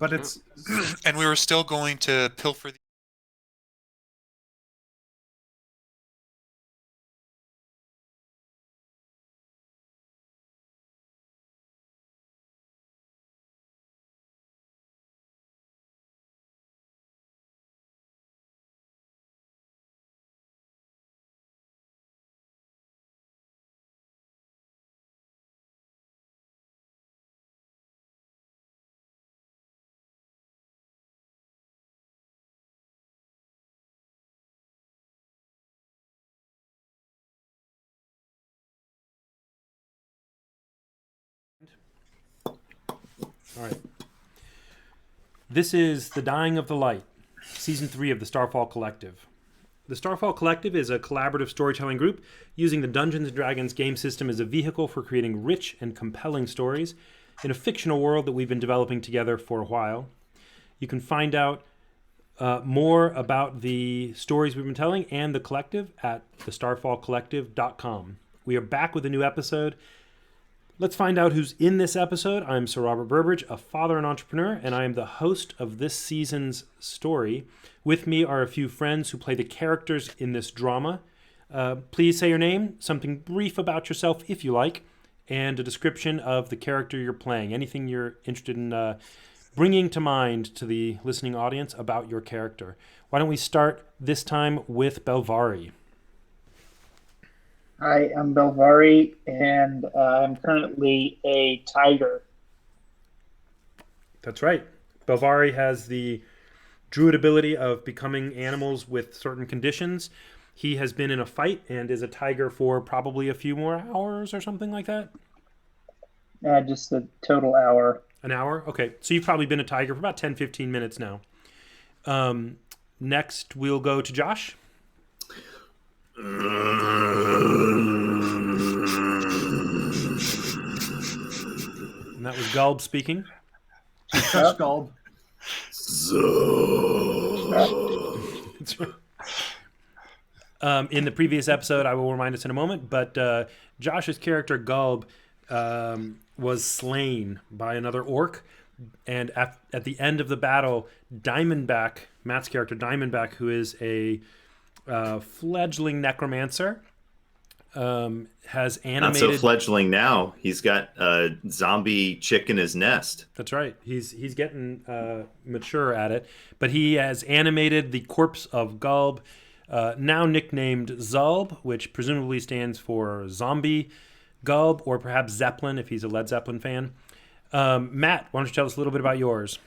But it's And we were still going to pilfer the. All right. This is The Dying of the Light, Season 3 of the Starfall Collective. The Starfall Collective is a collaborative storytelling group using the Dungeons & Dragons game system as a vehicle for creating rich and compelling stories in a fictional world that we've been developing together for a while. You can find out more about the stories we've been telling and the collective at thestarfallcollective.com. We are back with a new episode. Let's find out who's in this episode. I'm Sir Robert Burbridge, a father and entrepreneur, and I am the host of this season's story. With me are a few friends who play the characters in this drama. Please say your name, something brief about yourself if you like, and a description of the character you're playing. Anything you're interested in bringing to mind to the listening audience about your character. Why don't we start this time with Belvari? Hi, I'm Belvari, and I'm currently a tiger. That's right. Belvari has the druid ability of becoming animals with certain conditions. He has been in a fight and is a tiger for probably a few more hours or something like that. Just a total hour. An hour? Okay. So you've probably been a tiger for about 10, 15 minutes now. Next, we'll go to Josh. And that was Gulb speaking. touch gold. In the previous episode, I will remind us in a moment, but Josh's character Gulb was slain by another orc, and at the end of the battle, Diamondback, Matt's character Diamondback, who is a fledgling necromancer, has animated. Not so fledgling now. He's got a zombie chick in his nest. That's right. He's getting mature at it, but he has animated the corpse of Gulb, now nicknamed Zulb, which presumably stands for zombie Gulb, or perhaps Zeppelin if he's a Led Zeppelin fan. Matt, why don't you tell us a little bit about yours?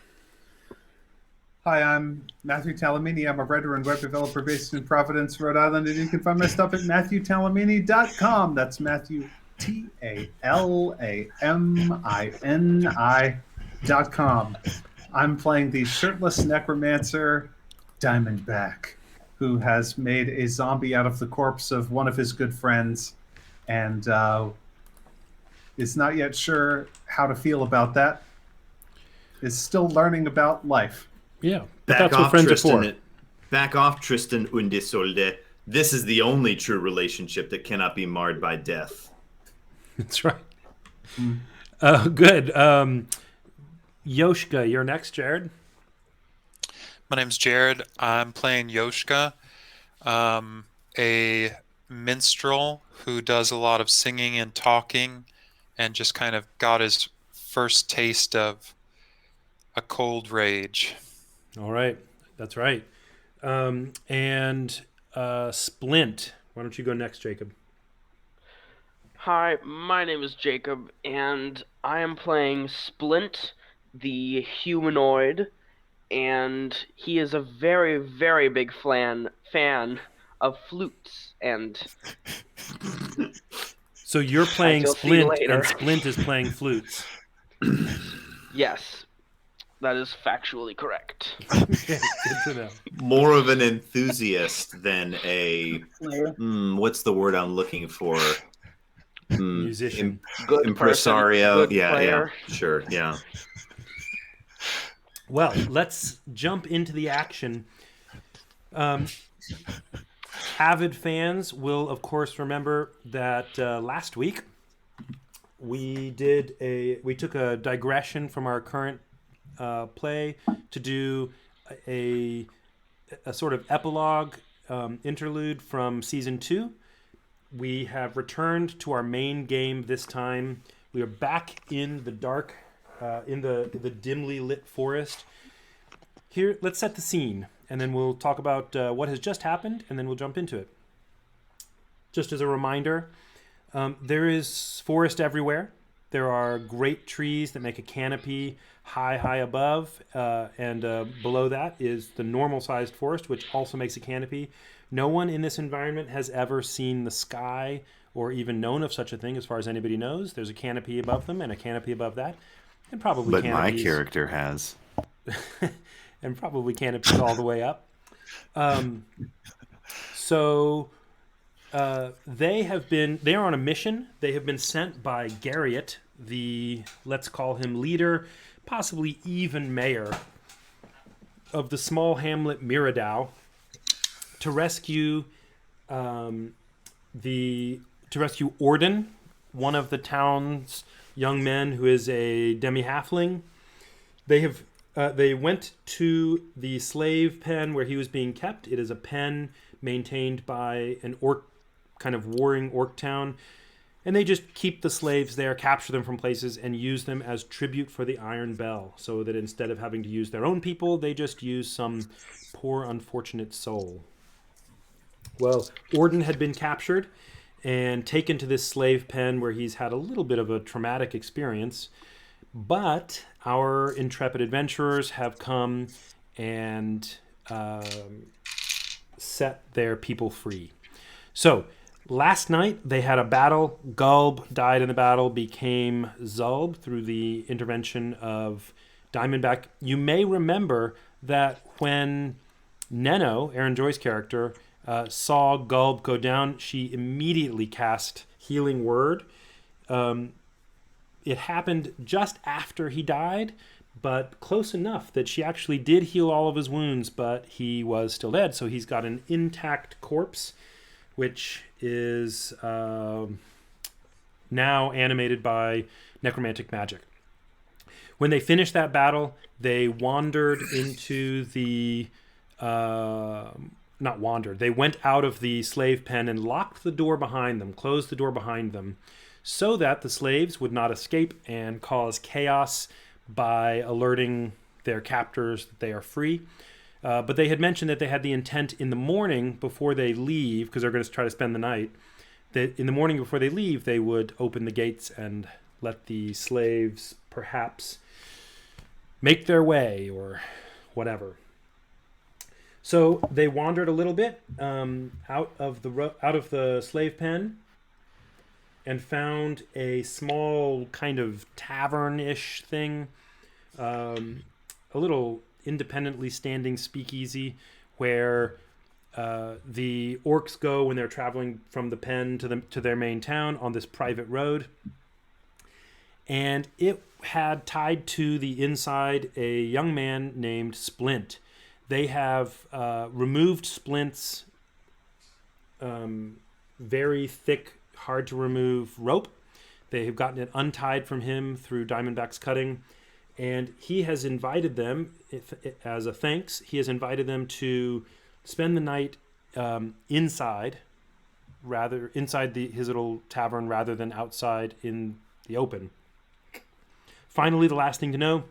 Hi, I'm Matthew Talamini. I'm a writer and web developer based in Providence, Rhode Island, and you can find my stuff at MatthewTalamini.com. That's Matthew TALAMINI.com. I'm playing the shirtless necromancer Diamondback, who has made a zombie out of the corpse of one of his good friends, and is not yet sure how to feel about that. Is still learning about life. Yeah, but that's what friends are for. Back off, Tristan und Isolde. This is the only true relationship that cannot be marred by death. That's right. Good. Yoshka, you're next, Jared. My name's Jared. I'm playing Yoshka, a minstrel who does a lot of singing and talking, and just kind of got his first taste of a cold rage. All right, that's right. And Splint, why don't you go next, Jacob? Hi, my name is Jacob, and I am playing Splint, the humanoid, and he is a very, very big fan of flutes, and So you're playing you'll see Splint, later. and Splint is playing flutes. yes, that is factually correct. Okay, good to know. More of an enthusiast than a what's the word I'm looking for? Musician. Good Impresario. person, good Yeah, player. sure, yeah. Well, let's jump into the action. Avid fans will, of course, remember that last week we took a digression from our current play to do a sort of epilogue interlude from season 2. We have returned to our main game this time. We are back in the dark, in the dimly lit forest. Here, let's set the scene, and then we'll talk about what has just happened, and then we'll jump into it. Just as a reminder, there is forest everywhere. There are great trees that make a canopy high above, and below that is the normal-sized forest, which also makes a canopy. No one in this environment has ever seen the sky or even known of such a thing as far as anybody knows. There's a canopy above them and a canopy above that, and probably But canopies. my character has. And probably canopies all the way up. So they are on a mission. They have been sent by Garriott, the, let's call him leader, possibly even mayor of the small hamlet Miradow, to rescue Orden, one of the town's young men who is a demi-halfling. They went to the slave pen where he was being kept. It is a pen maintained by an orc, kind of warring orc town. And they just keep the slaves there, capture them from places, and use them as tribute for the Iron Bell. So that instead of having to use their own people, they just use some poor, unfortunate soul. Well, Orden had been captured and taken to this slave pen where he's had a little bit of a traumatic experience. But our intrepid adventurers have come and set their people free. So, last night they had a battle. Gulb died in the battle, became Zulb through the intervention of Diamondback. You may remember that when Neno, Aaron Joy's character, saw Gulb go down, she immediately cast Healing Word. It happened just after he died, but close enough that she actually did heal all of his wounds, but he was still dead. So he's got an intact corpse, which is now animated by necromantic magic. When they finished that battle, they wandered into the... not wandered. They went out of the slave pen and locked the door behind them, closed the door behind them, so that the slaves would not escape and cause chaos by alerting their captors that they are free. But they had mentioned that they had the intent in the morning before they leave, because they're going to try to spend the night, that in the morning before they leave, they would open the gates and let the slaves perhaps make their way or whatever. So they wandered a little bit out of the slave pen and found a small kind of tavern-ish thing, a little independently standing speakeasy where the orcs go when they're traveling from the pen to their main town on this private road. And it had tied to the inside a young man named Splint. They have removed Splint's very thick, hard to remove rope. They have gotten it untied from him through Diamondback's cutting, and he has invited them, as a thanks, he has invited them to spend the night inside his little tavern rather than outside in the open. Finally, the last thing to know,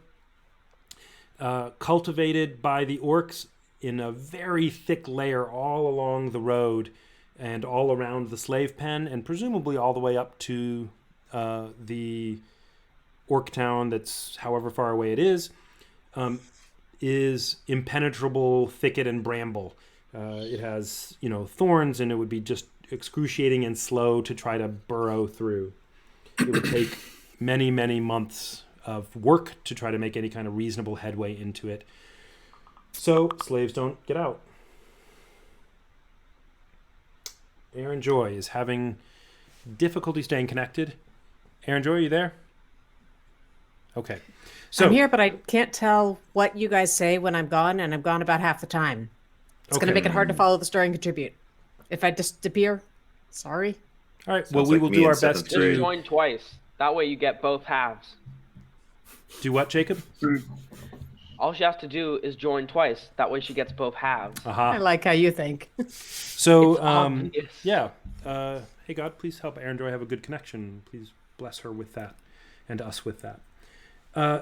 cultivated by the orcs in a very thick layer all along the road and all around the slave pen, and presumably all the way up to the orc town that's however far away it is impenetrable thicket and bramble. It has, thorns, and it would be just excruciating and slow to try to burrow through. It would take many, many months of work to try to make any kind of reasonable headway into it. So slaves don't get out. Aaron Joy is having difficulty staying connected. Aaron Joy, are you there? Okay. So I'm here, but I can't tell what you guys say when I'm gone, and I'm gone about half the time. It's going to make it hard to follow the story and contribute. If I disappear, sorry. All right. Sounds Well, we like will me do in our best seventh grade. Just to join twice. That way you get both halves. do what, Jacob? All she has to do is join twice. That way she gets both halves. I Aha. like how you think. So, It's obvious. yeah. Hey, God, please help Aaron Joy have a good connection. Please bless her with that and us with that.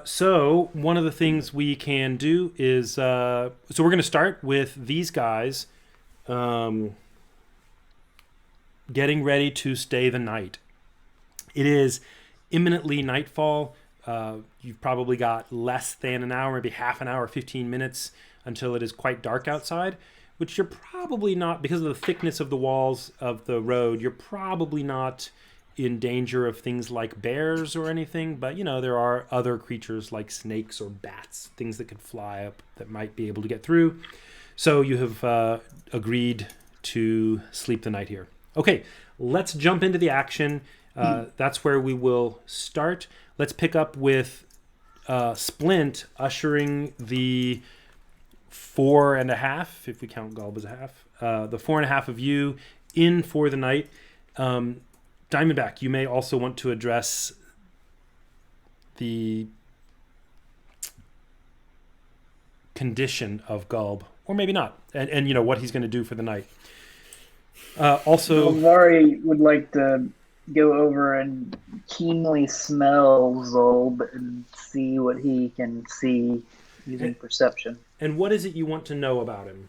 So, one of the things we can do is so we're going to start with these guys getting ready to stay the night. It is imminently nightfall. You've probably got less than an hour, maybe half an hour, 15 minutes until it is quite dark outside, which you're probably not, because of the thickness of the walls of the road, you're probably not in danger of things like bears or anything, but there are other creatures like snakes or bats, things that could fly up that might be able to get through. So you have agreed to sleep the night here. Okay, let's jump into the action. That's where we will start. Let's pick up with Splint ushering the 4.5, if we count Gulb as a half, the 4.5 of you in for the night. Diamondback, you may also want to address the condition of Gulb, or maybe not, and what he's going to do for the night. Also, Vari would like to go over and keenly smell Zolb and see what he can see using perception. and what is it you want to know about him?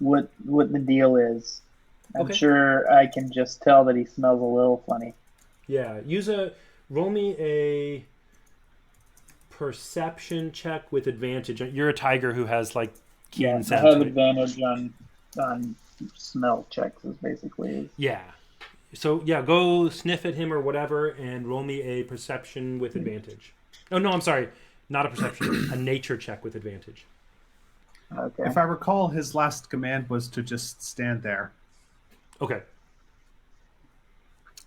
What the deal is. I'm Okay. sure I can just tell that he smells a little funny. Yeah, roll me a perception check with advantage. You're a tiger who has like keen Yeah, I sense. have right? advantage on smell checks is basically. Yeah. So yeah, go sniff at him or whatever, and roll me a perception with advantage. Oh no, I'm sorry, not a perception, a nature check with advantage. Okay. If I recall, his last command was to just stand there. Okay.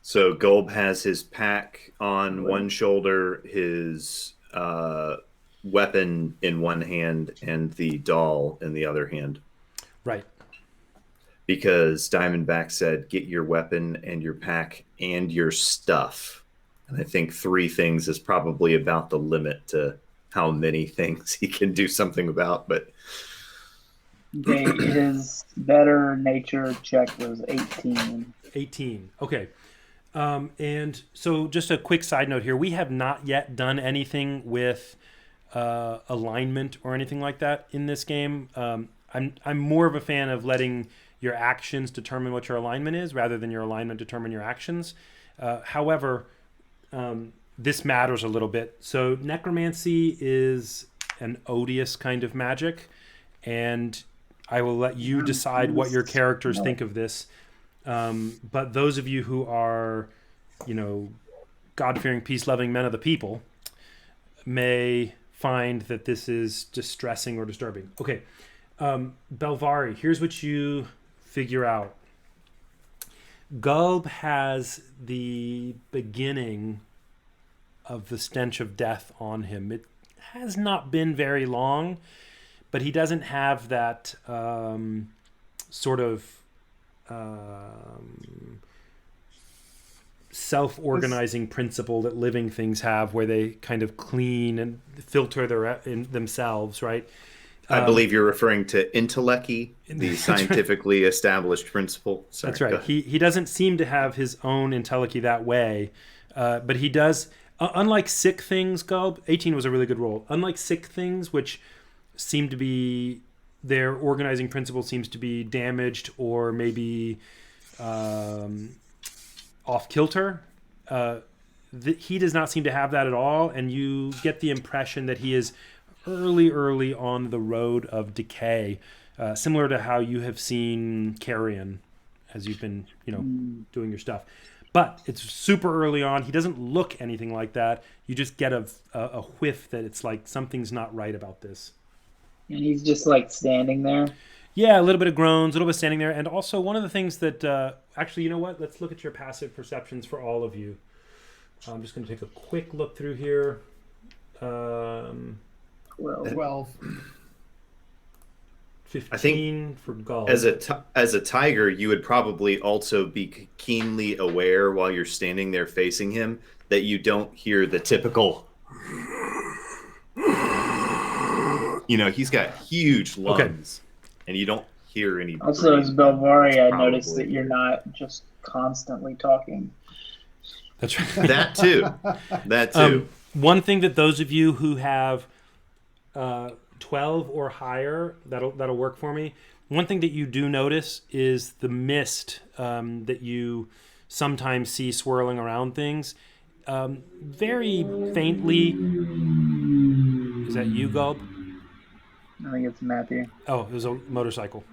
So Gulb has his pack on one shoulder, his weapon in one hand, and the doll in the other hand. Right. Because Diamondback said, get your weapon and your pack and your stuff. And I think 3 things is probably about the limit to how many things he can do something about. But Okay, his better nature check was 18. 18. Okay. And so just a quick side note here. We have not yet done anything with alignment or anything like that in this game. I'm more of a fan of letting your actions determine what your alignment is rather than your alignment determine your actions. However, this matters a little bit. So necromancy is an odious kind of magic, and I will let you decide what your characters think of this. But those of you who are, God-fearing, peace-loving men of the people may find that this is distressing or disturbing. Okay, Belvari, here's what you figure out. Gulb has the beginning of the stench of death on him. It has not been very long, but he doesn't have that sort of self-organizing principle that living things have, where they kind of clean and filter themselves, right? I believe you're referring to intellechy, the scientifically established principle. Sorry, that's right. He doesn't seem to have his own intellechy that way, but he does. Unlike sick things, Gulb, 18 was a really good roll. Unlike sick things, which seem to be, their organizing principle seems to be damaged or maybe off kilter. He does not seem to have that at all, and you get the impression that he is early on the road of decay, similar to how you have seen Carrion as you've been, doing your stuff. But it's super early on. He doesn't look anything like that. You just get a whiff that it's like something's not right about this. And he's just like standing there. Yeah, a little bit of groans, a little bit of standing there. And also one of the things that, actually, you know what? Let's look at your passive perceptions for all of you. I'm just going to take a quick look through here. 12. 15 I think for Gulb. as a tiger, you would probably also be keenly aware while you're standing there facing him that you don't hear the typical He's got huge Okay. lungs, and you don't hear any. Also, as breathing. Belvari, That's I noticed that probably- you're not just constantly talking. That's right. that too. That too. One thing that those of you who have 12 or higher, that'll work for me. One thing that you do notice is the mist that you sometimes see swirling around things. Very faintly. Is that you, Gulb? I think it's Matthew. Oh, it was a motorcycle.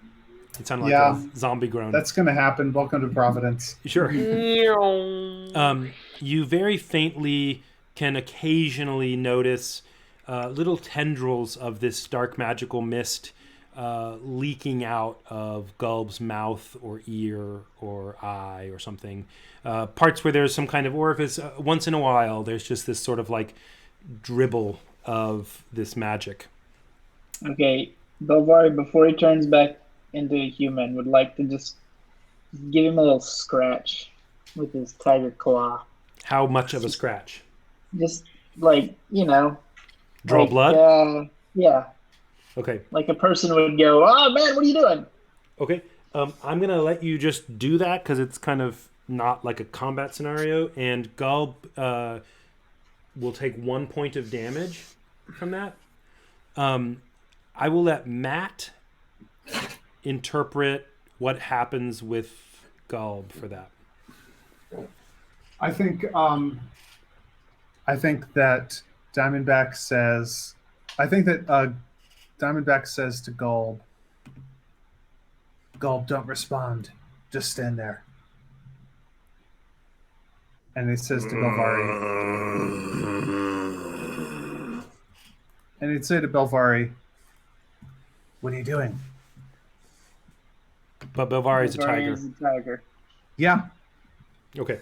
It sounded like Yeah. a zombie groan. That's going to happen. Welcome to Providence. Sure. Meow. You very faintly can occasionally notice little tendrils of this dark magical mist leaking out of Gulb's mouth or ear or eye or something. Parts where there's some kind of orifice. Once in a while, there's just this sort of like dribble of this magic. Okay, Belvari, before he turns back into a human, would like to just give him a little scratch with his tiger claw. How much of a scratch? Just like, Draw like, blood? Yeah, Okay. like a person would go, "Oh man, what are you doing?" Okay. I'm going to let you just do that because it's kind of not like a combat scenario. And Gulb will take 1 point of damage from that. I will let Matt interpret what happens with Gulb for that. I think that Diamondback says to Gulb, Gulb, don't respond. Just stand there. And he says to Belvari, and he'd say to Belvari, what are you doing? But Belvari is a Belvari tiger. is a tiger. Yeah. Okay.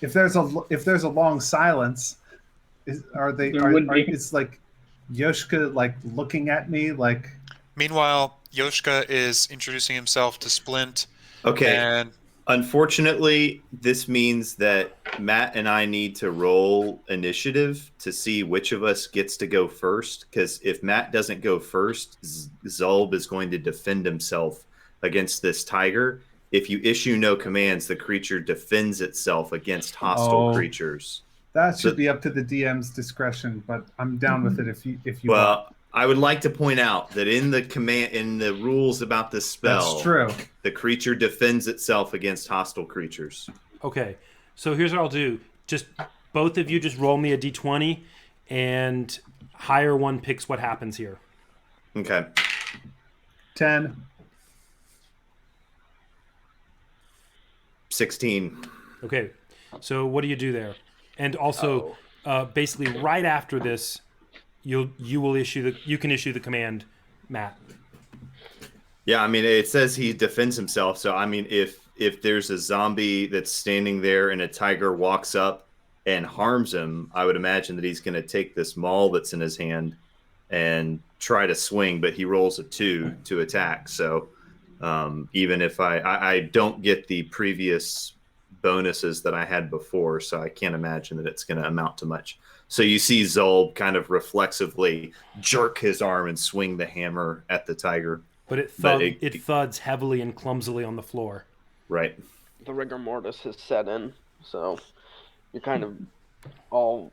If there's a long silence, it's like Yoshka like looking at me like. Meanwhile, Yoshka is introducing himself to Splint. Okay. And Unfortunately, this means that Matt and I need to roll initiative to see which of us gets to go first. Because if Matt doesn't go first, Zulb is going to defend himself against this tiger. If you issue no commands, the creature defends itself against hostile creatures. That should be up to the DM's discretion, but I'm down with it if you want. Well, I would like to point out that in the rules about this spell, That's true. the creature defends itself against hostile creatures. Okay. So here's what I'll do. Just both of you just roll me a d20 and higher one picks what happens here. Okay. 10. 16. Okay. So what do you do there? And also basically right after this you can issue the command, Matt. Yeah, I mean, it says he defends himself. So, I mean, if there's a zombie that's standing there and a tiger walks up and harms him, I would imagine that he's going to take this maul that's in his hand and try to swing, but he rolls a 2 to attack. So, even if I don't get the previous bonuses that I had before, so I can't imagine that it's going to amount to much. So you see Zulb kind of reflexively jerk his arm and swing the hammer at the tiger. But it thuds heavily and clumsily on the floor. Right. The rigor mortis has set in, so you're kind of all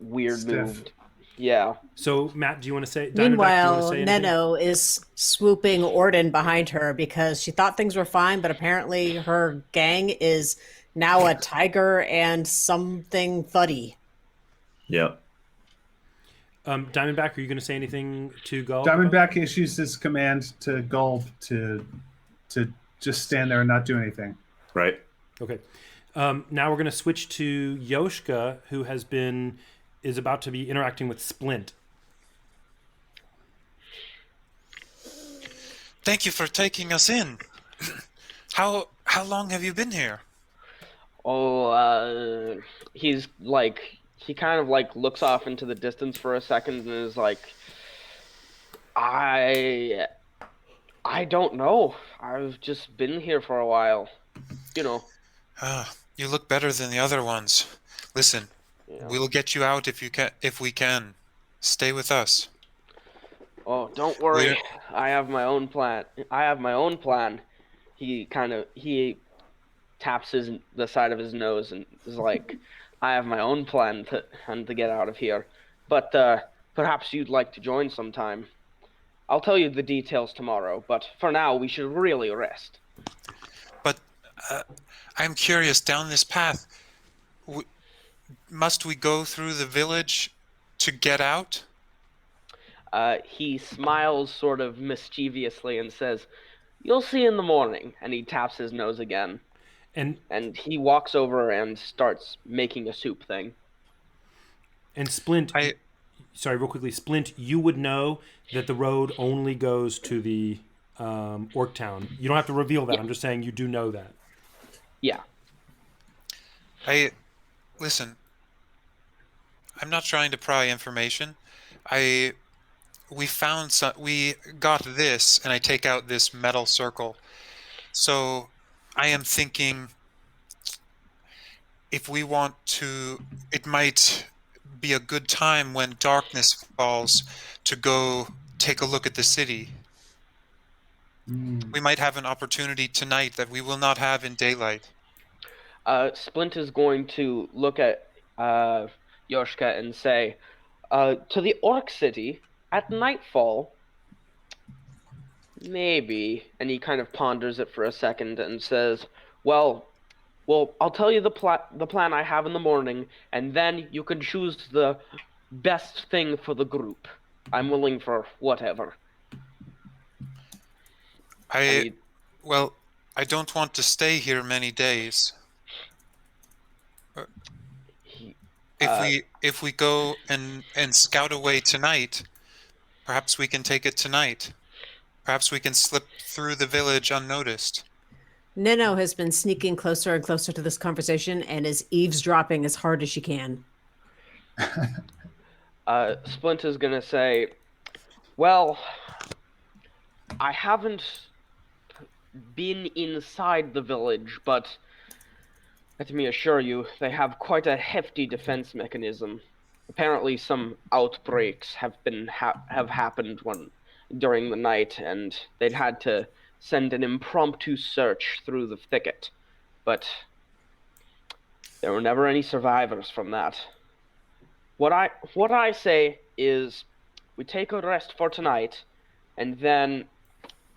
weird Stiff. moved. Yeah. So, Matt, do you want to say? Diamondback, Meanwhile, do you want to say anything? Neno is swooping Orden behind her because she thought things were fine, but apparently her gang is now a tiger and something thuddy. Yep. Diamondback, are you going to say anything to Gulb? Diamondback issues his command to Gulb to just stand there and not do anything. Right. Okay. Now we're going to switch to Yoshka, who is about to be interacting with Splint. thank you for taking us in. How long have you been here? Oh, he's like, he kind of like looks off into the distance for a second and is like, I don't know. I've just been here for a while. You know. You look better than the other ones. Listen, Yeah. we'll get you out if we can. Stay with us. Oh, don't worry. We're I have my own plan. I have my own plan. He taps the side of his nose and is like, I have my own plan to get out of here. But perhaps you'd like to join sometime. I'll tell you the details tomorrow, but for now we should really rest. but I'm curious down this path. Must we go through the village to get out? He smiles sort of mischievously and says, "You'll see in the morning." And he taps his nose again. And And he walks over and starts making a soup thing. Splint, I sorry, real quickly, Splint, you would know that the road only goes to the Orc Town. You don't have to reveal that. Yeah. I'm just saying you do know that. Yeah. Listen. I'm not trying to pry information. We got this, and I take out this metal circle. So I am thinking if we want to, it might be a good time when darkness falls to go take a look at the city. We might have an opportunity tonight that we will not have in daylight. Splint is going to look at Yoshka and say, to the Orc City at nightfall, maybe. And he kind of ponders it for a second and says, well, I'll tell you the plan I have in the morning, and then you can choose the best thing for the group. I'm willing for whatever." And Well, I don't want to stay here many days. he, If we go and scout away tonight, perhaps we can take it tonight. Perhaps we can slip through the village unnoticed. Nino has been sneaking closer and closer to this conversation and is eavesdropping as hard as she can. Splint is gonna say, "Well, I haven't been inside the village, but let me assure you, they have quite a hefty defense mechanism. Apparently, some outbreaks have happened during the night, and they'd had to send an impromptu search through the thicket, but there were never any survivors from that. What I say is, we take a rest for tonight, and then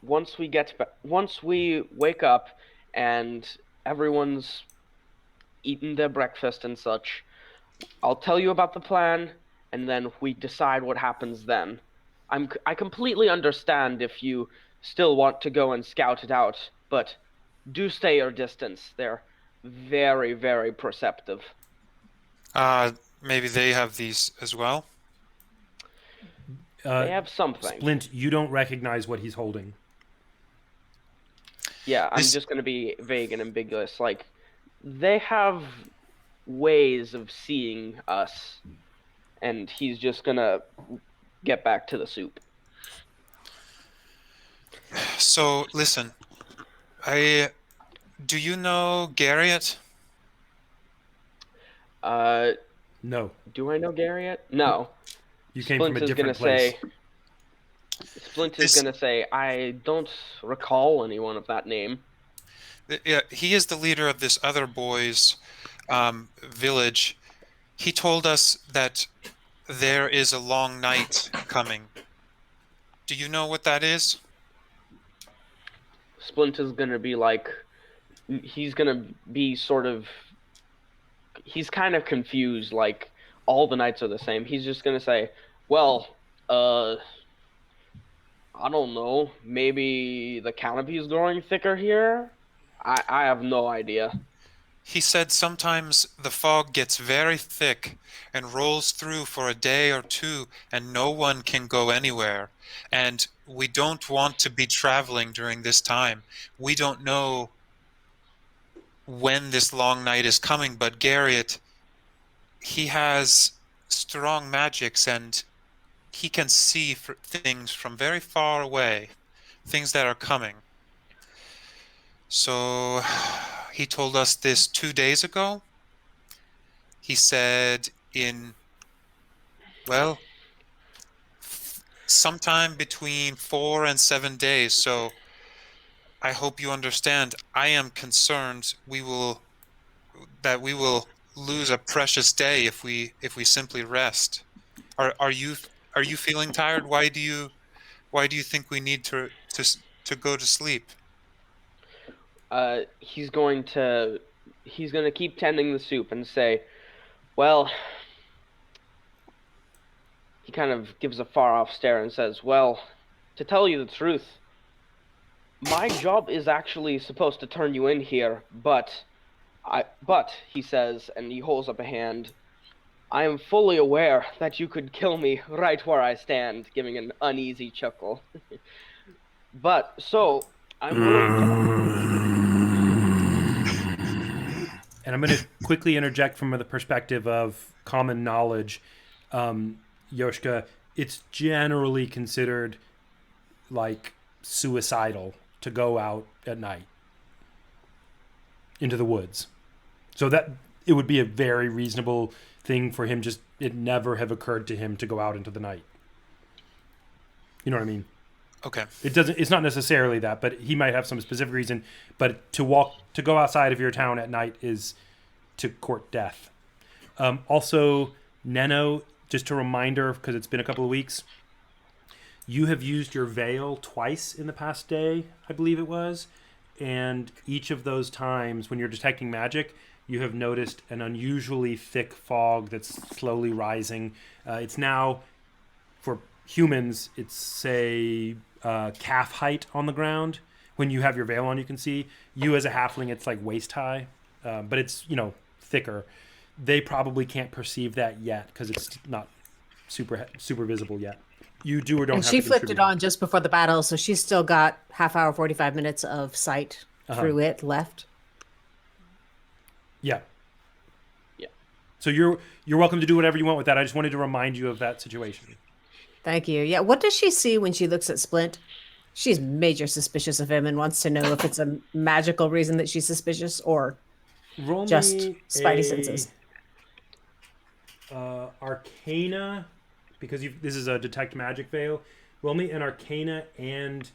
once we wake up and everyone's eaten their breakfast and such, I'll tell you about the plan, and then we decide what happens then. I completely understand if you still want to go and scout it out, but do stay your distance. They're very, very perceptive." Maybe they have these as well. They have something. Splint, you don't recognize what he's holding. Yeah, I'm just going to be vague and ambiguous. Like, they have ways of seeing us, and he's just going to get back to the soup. So listen, do you know Garriott? No. Do I know Garriott? No. You came Splint from a is different gonna place. Splint is going to say, "I don't recall anyone of that name." Yeah, he is the leader of this other boy's village. He told us that there is a long night coming. Do you know what that is? Splint is going to be like, he's going to be sort of, he's kind of confused, like, all the nights are the same. He's just going to say, "Well, I don't know, maybe the canopy is growing thicker here? I have no idea." He said sometimes the fog gets very thick and rolls through for a day or two and no one can go anywhere. And we don't want to be traveling during this time. We don't know when this long night is coming, but Garriott, he has strong magics and he can see things from very far away, things that are coming. So he told us this 2 days ago. He said well, sometime between 4 and 7 days. So I hope you understand. I am concerned that we will lose a precious day if we simply rest. Are you feeling tired? Why do you think we need to go to sleep? He's going to keep tending the soup and say, well, he kind of gives a far off stare and says, well, to tell you the truth, my job is actually supposed to turn you in here, but he says, and he holds up a hand, I am fully aware that you could kill me right where I stand, giving an uneasy chuckle. But so I'm willing to. And I'm going to quickly interject from the perspective of common knowledge. Yoshka, it's generally considered like suicidal to go out at night into the woods. So that it would be a very reasonable thing for him. Just it never have occurred to him to go out into the night. You know what I mean? Okay. It's not necessarily that, but he might have some specific reason. But to go outside of your town at night is to court death. Also, Neno, just a reminder, because it's been a couple of weeks, you have used your veil twice in the past day, I believe it was. And each of those times when you're detecting magic, you have noticed an unusually thick fog that's slowly rising. It's now, for humans, it's, say, calf height on the ground. When you have your veil on, you can see. You as a halfling, it's like waist high, but it's, thicker. They probably can't perceive that yet because it's not super visible yet. You do or don't And have she to flipped it contribute. on just before the battle, so she's still got half hour, 45 minutes of sight through it left. Yeah. Yeah. So you're welcome to do whatever you want with that. I just wanted to remind you of that situation. Thank you. Yeah, what does she see when she looks at Splint? She's major suspicious of him and wants to know if it's a magical reason that she's suspicious or Roll just me spidey senses. Arcana, because this is a detect magic veil. Roll me an Arcana and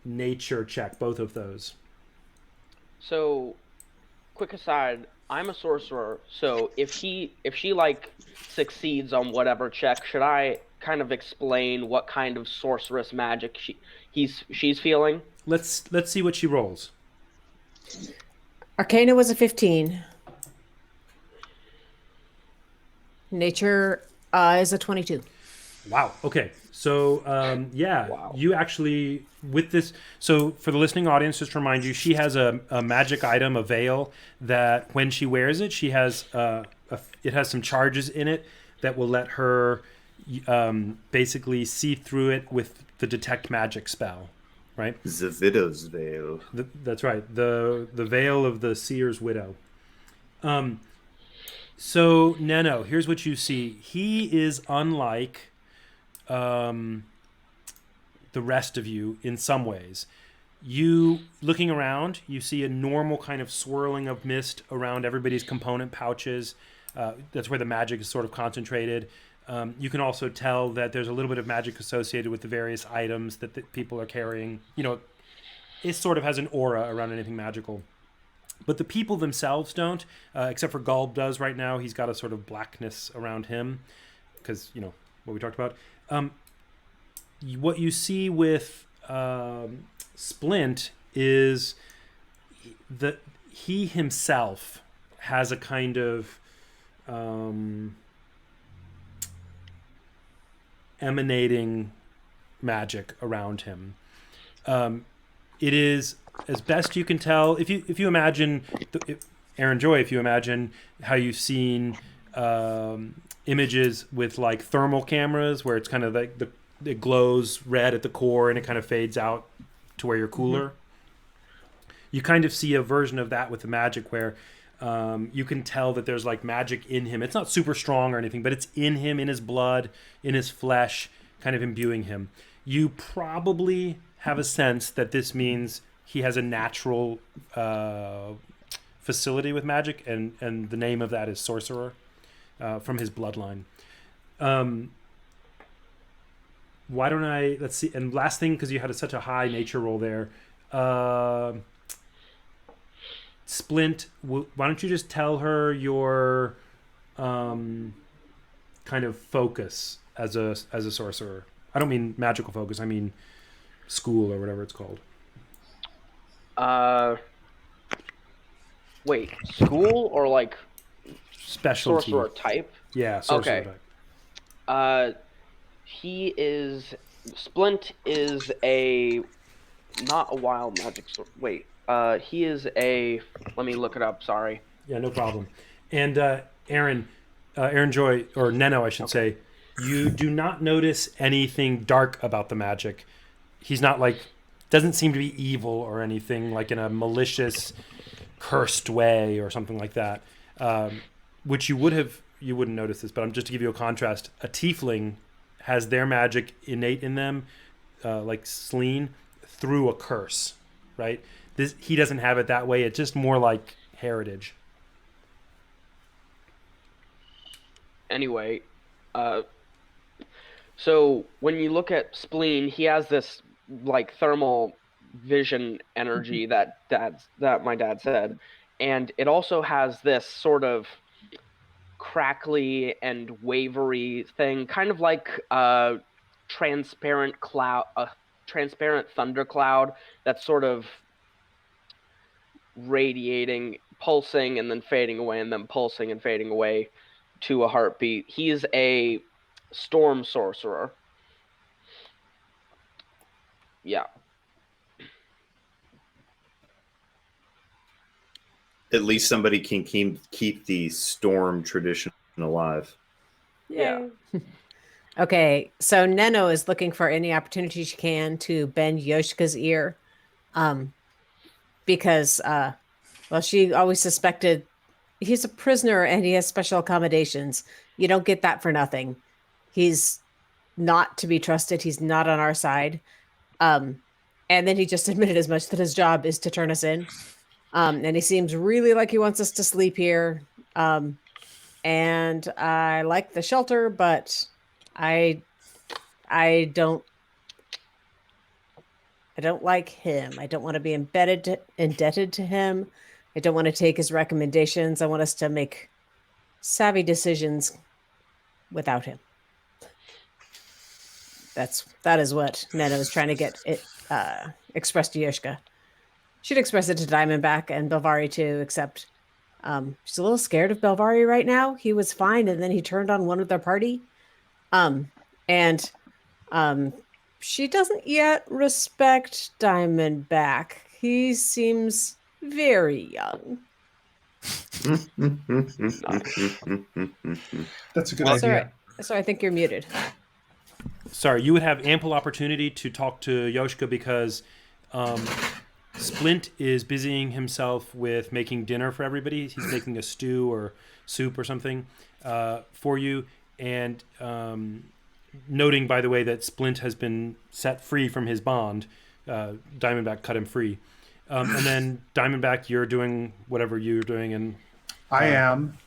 nature check, both of those. So, quick aside, I'm a sorcerer, so if she like succeeds on whatever check, should I kind of explain what kind of sorceress magic she's feeling? Let's see what she rolls. Arcana was a 15. Nature is a 22. Wow. Okay. So, Wow. you actually, with this, so for the listening audience, just to remind you, she has a magic item, a veil, that when she wears it, she has, it has some charges in it that will let her basically see through it with the detect magic spell, right? The widow's veil. That's right. The veil of the seer's widow. So, Neno, here's what you see. He is unlike the rest of you in some ways. You, looking around, you see a normal kind of swirling of mist around everybody's component pouches. That's where the magic is sort of concentrated. You can also tell that there's a little bit of magic associated with the various items that people are carrying. It sort of has an aura around anything magical. But the people themselves don't, except for Gulb does right now. He's got a sort of blackness around him because, what we talked about. What you see with Splint is that he himself has a kind of emanating magic around him. It is, as best you can tell, if you imagine, Aaron Joy, if you imagine how you've seen images with like thermal cameras where it's kind of like it glows red at the core and it kind of fades out to where you're cooler. Mm-hmm. You kind of see a version of that with the magic where you can tell that there's like magic in him. It's not super strong or anything, but it's in him, in his blood, in his flesh, kind of imbuing him. You probably have a sense that this means he has a natural facility with magic, and the name of that is Sorcerer, from his bloodline. Why don't I, let's see, and last thing, because you had such a high nature roll there, Splint, why don't you just tell her your kind of focus as a sorcerer? I don't mean magical focus, I mean school or whatever it's called. Wait, school or like Specialty. sorcerer type? Yeah, sorcerer Okay. type. Splint is not a wild magic sword. Wait, he is a. Let me look it up. Sorry. Yeah, no problem. And Aaron Joy, or Neno, I should say, you do not notice anything dark about the magic. He's not doesn't seem to be evil or anything, like in a malicious, cursed way or something like that. Which you wouldn't notice this, but I'm just to give you a contrast. A tiefling has their magic innate in them, like Sleene, through a curse, right? He doesn't have it that way. It's just more like heritage. Anyway, so when you look at Spleen, he has this like thermal vision energy that my dad said, and it also has this sort of crackly and wavery thing, kind of like a transparent thundercloud that's sort of radiating, pulsing, and then fading away, and then pulsing and fading away to a heartbeat. He's a storm sorcerer. Yeah. At least somebody can keep the storm tradition alive. Yeah. Okay, so Neno is looking for any opportunity she can to bend Yoshika's ear, because well, she always suspected he's a prisoner and he has special accommodations. You don't get that for nothing. He's not to be trusted. He's not on our side. And then he just admitted as much, that his job is to turn us in. And he seems really like he wants us to sleep here. And I like the shelter, but I don't like him. I don't want to be indebted to him. I don't want to take his recommendations. I want us to make savvy decisions without him. That is what Neno is trying to get it expressed to Yoshika. She'd express it to Diamondback and Belvari too, except she's a little scared of Belvari right now. He was fine, and then he turned on one of their party. She doesn't yet respect Diamondback. He seems very young. That's a good idea. So I think you're muted. Sorry, you would have ample opportunity to talk to Yoshika because Splint is busying himself with making dinner for everybody. He's making a stew or soup or something for you. And noting, by the way, that Splint has been set free from his bond. Diamondback cut him free. And then Diamondback, you're doing whatever you're doing. And I am.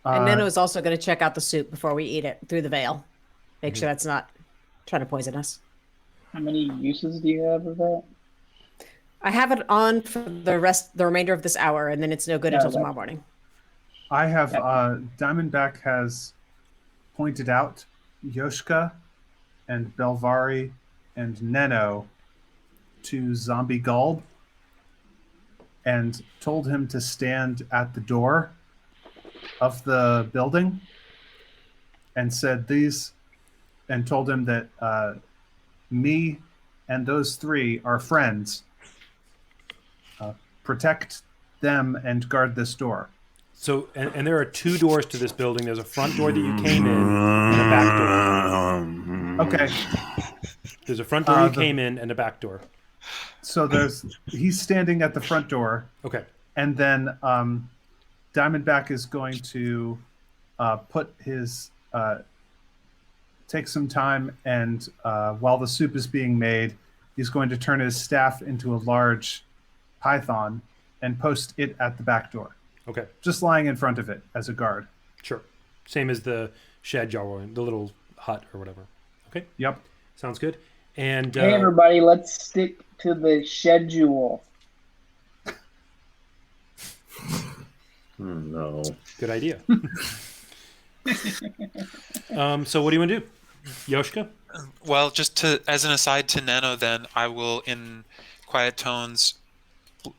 And Neno is also going to check out the soup before we eat it through the veil. Make sure that's not trying to poison us. How many uses do you have of that? I have it on for the remainder of this hour, and then it's no good until tomorrow morning. I have Diamondback has pointed out Yoshika and Belvari and Neno to Zombie Gulb and told him to stand at the door of the building and said these, and told him that me and those three are friends. Protect them and guard this door. So, and there are two doors to this building. There's a front door that you came in and a back door. Okay. There's a front door you came in and a back door. So he's standing at the front door. Okay. And then Diamondback is going to take some time, and while the soup is being made, he's going to turn his staff into a large python and post it at the back door, Okay, just lying in front of it as a guard. sure. Same as the shed y'all were in, the little hut or whatever. Okay, Yep. sounds good. And Hey, everybody, let's stick to the schedule. No. good idea. So what do you want to do, Yoshka? Well, just to as an aside to Neno, then I will, in quiet tones,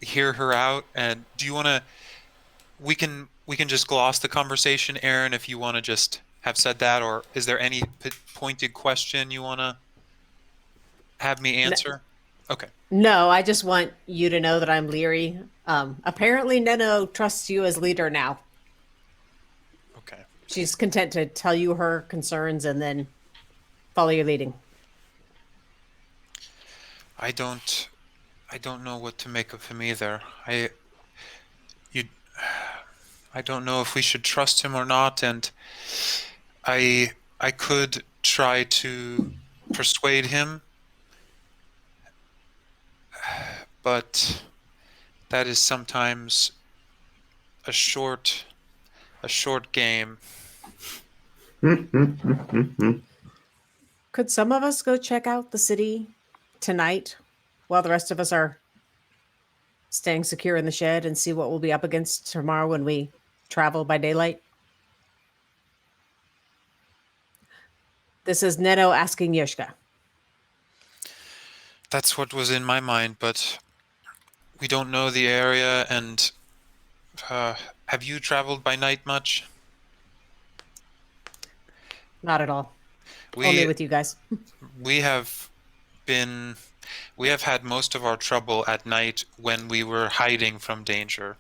hear her out. And do you want to? We can just gloss the conversation, Aaron, if you want to just have said that, or is there any pointed question you want to have me answer? Okay. No, I just want you to know that I'm leery. Apparently, Neno trusts you as leader now. Okay. She's content to tell you her concerns and then follow your leading. I don't know what to make of him either. You I don't know if we should trust him or not, and I could try to persuade him, but that is sometimes a short game. Could some of us go check out the city tonight while the rest of us are staying secure in the shed and see what we'll be up against tomorrow when we travel by daylight? This is Neno asking Yoshka. That's what was in my mind, but we don't know the area, and have you traveled by night much? Not at all. Only We with you guys. we have been we have had most of our trouble at night when we were hiding from danger.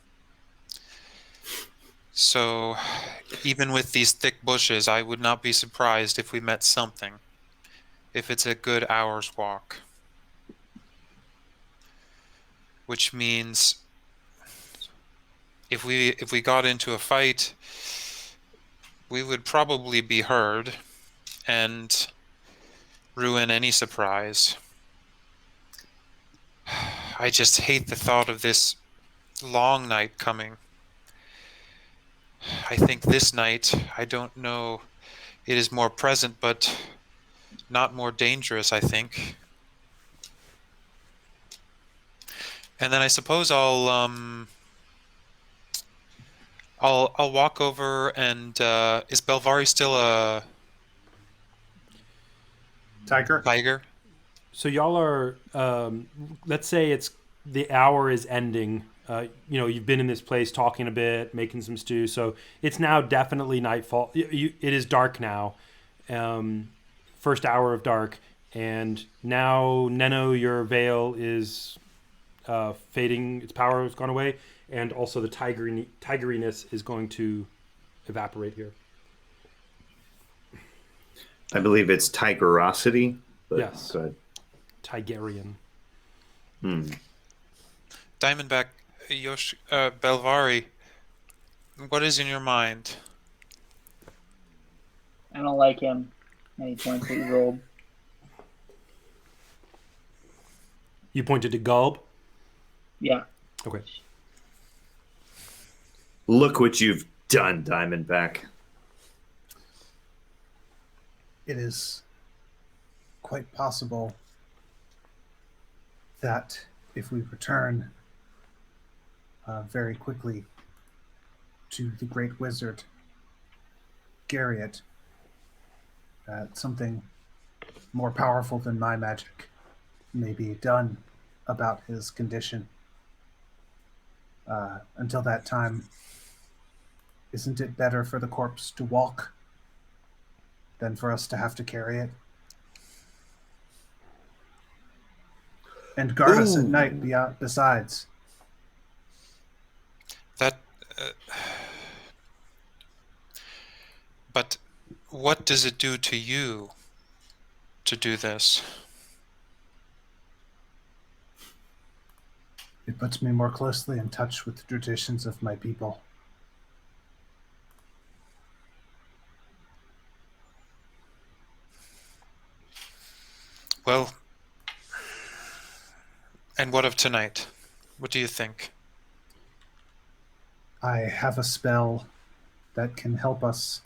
So even with these thick bushes, I would not be surprised if we met something, if it's a good hour's walk. Which means if we got into a fight, we would probably be heard and ruin any surprise. I just hate the thought of this long night coming. I think this night, I don't know, it is more present, but not more dangerous, I think. And then I suppose I'll walk over and is Belvari still a Tiger? tiger? So y'all are, let's say it's the hour is ending. You've been in this place talking a bit, making some stew. So it's now definitely nightfall. It is dark now, first hour of dark, and now Neno, your veil is fading. Its power has gone away, and also the tigeriness is going to evaporate here. I believe it's tigerosity. But Yes. go ahead. Tigerian. Diamondback, Belvari, what is in your mind? I don't like him. And he points at Gold. You pointed to Gulb. Yeah. Okay. Look what you've done, Diamondback. It is quite possible that if we return very quickly to the Great Wizard, Garriott, something more powerful than my magic may be done about his condition. Until that time, isn't it better for the corpse to walk than for us to have to carry it? And guard us at night besides. That. But what does it do to you to do this? It puts me more closely in touch with the traditions of my people. Well, and what of tonight? What do you think? I have a spell that can help us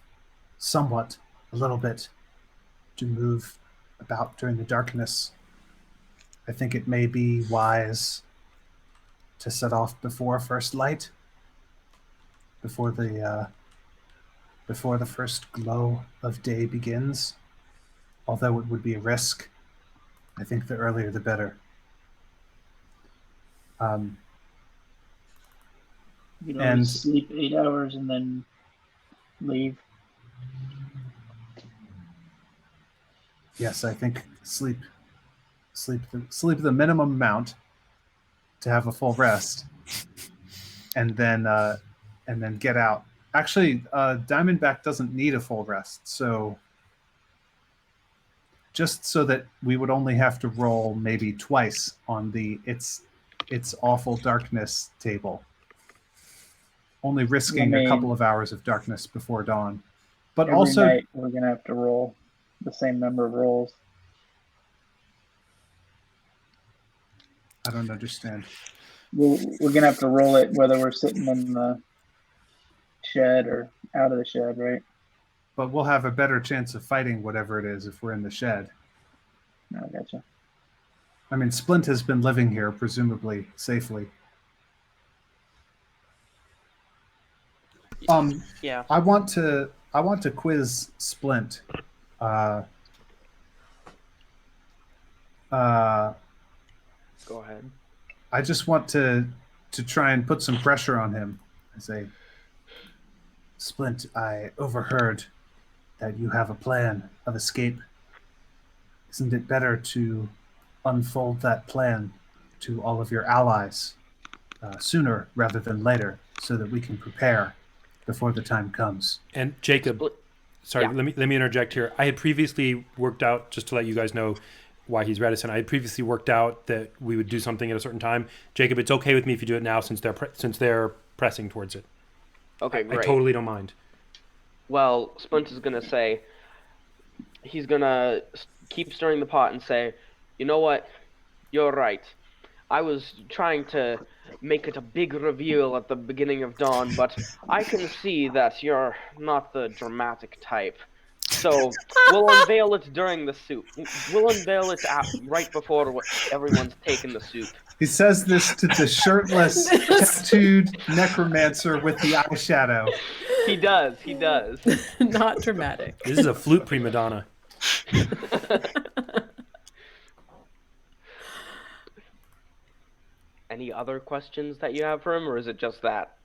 somewhat, a little bit, to move about during the darkness. I think it may be wise to set off before first light, before the first glow of day begins. Although it would be a risk, I think the earlier the better. Um, You can And- always sleep 8 hours and then leave. yes, I think sleep the minimum amount to have a full rest, and then get out. Actually, Diamondback doesn't need a full rest, so just so that we would only have to roll maybe twice on the it's awful darkness table, only risking I a mean, couple of hours of darkness before dawn. But Every also, night we're gonna have to roll the same number of rolls. I don't understand. We're gonna have to roll it whether we're sitting in the shed or out of the shed, right? But we'll have a better chance of fighting whatever it is if we're in the shed. No, I gotcha. I mean, Splint has been living here, presumably safely. Yeah. I want to quiz Splint. Uh, Go ahead. I just want to try and put some pressure on him. I say, Splint, I overheard that you have a plan of escape. Isn't it better to unfold that plan to all of your allies sooner rather than later, so that we can prepare before the time comes? And Jacob, sorry, Yeah. let me interject here. I had previously worked out, just to let you guys know why he's reticent. I had previously worked out that we would do something at a certain time. Jacob, it's okay with me if you do it now, since they're pressing towards it. Okay, I great. totally don't mind. Well, Splint is gonna say, he's gonna keep stirring the pot and say, you know what? You're right. I was trying to make it a big reveal at the beginning of dawn, but I can see that you're not the dramatic type. So we'll unveil it during the soup. We'll unveil it right before everyone's taken the soup. He says this to the shirtless, tattooed necromancer with the eyeshadow. He does. He does. Not dramatic. This is a flute prima donna. Any other questions that you have for him, or is it just that?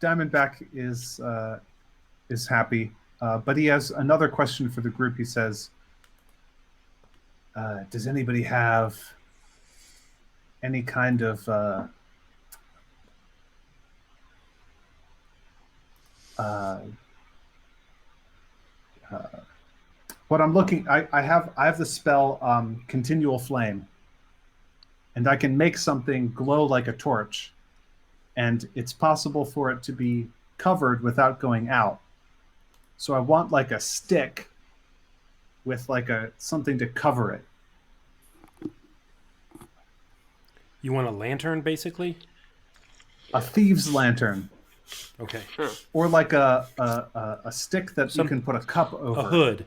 Diamondback is happy, but he has another question for the group. He says, "Does anybody have any kind of what I'm looking? I have the spell Continual Flame, and I can make something glow like a torch, and it's possible for it to be covered without going out. So I want like a stick with like something to cover it. You want a lantern, basically? A thieves' lantern, Okay. or like a stick that you Some- can put a cup over. A hood.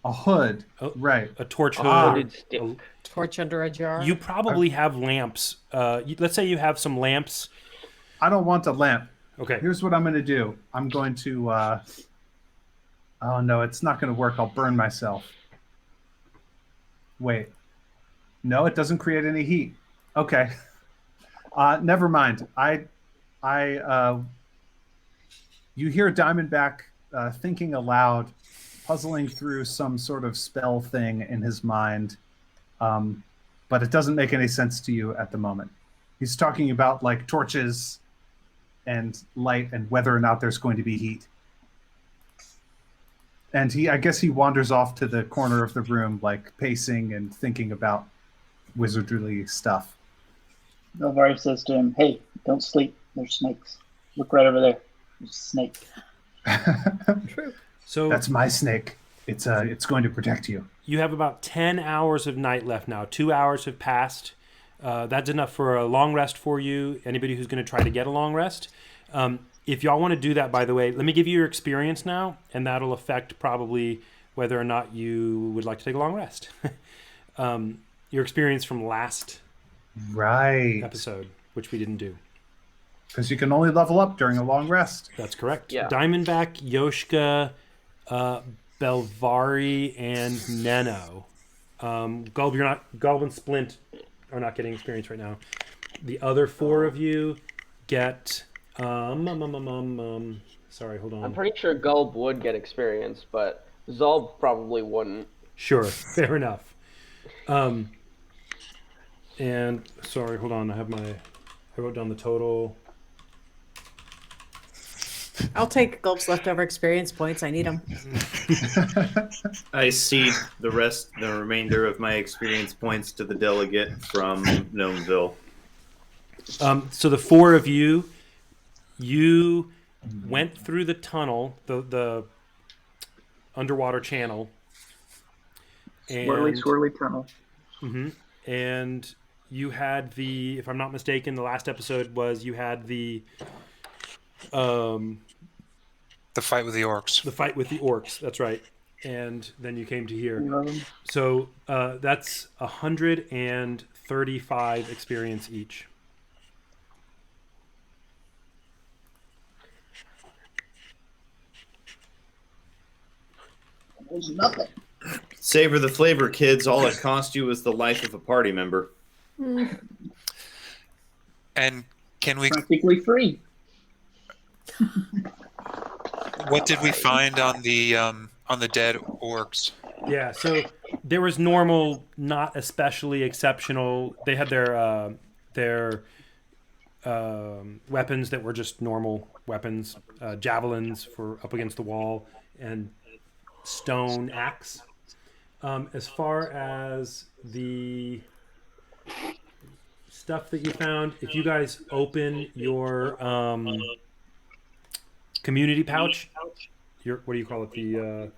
A hood, Oh. right? A torch hood. Hooded stick. Torch under a jar. You probably have lamps. Let's say you have some lamps. I don't want a lamp. Okay. Here's what I'm going to do. I'm going to. Oh no, it's not going to work. I'll burn myself. Wait. No, it doesn't create any heat. Okay. Never mind. You hear Diamondback thinking aloud, puzzling through some sort of spell thing in his mind, but it doesn't make any sense to you at the moment. He's talking about like torches and light and whether or not there's going to be heat. And I guess he wanders off to the corner of the room, like pacing and thinking about wizardly stuff. Elvari says to him, "Hey, don't sleep. There's snakes. Look right over there. There's a snake." True. So That's my snake. It's going to protect you. you have about 10 hours of night left now. 2 hours have passed. That's enough for a long rest for you. Anybody who's going to try to get a long rest. If y'all want to do that, by the way, let me give you your experience now, and that'll affect probably whether or not you would like to take a long rest. Your experience from last Right. episode, which we didn't do. Because you can only level up during a long rest. That's correct. Yeah. Diamondback, Yoshka, Belvari, and Neno. Gulb and Splint are not getting experience right now. The other 4 of you get sorry, hold on. I'm pretty sure Gulb would get experience, but Zolb probably wouldn't. Sure, fair enough. And sorry, hold on. I wrote down the total. I'll take Gulp's leftover experience points. I need them. I cede the remainder of my experience points to the delegate from Gnomeville. So the 4 of you went through the tunnel, the underwater channel. Swirly tunnel. And you had if I'm not mistaken, the last episode was you had the fight with the orcs. The fight with the orcs, that's right. And then you came to here. Love 'em. So that's 135 experience each. There's nothing. Savor the flavor, kids. All it cost you was the life of a party member. And can we? Practically free. What did we find on the dead orcs? Yeah, so there was normal, not especially exceptional. They had their weapons that were just normal weapons, javelins for up against the wall, and stone axe. As far as the stuff that you found, if you guys open your community pouch, what do you call it? The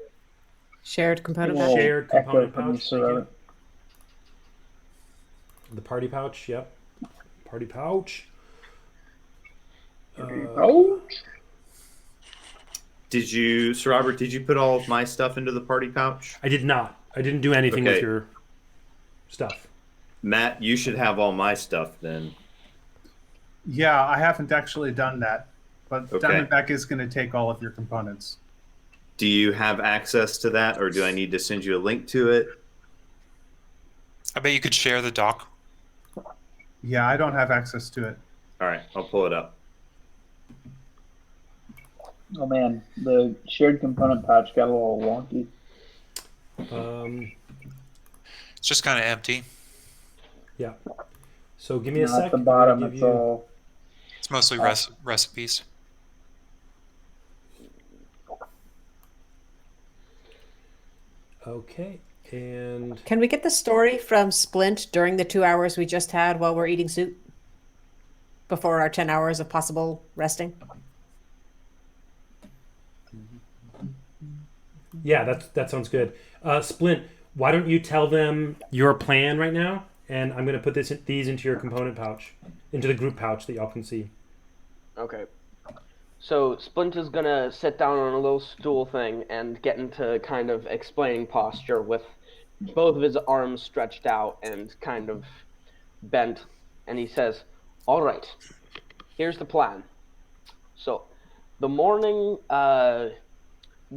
Shared component. Oh, shared component echo from pouch. Thank the you. The party pouch. Yep. Party pouch. Did you, Sir Robert? Did you put all of my stuff into the party pouch? I did not. I didn't do anything with your stuff. Matt, you should have all my stuff then. Yeah, I haven't actually done that. But Okay. Diamondback is going to take all of your components. Do you have access to that, or do I need to send you a link to it? I bet you could share the doc. Yeah, I don't have access to it. All right, I'll pull it up. Oh man, the shared component pouch got a little wonky. It's just kind of empty. Yeah. So give me a At sec. the I'm bottom, gonna give it's you- all. It's mostly recipes. Okay. And Can we get the story from Splint during the 2 hours we just had while we're eating soup? Before our 10 hours of possible resting? yeah, that sounds good. Splint, why don't you tell them your plan right now? And I'm going to put these into your component pouch, into the group pouch that y'all can see. Okay. So Splint is gonna sit down on a little stool thing and get into kind of explaining posture with both of his arms stretched out and kind of bent. And he says, "All right, here's the plan. So the morning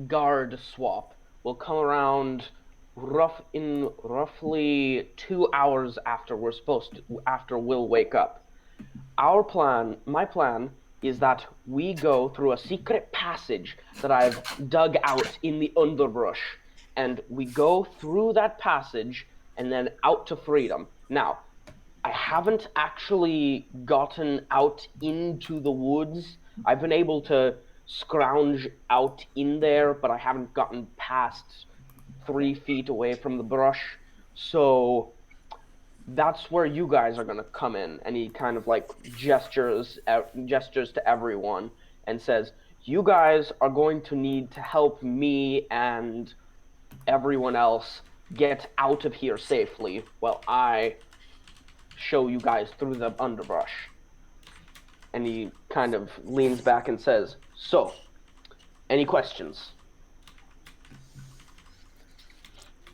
guard swap will come around roughly 2 hours after after we'll wake up. My plan is that we go through a secret passage that I've dug out in the underbrush, and we go through that passage and then out to freedom. Now, I haven't actually gotten out into the woods. I've been able to scrounge out in there, but I haven't gotten past 3 feet away from the brush. So that's where you guys are gonna come in." And he kind of like gestures to everyone and says, "You guys are going to need to help me and everyone else get out of here safely while I show you guys through the underbrush. And he kind of leans back and says, "So, any questions?"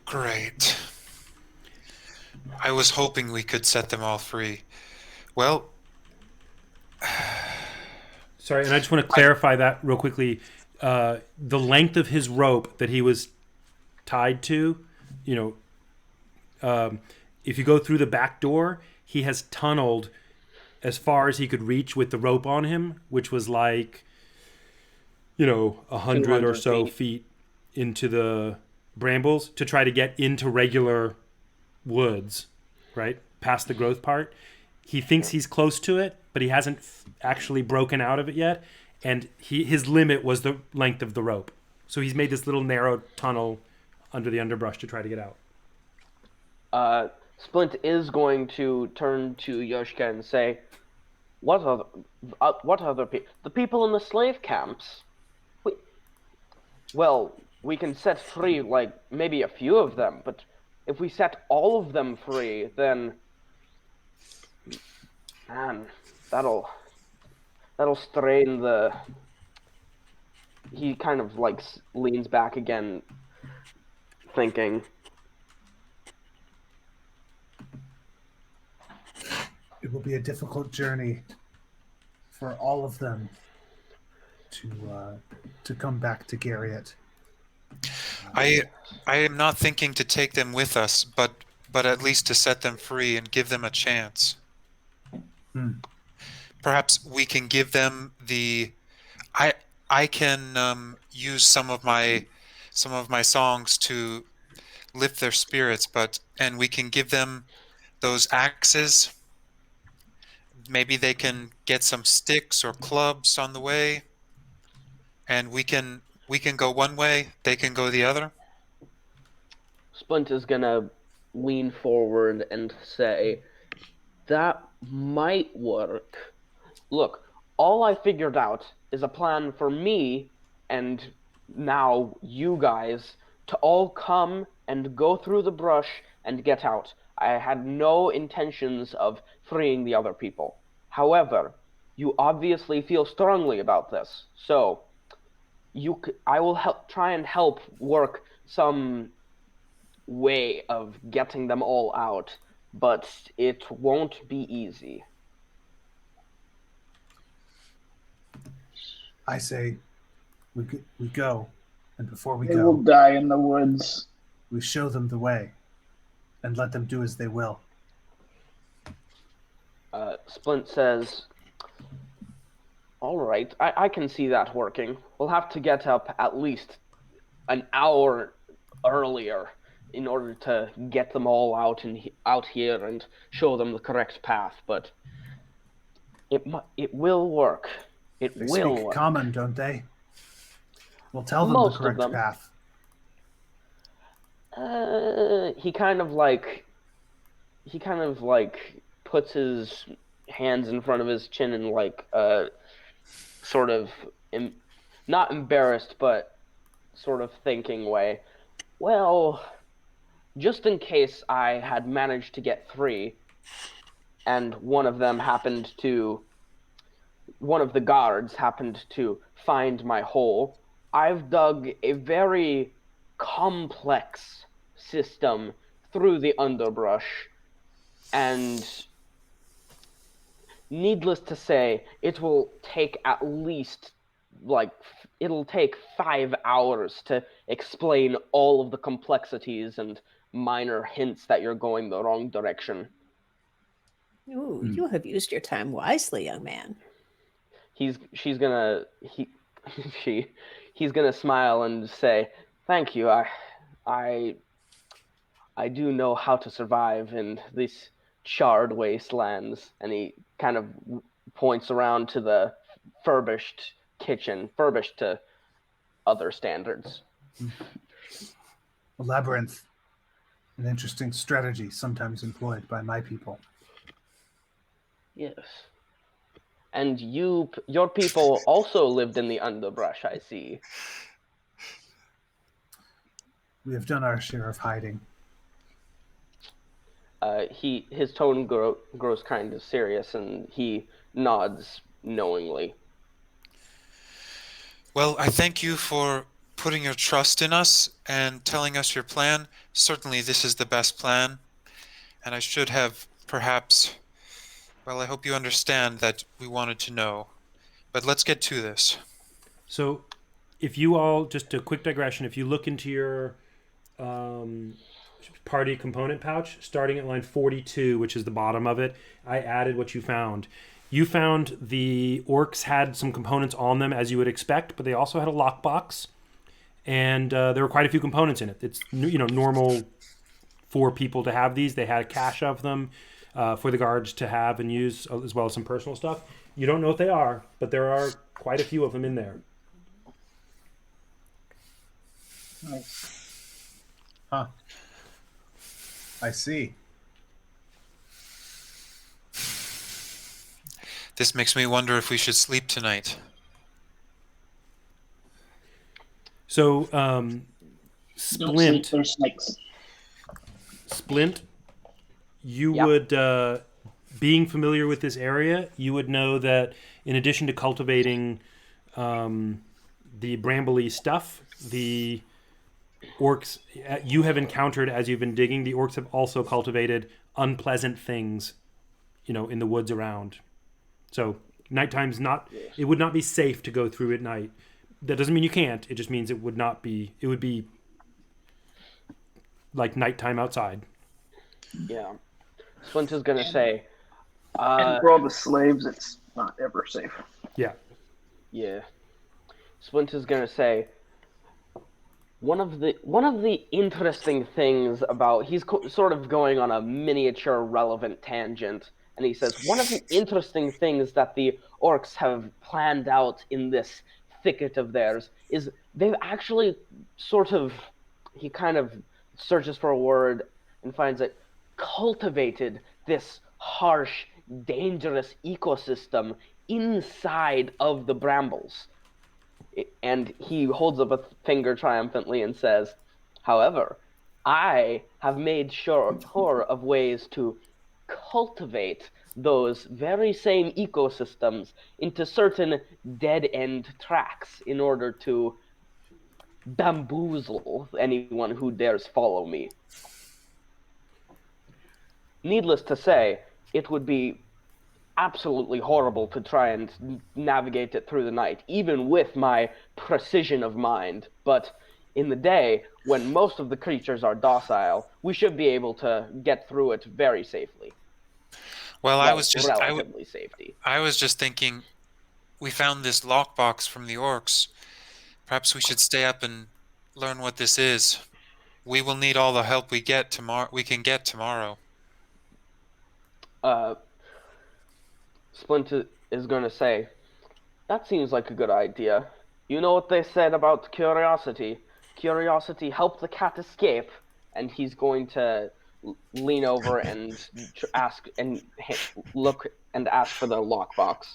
Great. I was hoping we could set them all free. Well, Sorry, and I just want to clarify that real quickly. The length of his rope that he was tied to, if you go through the back door, he has tunneled as far as he could reach with the rope on him, which was like, 100 or 200 so feet. feet into the brambles to try to get into regular woods, right? Past the growth part. He thinks he's close to it, but he hasn't actually broken out of it yet. And his limit was the length of the rope. So he's made this little narrow tunnel under the underbrush to try to get out. Splint is going to turn to Yoshika and say, what other people? The people in the slave camps. We can set free, like, maybe a few of them, but if we set all of them free, then... Man, that'll strain the... He kind of, like, leans back again, thinking... It will be a difficult journey for all of them to come back to Garriott. I am not thinking to take them with us, but at least to set them free and give them a chance. Perhaps we can give them the... I can use some of my songs to lift their spirits, and we can give them those axes. Maybe they can get some sticks or clubs on the way, and we can go one way, they can go the other. Splint is gonna lean forward and say, that might work. Look, all I figured out is a plan for me and now you guys to all come and go through the brush and get out. I had no intentions of freeing the other people. However, you obviously feel strongly about this, so I will try and help work some way of getting them all out, but it won't be easy. I say we go, and before we They will go, die in the woods. we show them the way and let them do as they will. Splint says, all right, I can see that working. We'll have to get up at least an hour earlier in order to get them all out here and show them the correct path, but it will work. They speak common, don't they? We'll tell them Most the of correct them. path. He kind of like puts his hands in front of his chin and like sort of not embarrassed but sort of thinking way. Well, just in case I had managed to get 3 and one of the guards happened to find my hole, I've dug a very complex system through the underbrush, and needless to say, it will take at least it'll take 5 hours to explain all of the complexities and minor hints that you're going the wrong direction. Ooh, you have used your time wisely, young man. He's gonna smile and say, "Thank you. I do know how to survive in these charred wastelands." And he kind of points around to the furbished kitchen, furbished to other standards. A labyrinth, an interesting strategy sometimes employed by my people. Yes. And your people also lived in the underbrush, I see. We have done our share of hiding. His tone grows kind of serious, and he nods knowingly. Well, I thank you for putting your trust in us and telling us your plan. Certainly, this is the best plan, and I should have perhaps. Well, I hope you understand that we wanted to know. But let's get to this. So, if you all, just a quick digression, if you look into your party component pouch, starting at line 42, which is the bottom of it, I added what you found. You found the orcs had some components on them, as you would expect, but they also had a lockbox, and there were quite a few components in it. It's normal for people to have these. They had a cache of them for the guards to have and use, as well as some personal stuff. You don't know what they are, but there are quite a few of them in there. Nice. Huh. I see. This makes me wonder if we should sleep tonight. Don't So, sleep, Splint, there's snakes. you Yeah. would, being familiar with this area, you would know that in addition to cultivating the brambly stuff, the orcs you have encountered as you've been digging, the orcs have also cultivated unpleasant things, in the woods around. So nighttime's not. It would not be safe to go through at night. That doesn't mean you can't. It just means it would not be. It would be like nighttime outside. Yeah. Splint is gonna say, And for all the slaves, it's not ever safe. Yeah. yeah. Splint is gonna say, one of the interesting things about sort of going on a miniature relevant tangent, and he says one of the interesting things that the orcs have planned out in this thicket of theirs is they've actually sort of, he kind of searches for a word and finds it, cultivated this harsh, dangerous ecosystem inside of the brambles. And he holds up a finger triumphantly and says, however, I have made sure of ways to cultivate those very same ecosystems into certain dead-end tracks in order to bamboozle anyone who dares follow me. Needless to say, it would be absolutely horrible to try and navigate it through the night, even with my precision of mind. But in the day, when most of the creatures are docile, we should be able to get through it very safely. Well, Relatively safety. I was just thinking, we found this lockbox from the orcs. Perhaps we should stay up and learn what this is. We will need all the help we get tomorrow. We can get tomorrow. Splint is going to say, that seems like a good idea. You know what they said about curiosity? Curiosity helped the cat escape. And he's going to lean over and ask and look and ask for the lockbox.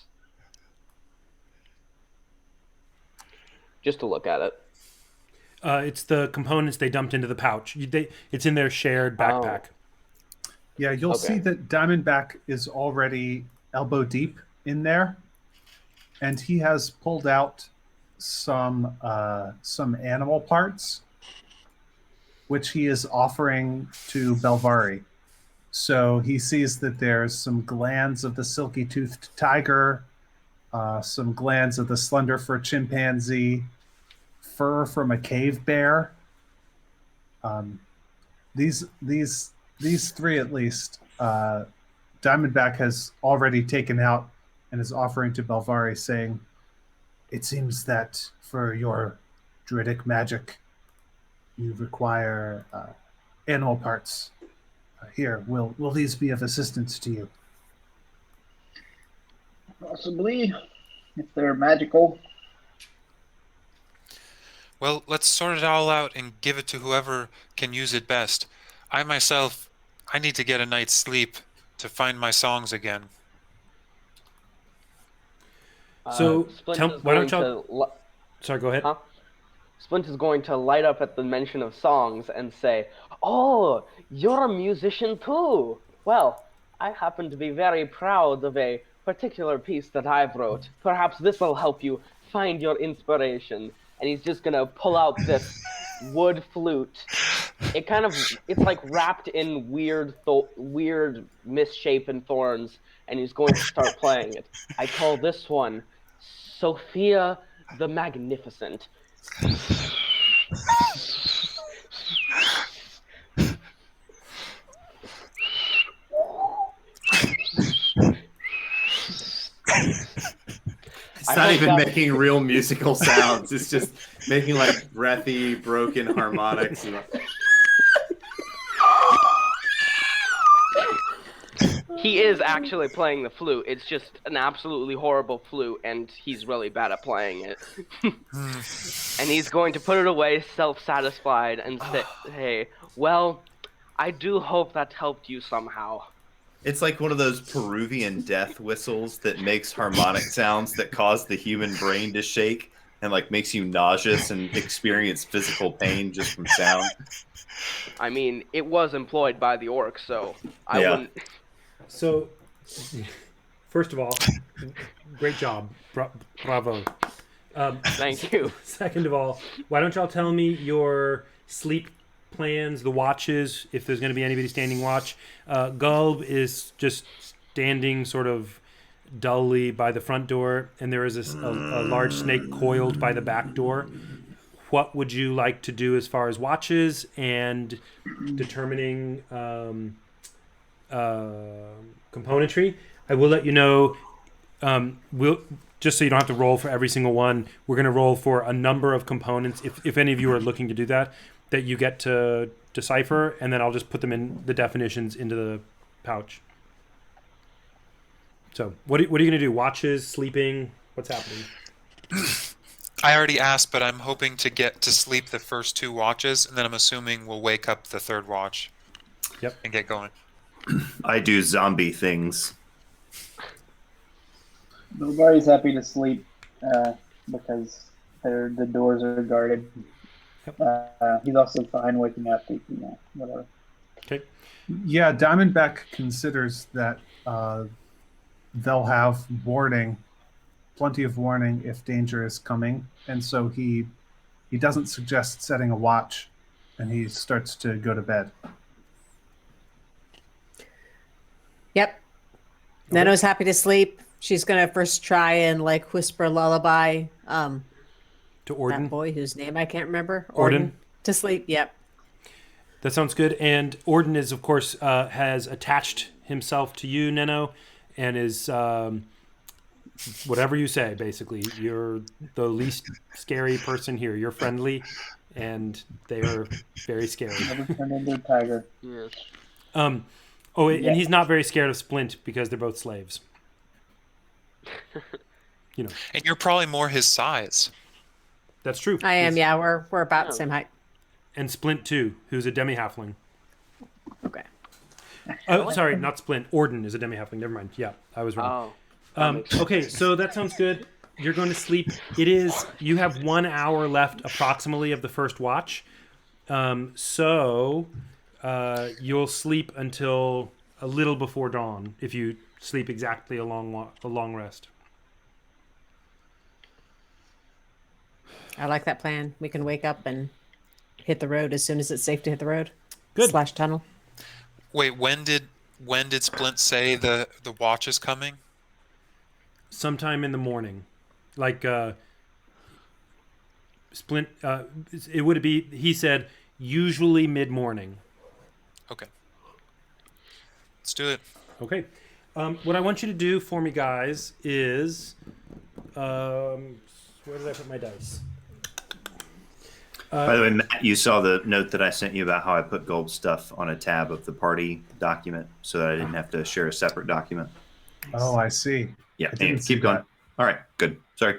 Just to look at it. It's the components they dumped into the pouch. It's in their shared backpack. Yeah, you'll see that Diamondback is already elbow deep in there, and he has pulled out some animal parts, which he is offering to Belvari. So he sees that there's some glands of the silky-toothed tiger, some glands of the slender-fur chimpanzee, fur from a cave bear. These three at least, Diamondback has already taken out and is offering to Belvari, saying, "It seems that for your druidic magic, you require animal parts. Here, will these be of assistance to you?" Possibly, if they're magical. Well, let's sort it all out and give it to whoever can use it best. I myself, I need to get a night's sleep to find my songs again. So, Splint is why don't going y'all... Sorry, go ahead. Huh? Splint is going to light up at the mention of songs and say, "Oh, you're a musician too. Well, I happen to be very proud of a particular piece that I've wrote. Perhaps this will help you find your inspiration." And he's just gonna pull out this wood flute. It's like wrapped in weird misshapen thorns, and he's going to start playing it. I call this one Sophia the Magnificent. It's I not hope even that- making real musical sounds. It's just making like breathy, broken harmonics. He is actually playing the flute. It's just an absolutely horrible flute, and he's really bad at playing it. And he's going to put it away, self-satisfied, and say, "Hey, well, I do hope that helped you somehow." It's like one of those Peruvian death whistles that makes harmonic sounds that cause the human brain to shake and like makes you nauseous and experience physical pain just from sound. I mean, it was employed by the orcs, so I Yeah. wouldn't. So, first of all, great job. Bravo. Thank you. Second of all, why don't y'all tell me your sleep plans, the watches, if there's going to be anybody standing watch. Gulb is just standing sort of dully by the front door, and there is a large snake coiled by the back door. What would you like to do as far as watches and determining componentry? I will let you know. We'll just so you don't have to roll for every single one. We're going to roll for a number of components. If any of you are looking to do that you get to decipher, and then I'll just put them in the definitions into the pouch. So, what are you going to do? Watches, sleeping? What's happening? I already asked, but I'm hoping to get to sleep the first 2 watches, and then I'm assuming we'll wake up the 3rd watch. Yep. And get going. I do zombie things. Nobody's happy to sleep because the doors are guarded. He's also fine waking up, whatever. Okay. Yeah, Diamondback considers that they'll have warning, plenty of warning if danger is coming, and so he doesn't suggest setting a watch, and he starts to go to bed. Yep. Nano's happy to sleep. She's gonna first try and like whisper lullaby. To Orden. That boy whose name I can't remember. Orden. To sleep. Yep. That sounds good. And Orden is, of course, has attached himself to you, Neno, and is whatever you say. Basically, you're the least scary person here. You're friendly, and they are very scary. Never turn into a tiger. Yes. And he's not very scared of Splint because they're both slaves. You know. And you're probably more his size. That's true. I am. Yeah, we're about the same height. And Splint too, who's a demi-halfling. Okay. Oh, sorry, not Splint. Orden is a demi-halfling. Never mind. Yeah, I was wrong. Oh. Okay, so that sounds good. You're going to sleep. You have 1 hour left approximately of the first watch. So you'll sleep until a little before dawn if you sleep exactly a long rest. I like that plan. We can wake up and hit the road as soon as it's safe to hit the road. Good. / tunnel. Wait, when did Splint say the watch is coming? Sometime in the morning. Like Splint it would be, he said, usually mid-morning. Okay. Let's do it. Okay. What I want you to do for me, guys, is where did I put my dice? By the way, Matt, you saw the note that I sent you about how I put gold stuff on a tab of the party document so that I didn't have to share a separate document. Oh, I see. Yeah, I didn't anyway, see keep going. that. All right, good. Sorry.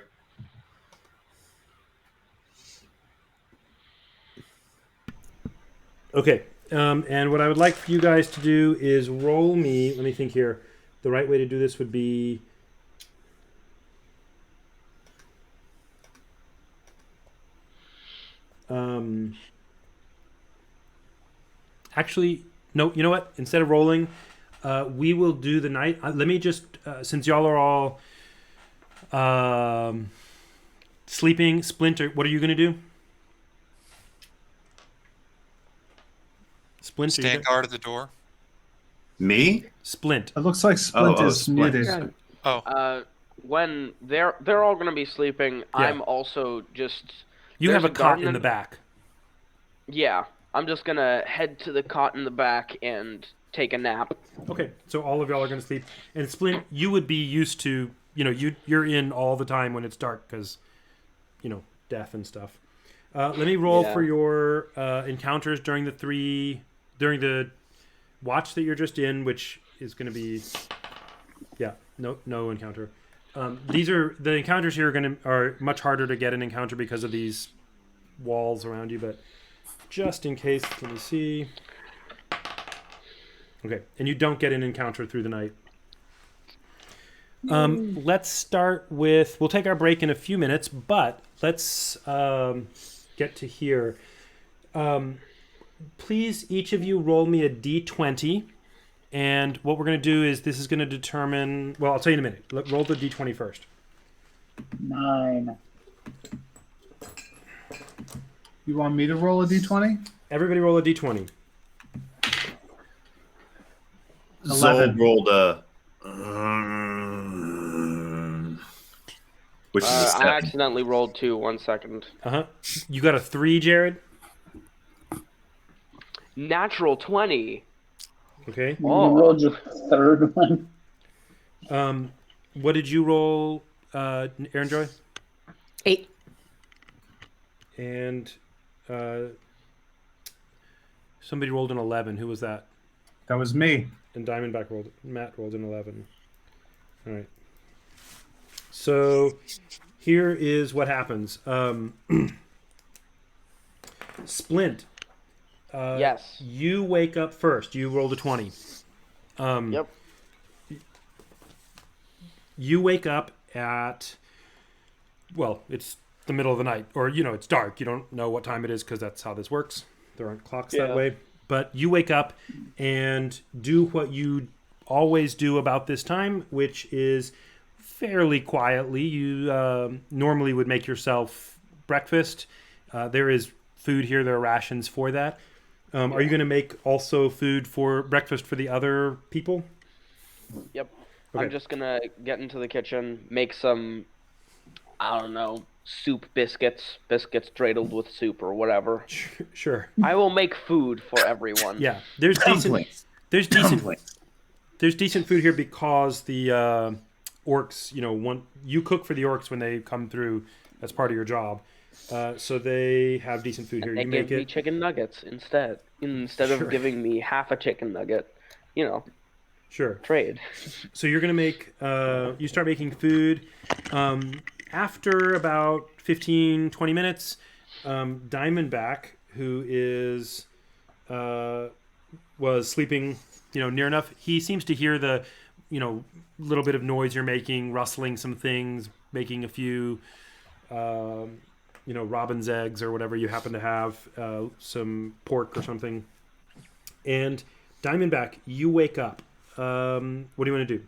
Okay. And what I would like for you guys to do is roll me. Let me think here. The right way to do this would be. Actually, no. You know what? Instead of rolling, we will do the night. Let me just, since y'all are all sleeping, Splinter. What are you gonna do? Splint, are you Stand there? guard at the door. Me? Splint. It looks like Splint Oh, is Splint. muted. Oh, When they're all gonna be sleeping, I'm also just You there's have a cot garden in the back. Yeah, I'm just gonna head to the cot in the back and take a nap. Okay, so all of y'all are gonna sleep. And Splint, you would be used to, you're in all the time when it's dark because, death and stuff. Let me roll Yeah. for your encounters during the watch that you're just in, which is going to be, no encounter. The encounters here are much harder to get an encounter because of these walls around you, but just in case, let me see. Okay, and you don't get an encounter through the night. Let's start with. We'll take our break in a few minutes, but let's get to here. Please, each of you, roll me a d20, and what we're going to do is this is going to determine. Well, I'll tell you in a minute. Roll the d20 first. 9. You want me to roll a d20? Everybody, roll a d20. 11. Zold rolled a. Which is a I 7. accidentally rolled 2. 1 second. You got a 3, Jared. Natural 20. Okay. You Oh. rolled your third one. What did you roll, Aaron Joy? 8. And somebody rolled an 11. Who was that? That was me. And Matt rolled an 11. All right. So here is what happens. Splint. Yes. You wake up first. You rolled a 20. Yep. You wake up at, well, it's the middle of the night. Or, it's dark. You don't know what time it is because that's how this works. There aren't clocks that Yeah. way. But you wake up and do what you always do about this time, which is fairly quietly. You normally would make yourself breakfast. There is food here. There are rations for that. Are you going to make also food for breakfast for the other people? Yep. Okay. I'm just gonna get into the kitchen, make some, I don't know, soup biscuits dreidled with soup or whatever. Sure. I will make food for everyone. Yeah. There's decent. Dumplings. There's decent. Dumplings. There's decent food here because the orcs. You cook for the orcs when they come through as part of your job. So they have decent food here. They You give make me it. chicken nuggets instead Sure. of giving me half a chicken nugget. Sure. Trade. So you're gonna make. You start making food. After about 15, 20 minutes, Diamondback, who is was sleeping, near enough. He seems to hear the, little bit of noise you're making, rustling some things, making a few, robin's eggs or whatever you happen to have, some pork or something. And Diamondback, you wake up. What do you want to do?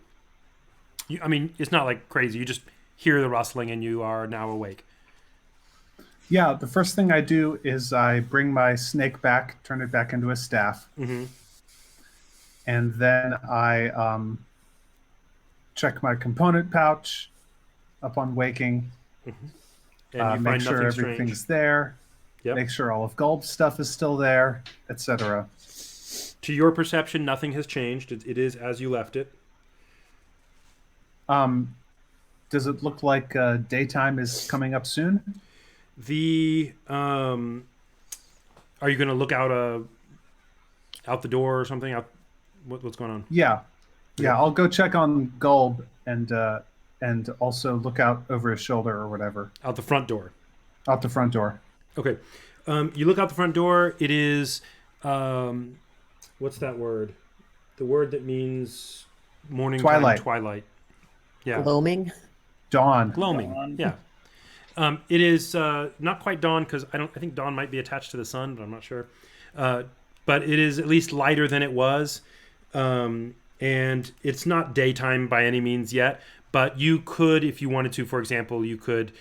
It's not like crazy. You just hear the rustling and you are now awake. Yeah, the first thing I do is I bring my snake back, turn it back into a staff, Mm-hmm. and then I check my component pouch upon waking, And you make find sure nothing everything's strange. there, Yep. make sure all of Gulb's stuff is still there, etc. To your perception, nothing has changed. It is as you left it. Does it look like daytime is coming up soon? The are you going to look out the door or something? What's going on? Yeah, I'll go check on Gulb and also look out over his shoulder or whatever, Out the front door. out the front door. Okay. You look out the front door. It is what's that word? The word that means morning Twilight. time, twilight. Yeah. Gloaming. Dawn. Gloaming. Dawn. Yeah. It is not quite dawn because I think dawn might be attached to the sun, but I'm not sure. But it is at least lighter than it was, and it's not daytime by any means yet. But you could, if you wanted to, for example, you could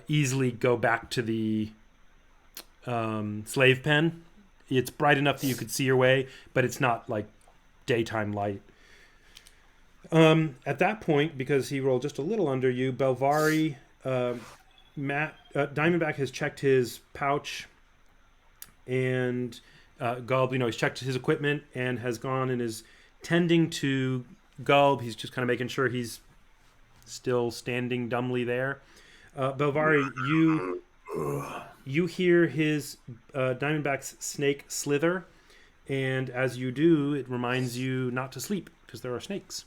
easily go back to the slave pen. It's bright enough that you could see your way, but it's not like daytime light. At that point, because he rolled just a little under you, Belvari, Diamondback has checked his pouch, and Gulb, he's checked his equipment and has gone and is tending to Gulb. He's just kind of making sure he's still standing dumbly there. Belvari, you hear his Diamondback's snake slither, and as you do, it reminds you not to sleep because there are snakes.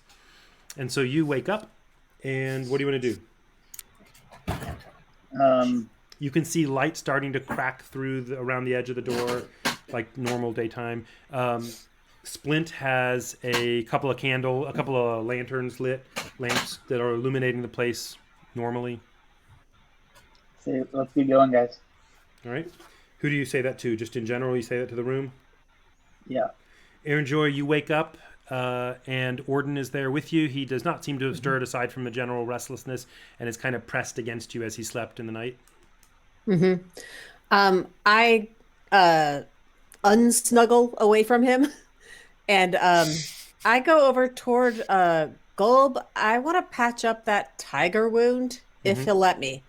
And so you wake up, and what do you want to do? You can see light starting to crack through around the edge of the door, like normal daytime. Splint has a couple of lanterns lit, lamps that are illuminating the place normally. So let's keep going, guys. All right. Who do you say that to? Just in general, you say that to the room? Yeah. Aaron Joy, you wake up, and Orden is there with you. He does not seem to have stirred aside from the general restlessness and is kind of pressed against you as he slept in the night. I unsnuggle away from him, and I go over toward Gulb. I want to patch up that tiger wound if he'll let me.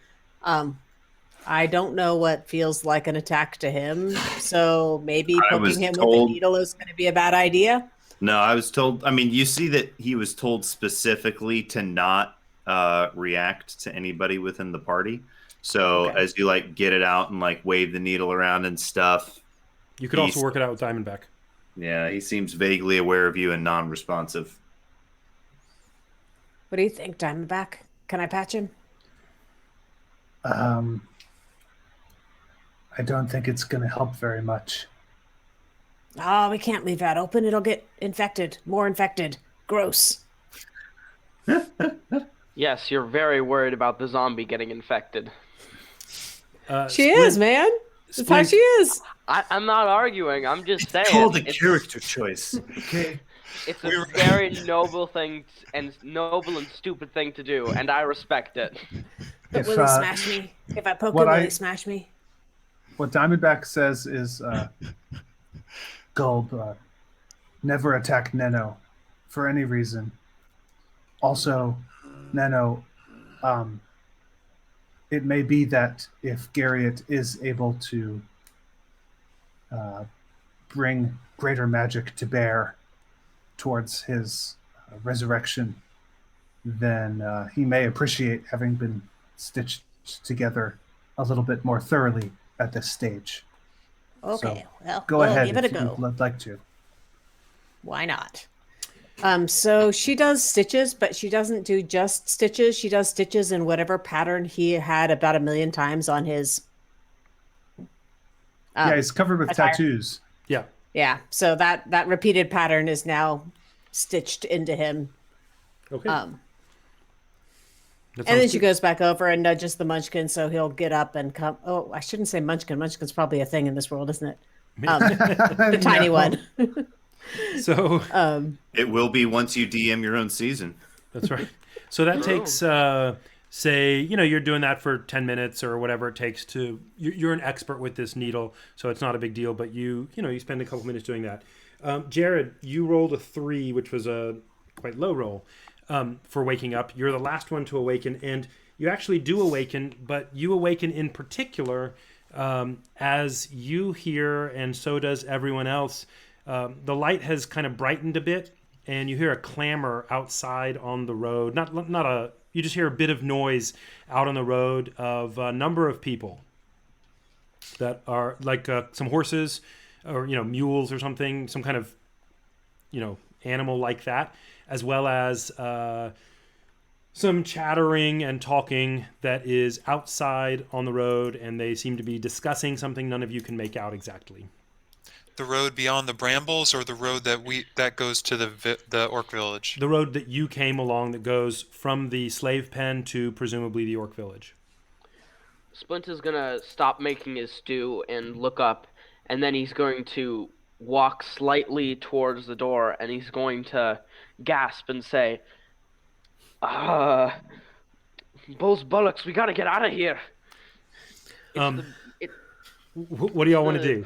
I don't know what feels like an attack to him, so maybe poking him with a needle is going to be a bad idea. No, I was told. I mean, you see that he was told specifically to not react to anybody within the party. So as you get it out and wave the needle around and stuff, you could also work it out with Diamondback. Yeah, he seems vaguely aware of you and non-responsive. What do you think, Diamondback? Can I patch him? I don't think it's going to help very much. Oh, we can't leave that open. It'll get infected. More infected. Gross. Yes, you're very worried about the zombie getting infected. She is, man. That's how she is. I'm not arguing. I'm just saying. It's called a character choice. Okay. It's a very noble thing and noble and stupid thing to do, and I respect it. But will he smash me? If I poke him, will he smash me? What Diamondback says is, Gulb, never attack Neno for any reason. Also, Neno, it may be that if Garriott is able to bring greater magic to bear towards his resurrection, then he may appreciate having been stitched together a little bit more thoroughly at this stage. Okay, so well, go ahead give it a if go. you'd like to. Why not? So she does stitches, but she doesn't do just stitches. She does stitches in whatever pattern he had about 1 million times on his. Yeah, he's covered with attire. Tattoos. Yeah. Yeah. So that repeated pattern is now stitched into him. Okay. And then she goes back over and nudges the Munchkin, so he'll get up and come. Oh, I shouldn't say Munchkin. Munchkin's probably a thing in this world, isn't it? The tiny one. So it will be once you DM your own season. That's right. So that takes, say, you're doing that for 10 minutes or whatever it takes to. You're an expert with this needle, so it's not a big deal. But you spend a couple minutes doing that. Jared, you rolled a 3, which was a quite low roll for waking up. You're the last one to awaken, and you actually do awaken, but you awaken in particular as you hear, and so does everyone else. The light has kind of brightened a bit, and you hear a clamor outside on the road. You just hear a bit of noise out on the road of a number of people that are like some horses or, mules or something, some kind of, animal like that, as well as some chattering and talking that is outside on the road, and they seem to be discussing something none of you can make out exactly. The road beyond the brambles, or the road that goes to the orc village? The road that you came along that goes from the slave pen to presumably the orc village. Splint is gonna stop making his stew and look up, and then he's going to walk slightly towards the door, and he's going to gasp and say, Bulls Bullocks, we gotta get out of here. What do y'all want to do?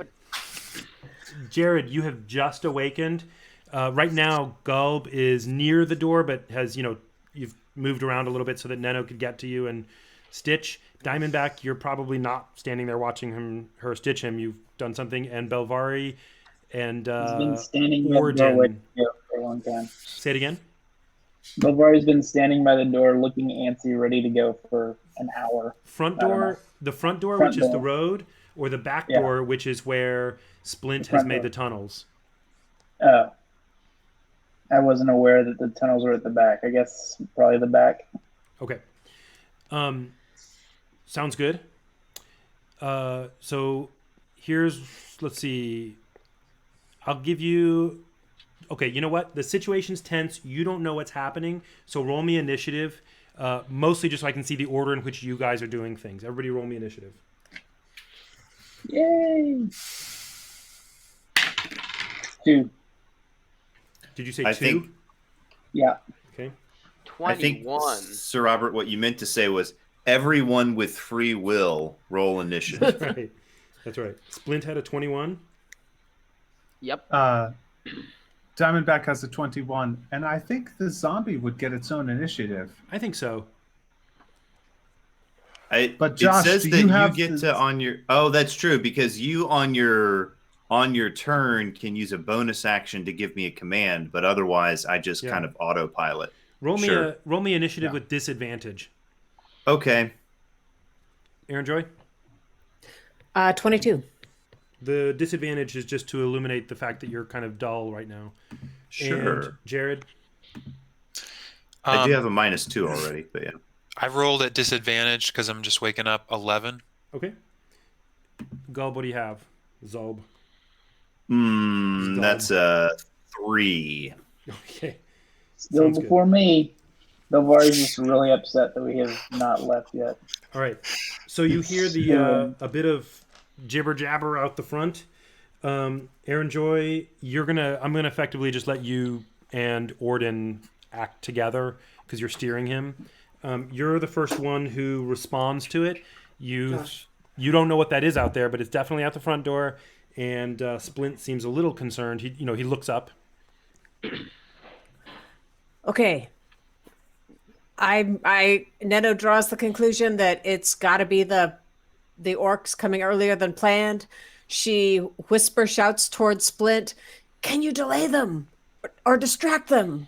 Jared, you have just awakened. Right now, Gulb is near the door, but has, you've moved around a little bit so that Neno could get to you and stitch. Diamondback, you're probably not standing there watching her stitch him. You've done something. And Belvari and He's been standing by the doorway for a long time. Say it again. Belvari's been standing by the door looking antsy, ready to go for an hour. The front door, which is the road, or the back door, which is where Splint has made the tunnels? Oh. I wasn't aware that the tunnels were at the back. I guess probably the back. Okay. Sounds good. So let's see. I'll give you... Okay, you know what? The situation's tense. You don't know what's happening. So roll me initiative. Mostly just so I can see the order in which you guys are doing things. Everybody roll me initiative. Yay! 2. Did you say 2? Think, yeah. Okay. 21. I think, Sir Robert, what you meant to say was everyone with free will roll initiative. That's right. Splint had a 21. Yep. Diamondback has a 21, and I think the zombie would get its own initiative. I think so. But Josh, it says do that you have get to on your... Oh, that's true, because you on your turn can use a bonus action to give me a command, but otherwise I just kind of autopilot. Roll me initiative with disadvantage. Okay. Aaron Joy? 22. The disadvantage is just to illuminate the fact that you're kind of dull right now. Sure. And Jared? I do have a -2 already, but yeah. I rolled at disadvantage because I'm just waking up. 11. Okay. Gulb, what do you have? Zolb. That's a 3. Okay. Still before me. Belvari's just really upset that we have not left yet. All right. So you hear a bit of jibber jabber out the front. Aaron Joy, I'm gonna effectively just let you and Orden act together because you're steering him. You're the first one who responds to it. You don't know what that is out there, but it's definitely out the front door. And Splint seems a little concerned. He looks up. Okay. Neno draws the conclusion that it's got to be the orcs coming earlier than planned. She shouts towards Splint, "Can you delay them or distract them?"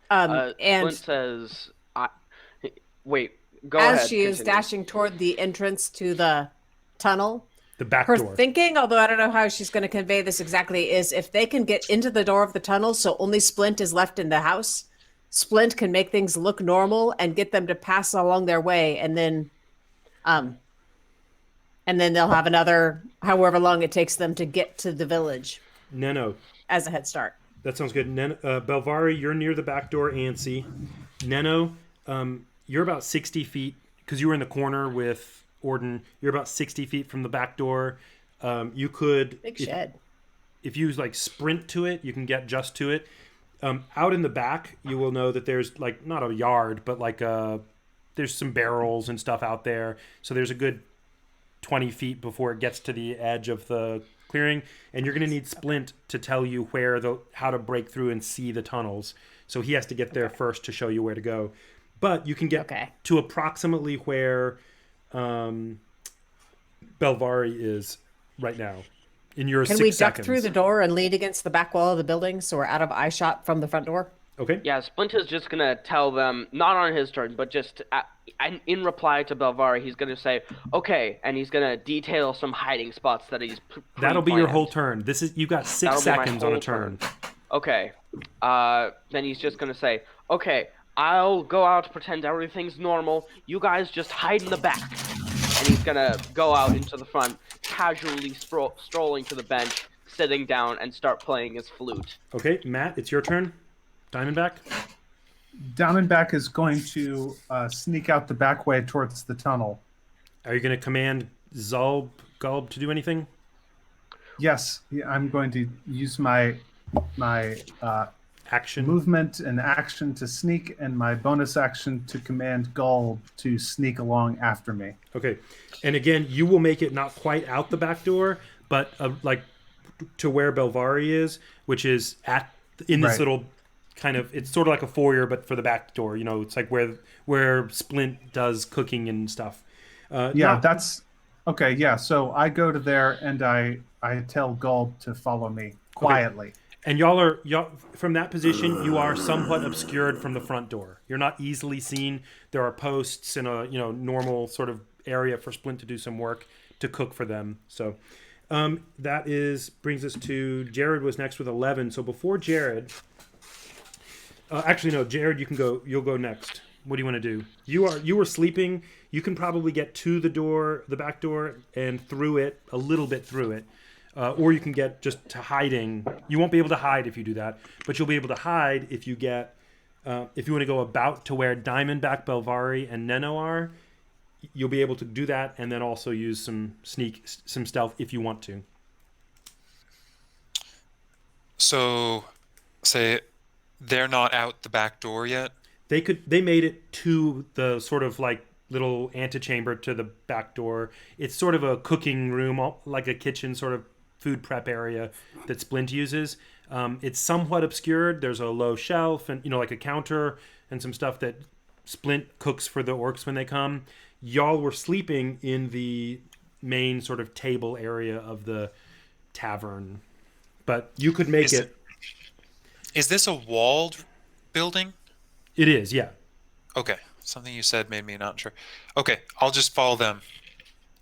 And Splint says, "Wait, go ahead." As she is dashing toward the entrance to the tunnel, the back her door. thinking, although I don't know how she's going to convey this exactly, is if they can get into the door of the tunnel, so only Splint is left in the house, Splint can make things look normal and get them to pass along their way, and then they'll have another however long it takes them to get to the village. Neno, as a head start. That sounds good. Belvari, you're near the back door. Ansi, Neno, you're about 60 feet because you were in the corner with Orden. You're about 60 feet from the back door. You could big shed. If you sprint to it, you can get just to it. Out in the back, you will know that there's not a yard, but there's some barrels and stuff out there. So there's a good 20 feet before it gets to the edge of the clearing, and you're going to need Splint to tell you how to break through and see the tunnels. So he has to get there first to show you where to go. But you can get to approximately where Belvari is right now. In your 6 seconds. Can we duck through the door and lean against the back wall of the building so we're out of eye shot from the front door? Okay. Yeah, Splint is just going to tell them, not on his turn, but just in reply to Belvari, he's going to say, okay, and he's going to detail some hiding spots that he's That'll be your whole turn. You've got 6 seconds on a turn. Okay. Then he's just going to say, okay, I'll go out, pretend everything's normal. You guys just hide in the back. And he's going to go out into the front, casually strolling to the bench, sitting down, and start playing his flute. Okay, Matt, it's your turn. Diamondback? Diamondback is going to sneak out the back way towards the tunnel. Are you going to command Gulb to do anything? Yes, I'm going to use my Action. movement and action to sneak, and my bonus action to command Gull to sneak along after me. Okay. And again, you will make it not quite out the back door, but like to where Belvari is, which is in this Right. little kind of, it's sort of like a foyer, but for the back door. You know, it's like where Splint does cooking and stuff. That's okay. Yeah, so I go to there and I tell Gull to follow me quietly. And y'all from that position, you are somewhat obscured from the front door. You're not easily seen. There are posts in a normal sort of area for Splint to do some work to cook for them. So that brings us to Jared was next with 11. So before Jared, actually no, Jared, you'll go next. What do you want to do? You were sleeping. You can probably get to the back door, and through it, a little bit through it. Or you can get just to hiding. You won't be able to hide if you do that, but you'll be able to hide if you get, if you want to go about to where Diamondback, Belvari, and Neno are. You'll be able to do that, and then also use some stealth if you want to. So, say they're not out the back door yet? They made it to the sort of like little antechamber to the back door. It's sort of a cooking room, like a kitchen sort of food prep area that Splint uses. It's somewhat obscured. There's a low shelf and like a counter and some stuff that Splint cooks for the orcs when they come. Y'all were sleeping in the main sort of table area of the tavern, but you could make it. Is this a walled building? It is, yeah. Okay. Something you said made me not sure. Okay, I'll just follow them.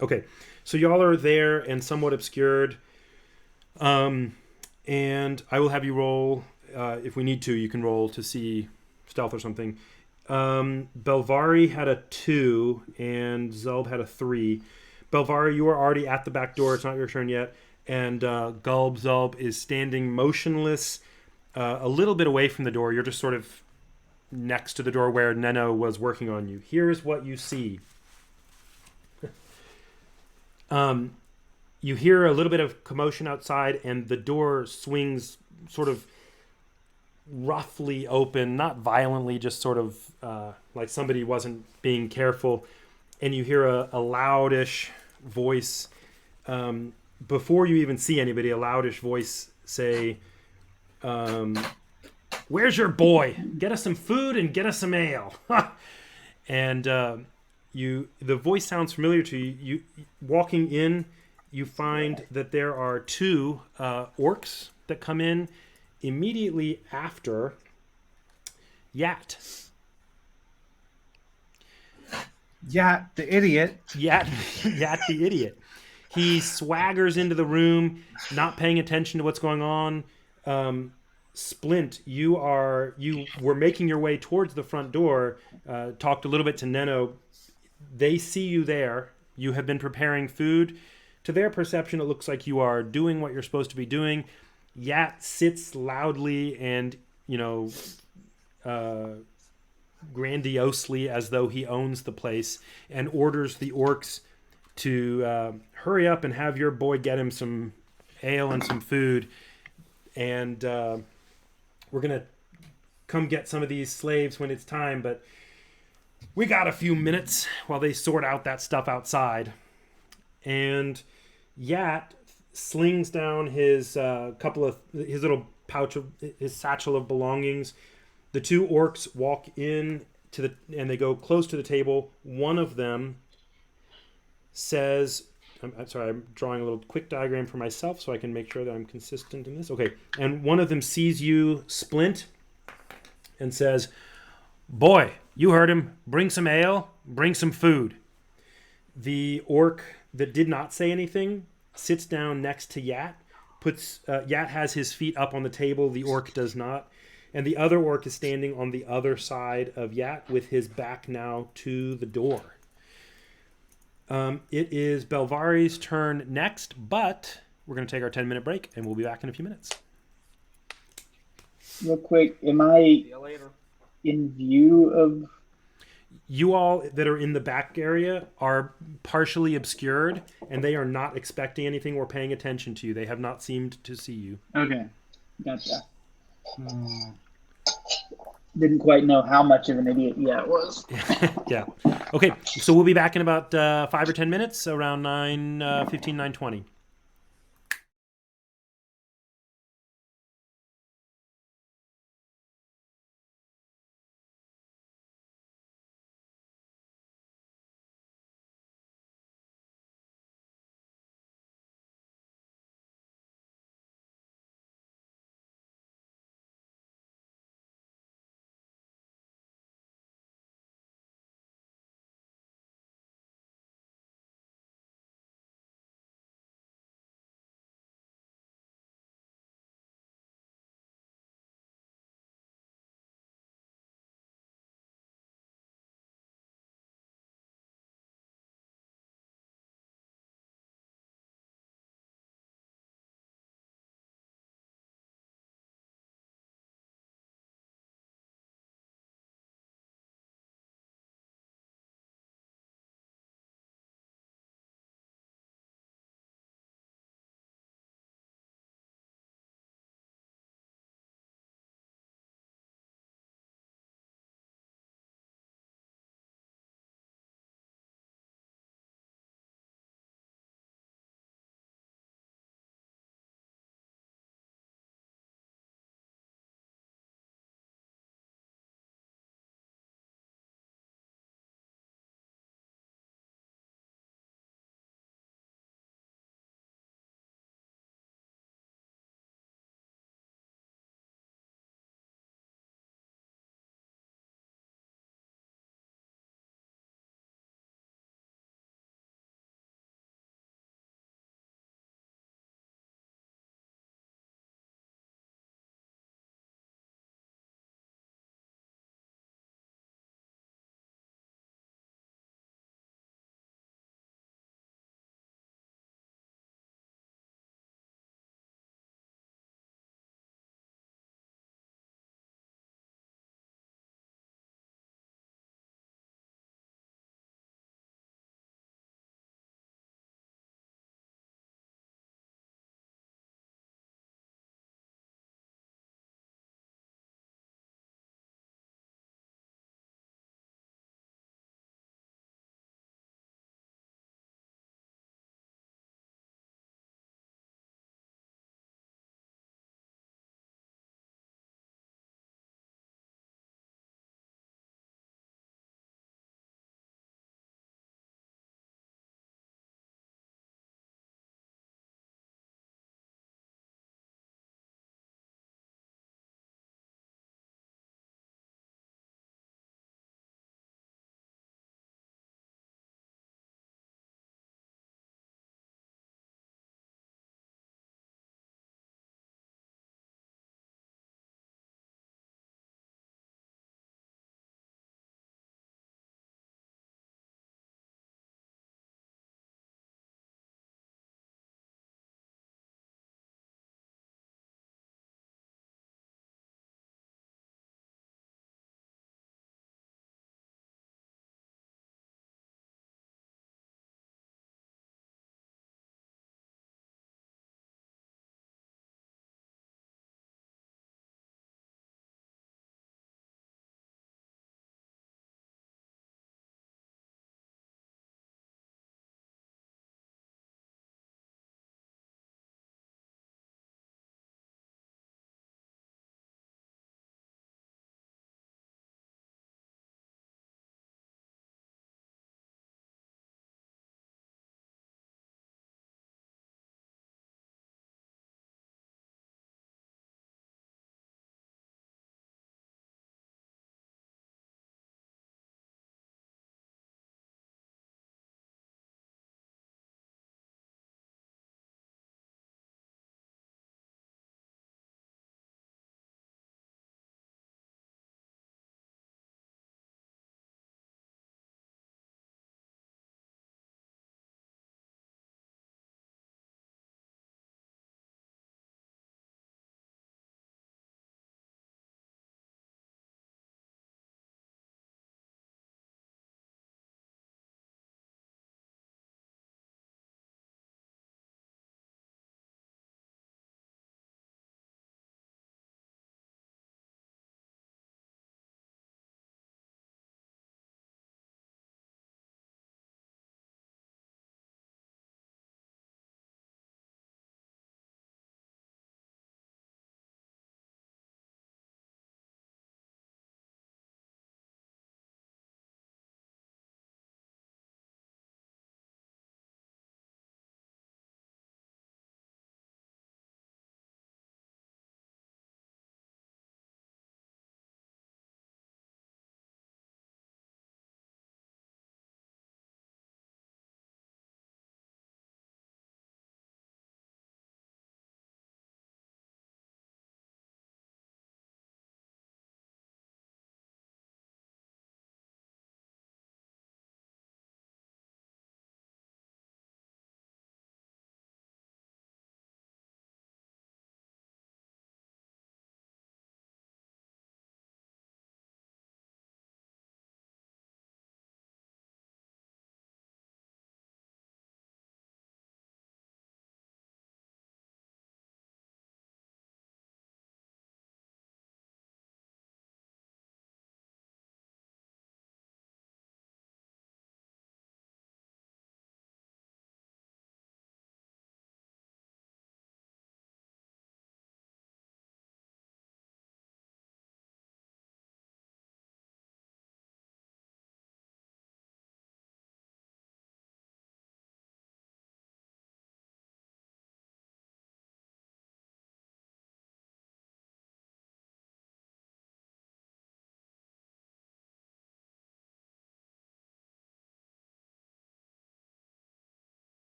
Okay, so y'all are there and somewhat obscured. And I will have you roll, if we need to, you can roll to see stealth or something. Belvari had a 2 and Zulb had a 3. Belvari, you are already at the back door. It's not your turn yet. And Zulb is standing motionless a little bit away from the door. You're just sort of next to the door where Neno was working on you. Here's what you see. You hear a little bit of commotion outside, and the door swings sort of roughly open, not violently, just sort of like somebody wasn't being careful. And you hear a loudish voice, before you even see anybody, a loudish voice say, "Where's your boy? Get us some food and get us some ale." And the voice sounds familiar to you. You walking in, you find that there are 2 orcs that come in immediately after Yat. Yat, the idiot. Yat the idiot. He swaggers into the room, not paying attention to what's going on. Splint, you were making your way towards the front door, talked a little bit to Neno. They see you there. You have been preparing food. To their perception, it looks like you are doing what you're supposed to be doing. Yat sits loudly and, grandiosely as though he owns the place and orders the orcs to hurry up and have your boy get him some ale and some food. And we're going to come get some of these slaves when it's time, but we got a few minutes while they sort out that stuff outside. And Yat slings down his his little pouch of his satchel of belongings. The 2 orcs walk in and they go close to the table. One of them says, I'm sorry, I'm drawing a little quick diagram for myself so I can make sure that I'm consistent in this. Okay. And one of them sees you, Splint, and says, "Boy, you heard him. Bring some ale, bring some food." The orc that did not say anything sits down next to Yat. Yat has his feet up on the table. The orc does not. And the other orc is standing on the other side of Yat with his back now to the door. It is Belvari's turn next, but we're going to take our 10-minute break, and we'll be back in a few minutes. Real quick, am I See you later. in view of You all that are in the back area are partially obscured, and they are not expecting anything or paying attention to you. They have not seemed to see you. Okay, gotcha. Didn't quite know how much of an idiot I was. Yeah. Okay, so we'll be back in about 5 or 10 minutes, around 9:15, 9:20.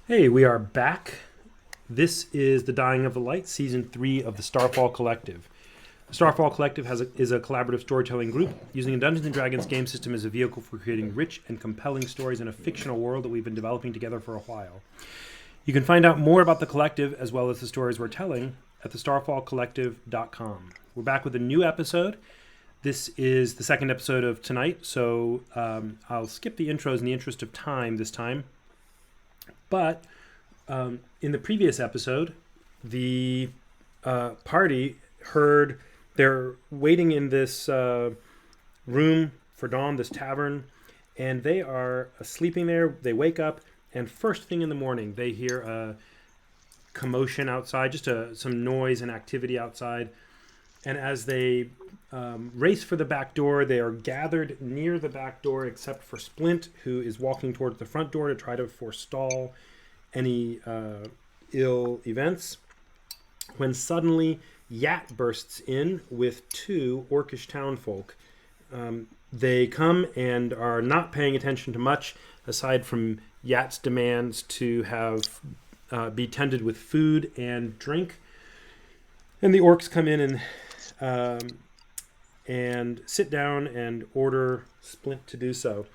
Hey, we are back. This is The Dying of the Light, Season 3 of the Starfall Collective. The Starfall Collective is a collaborative storytelling group using a Dungeons & Dragons game system as a vehicle for creating rich and compelling stories in a fictional world that we've been developing together for a while. You can find out more about the collective as well as the stories we're telling at thestarfallcollective.com. We're back with a new episode. This is the second episode of tonight, so I'll skip the intros in the interest of time this time. But in the previous episode, the party heard they're waiting in this room for dawn, this tavern, and they are sleeping there. They wake up, and first thing in the morning, they hear a commotion outside, just some noise and activity outside. And as they race for the back door, they are gathered near the back door, except for Splint, who is walking towards the front door to try to forestall any ill events. When suddenly Yat bursts in with two orcish townfolk. They come and are not paying attention to much aside from Yat's demands to have be tended with food and drink. And the orcs come in and sit down and order Splint to do so.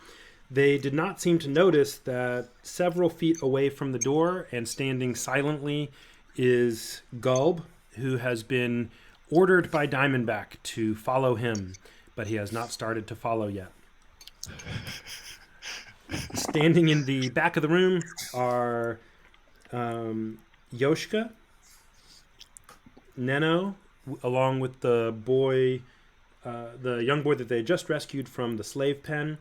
They did not seem to notice that several feet away from the door and standing silently is Gulb, who has been ordered by Diamondback to follow him, but he has not started to follow yet. Standing in the back of the room are Yoshka, Neno, along with the young boy that they just rescued from the slave pen.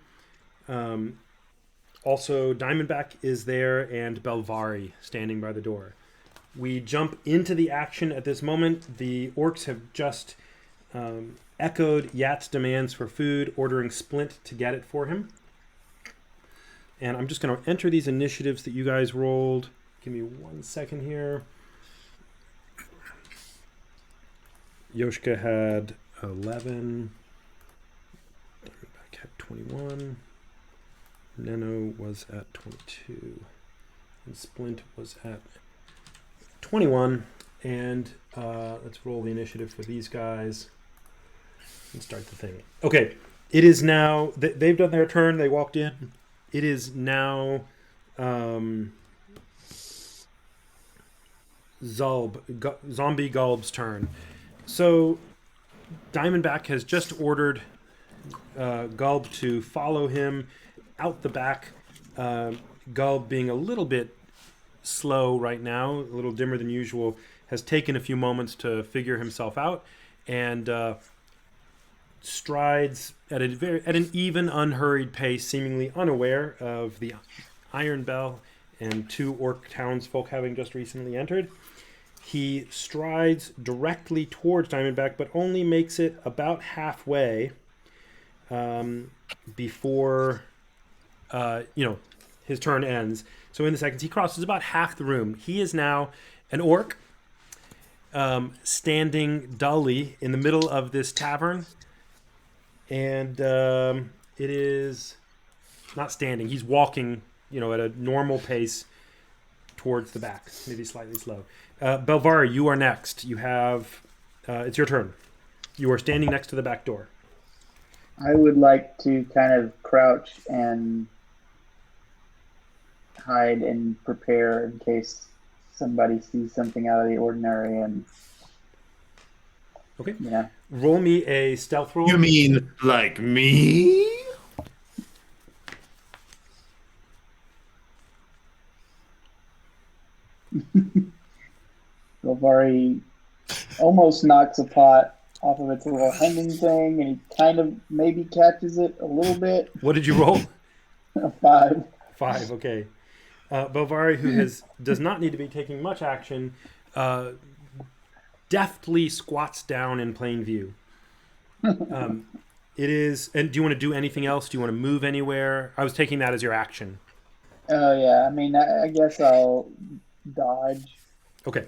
Also, Diamondback is there, and Belvari standing by the door. We jump into the action at this moment. The orcs have just echoed Yat's demands for food, ordering Splint to get it for him. And I'm just going to enter these initiatives that you guys rolled. Give me 1 second here. Yoshka had 11. Diamondback had 21. Neno was at 22. And Splint was at 21. And let's roll the initiative for these guys and start the thing. Okay, it is now, they've done their turn, they walked in. It is now Zombie Gulb's turn. So Diamondback has just ordered Gulb to follow him out the back. Gulb, being a little bit slow right now, a little dimmer than usual, has taken a few moments to figure himself out and strides at an even, unhurried pace, seemingly unaware of the Iron Bell and two orc townsfolk having just recently entered. He strides directly towards Diamondback, but only makes it about halfway before his turn ends. So in the seconds, he crosses about half the room. He is now an orc standing dully in the middle of this tavern. And it is not standing. He's walking, at a normal pace towards the back, maybe slightly slow. Belvari, you are next. You have, it's your turn. You are standing next to the back door. I would like to kind of crouch and hide and prepare in case somebody sees something out of the ordinary. And okay, yeah, roll me a stealth roll. You mean like me? Belvari almost knocks a pot off of its little hanging thing, and he kind of maybe catches it a little bit. What did you roll? A 5. 5, okay. Belvari, who does not need to be taking much action, deftly squats down in plain view. It is, and do you want to do anything else? Do you want to move anywhere? I was taking that as your action. Oh yeah, I mean, I guess I'll dodge. Okay.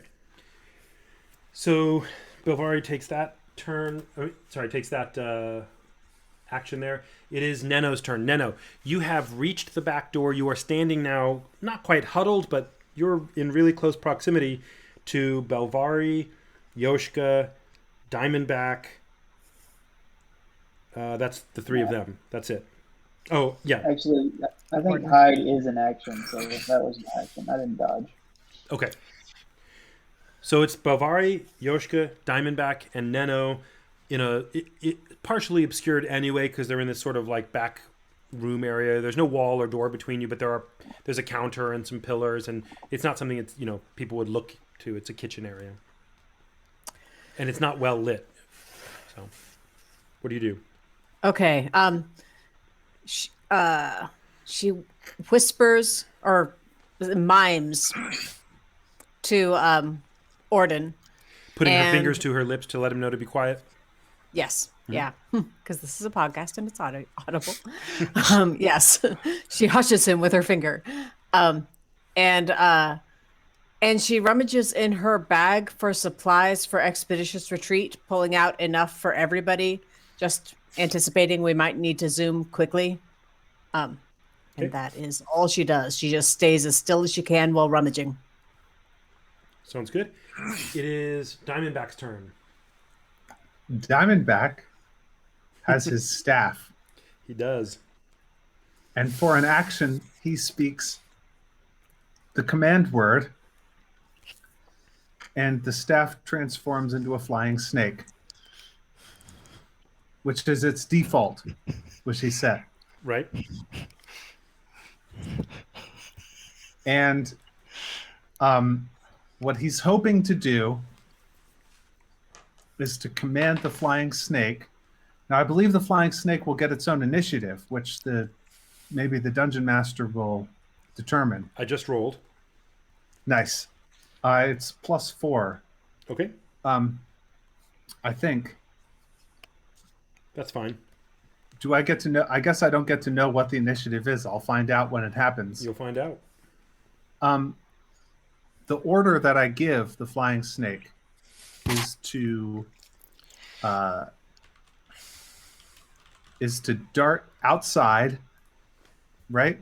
So Belvari takes that turn. Takes that action there. It is Neno's turn. Neno, you have reached the back door. You are standing now, not quite huddled, but you're in really close proximity to Belvari, Yoshka, Diamondback. That's the three of them. That's it. Oh, yeah. Actually, I think Important. hide is an action, so that was an action. I didn't dodge. Okay. So it's Belvari, Yoshka, Diamondback, and Neno in partially obscured anyway because they're in this sort of like back room area. There's no wall or door between you, but there's a counter and some pillars, and it's not something it's people would look to. It's a kitchen area, and it's not well lit. So, what do you do? Okay. She whispers or mimes to Orden. Putting her And- fingers to her lips to let him know to be quiet. Yes. Yeah. Because this is a podcast and it's audible. Yes. She hushes him with her finger. And she rummages in her bag for supplies for expeditious retreat, pulling out enough for everybody, just anticipating we might need to zoom quickly. And Okay. that is all she does. She just stays as still as she can while rummaging. Sounds good. It is Diamondback's turn. Diamondback has his staff, He does. and for an action, he speaks the command word, and the staff transforms into a flying snake, which is its default, which he set. Right? And what he's hoping to do is to command the flying snake. Now, I believe the flying snake will get its own initiative, which maybe the dungeon master will determine. I just rolled. Nice. It's +4. Okay. I think. That's fine. Do I get to know? I guess I don't get to know what the initiative is. I'll find out when it happens. You'll find out. The order that I give the flying snake is to dart outside, right?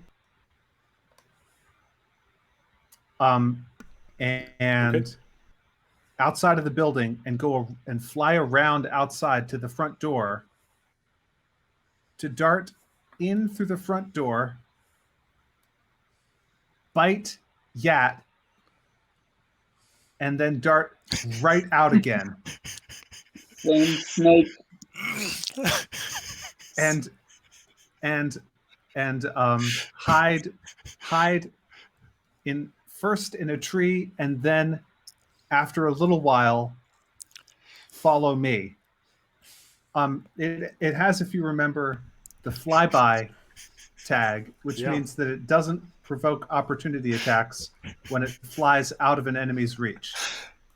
And Okay. outside of the building and go and fly around outside to the front door, to dart in through the front door, bite Yat, and then dart right out again. Same snake. and hide in first in a tree, and then after a little while follow me. It has, if you remember, the flyby tag, which Yeah. means that it doesn't provoke opportunity attacks when it flies out of an enemy's reach.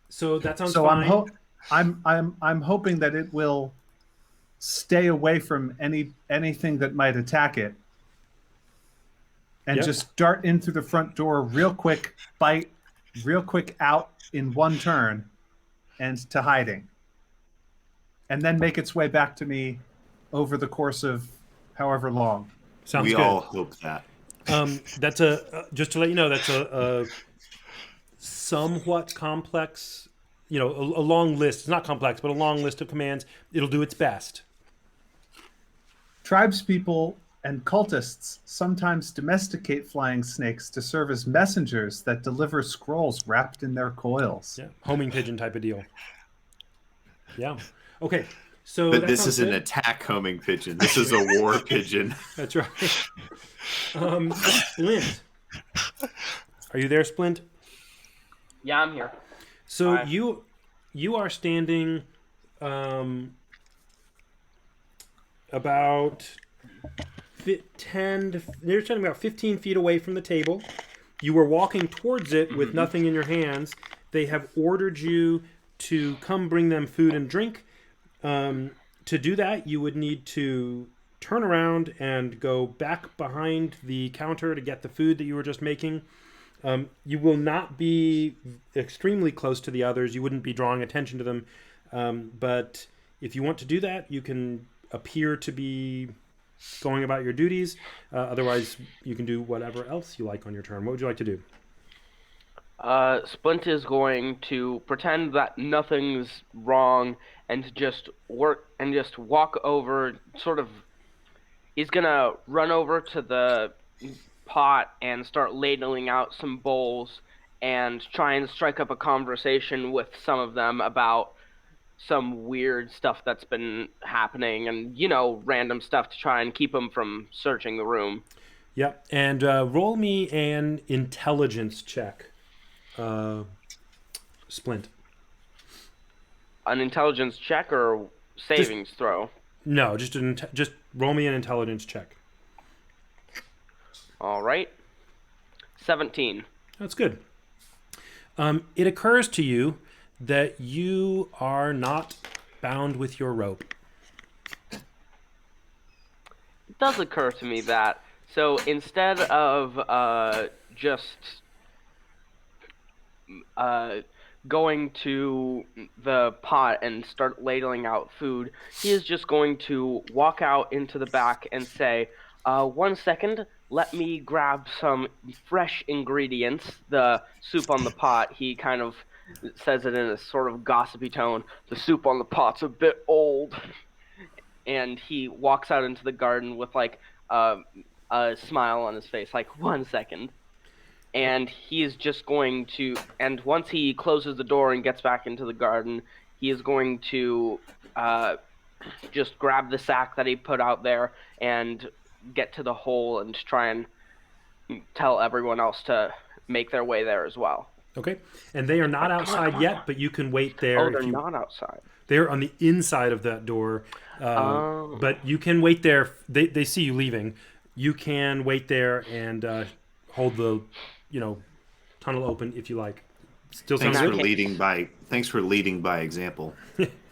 So that sounds So fine. I'm hoping that it will stay away from anything that might attack it, and Yep. just dart in through the front door real quick, bite real quick out in one turn, and to hiding, and then make its way back to me over the course of however long. Sounds we good. all hope that. That's just to let you know, that's a somewhat complex, a long list. It's not complex, but a long list of commands. It'll do its best. Tribespeople and cultists sometimes domesticate flying snakes to serve as messengers that deliver scrolls wrapped in their coils. Yeah, homing pigeon type of deal. Yeah. Okay. So But that this sounds is an good. attack homing pigeon. This is a war pigeon. That's right. Splint, are you there, Splint? Yeah, I'm here. So Hi. you are standing about 15 feet away from the table. You were walking towards it with nothing in your hands. They have ordered you to come bring them food and drink. To do that, you would need to turn around and go back behind the counter to get the food that you were just making. You will not be extremely close to the others. You wouldn't be drawing attention to them. But if you want to do that, you can appear to be going about your duties. Otherwise, you can do whatever else you like on your turn. What would you like to do? Splint is going to pretend that nothing's wrong and to just walk over, sort of. He's gonna run over to the pot and start ladling out some bowls and try and strike up a conversation with some of them about some weird stuff that's been happening and, random stuff to try and keep them from searching the room. Yep. And roll me an intelligence check, Splint. An intelligence check or savings throw? No, just roll me an intelligence check. All right. 17. That's good. It occurs to you that you are not bound with your rope. It does occur to me that. So instead of just going to the pot and start ladling out food, he is just going to walk out into the back and say, 1 second, let me grab some fresh ingredients. The soup on the pot, he kind of says it in a sort of gossipy tone. The soup on the pot's a bit old. And he walks out into the garden with like a smile on his face, like 1 second. And he is just going to, and once he closes the door and gets back into the garden, he is going to just grab the sack that he put out there and get to the hole and try and tell everyone else to make their way there as well. Okay. And they are not outside yet, but you can wait there. Oh, they're not outside. They're on the inside of that door. But you can wait there. They see you leaving. You can wait there and hold the, tunnel open if you like. Still Thanks sounds for good? leading by example.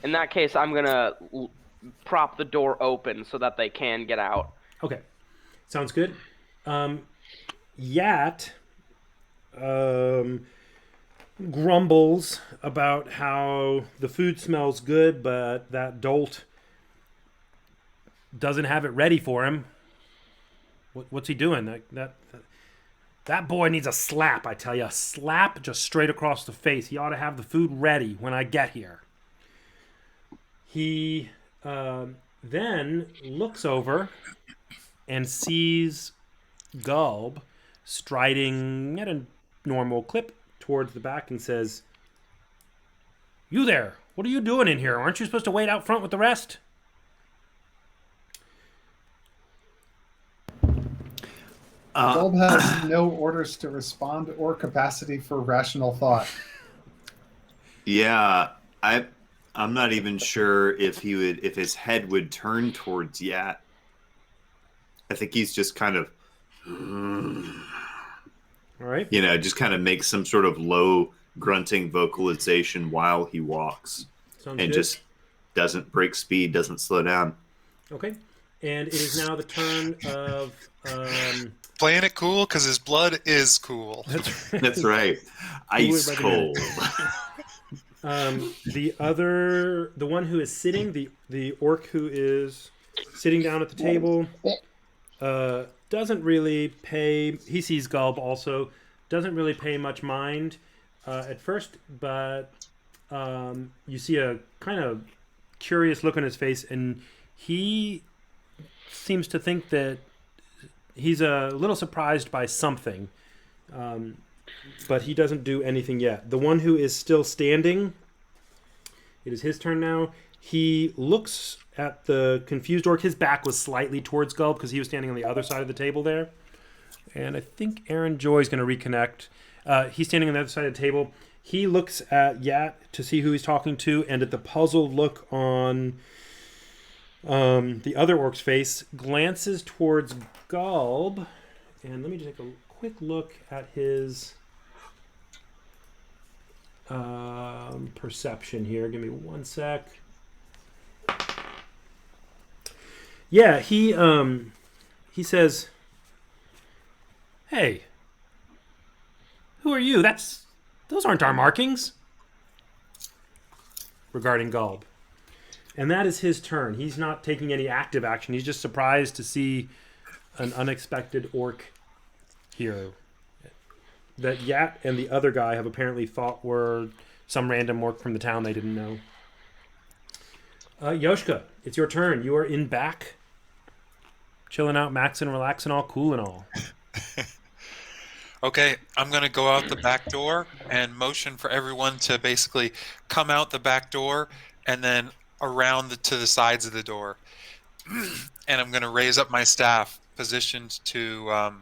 In that case, I'm going to prop the door open so that they can get out. Okay. Sounds good. Yat grumbles about how the food smells good, but that dolt doesn't have it ready for him. What's he doing? That boy needs a slap, I tell you. A slap just straight across the face. He ought to have the food ready when I get here. He then looks over and sees Gulb striding at a normal clip towards the back and says, "You there, what are you doing in here? Aren't you supposed to wait out front with the rest?" Bulb has no orders to respond or capacity for rational thought. Yeah, I'm not even sure if his head would turn towards Yat. I think he's just kind of, All right. just kind of makes some sort of low grunting vocalization while he walks, Sounds and good. just doesn't break speed, doesn't slow down. Okay. And it is now the turn of Playing it cool because his blood is cool. That's right, ice by the cold. the one who is sitting, the orc who is sitting down at the table, doesn't really pay. He sees Gulb also, doesn't really pay much mind at first, but you see a kind of curious look on his face, and he seems to think that he's a little surprised by something, but he doesn't do anything yet. The one who is still standing, it is his turn now. He looks at the confused orc. His back was slightly towards Gulb because he was standing on the other side of the table there. And I think Aaron Joy's going to reconnect. He's standing on the other side of the table. He looks at Yat to see who he's talking to, and at the puzzled look on the other orc's face, glances towards Gulb, and let me just take a quick look at his perception here. Give me 1 sec. Yeah, he says, "Hey, who are you? Those aren't our markings." Regarding Gulb. And that is his turn. He's not taking any active action. He's just surprised to see an unexpected orc here. that Yat and the other guy have apparently thought were some random orc from the town they didn't know. Yoshka, it's your turn. You are in back, chilling out, maxing, relaxing, all cool and all. Okay, I'm going to go out the back door and motion for everyone to basically come out the back door and then around to the sides of the door. And I'm going to raise up my staff, positioned to,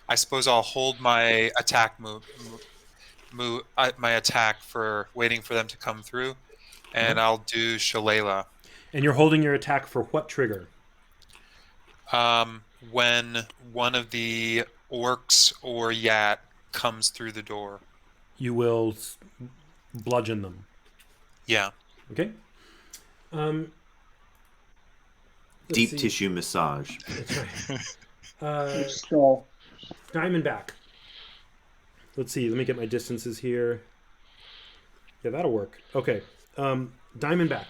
I suppose I'll hold my attack my attack for waiting for them to come through. And I'll do Shalala. And you're holding your attack for what trigger? When one of the orcs or Yat comes through the door. You will bludgeon them. Yeah. Okay. Deep tissue massage. That's right. Skull. Diamondback. Let's see. Let me get my distances here. Yeah, that'll work. Okay. Diamondback.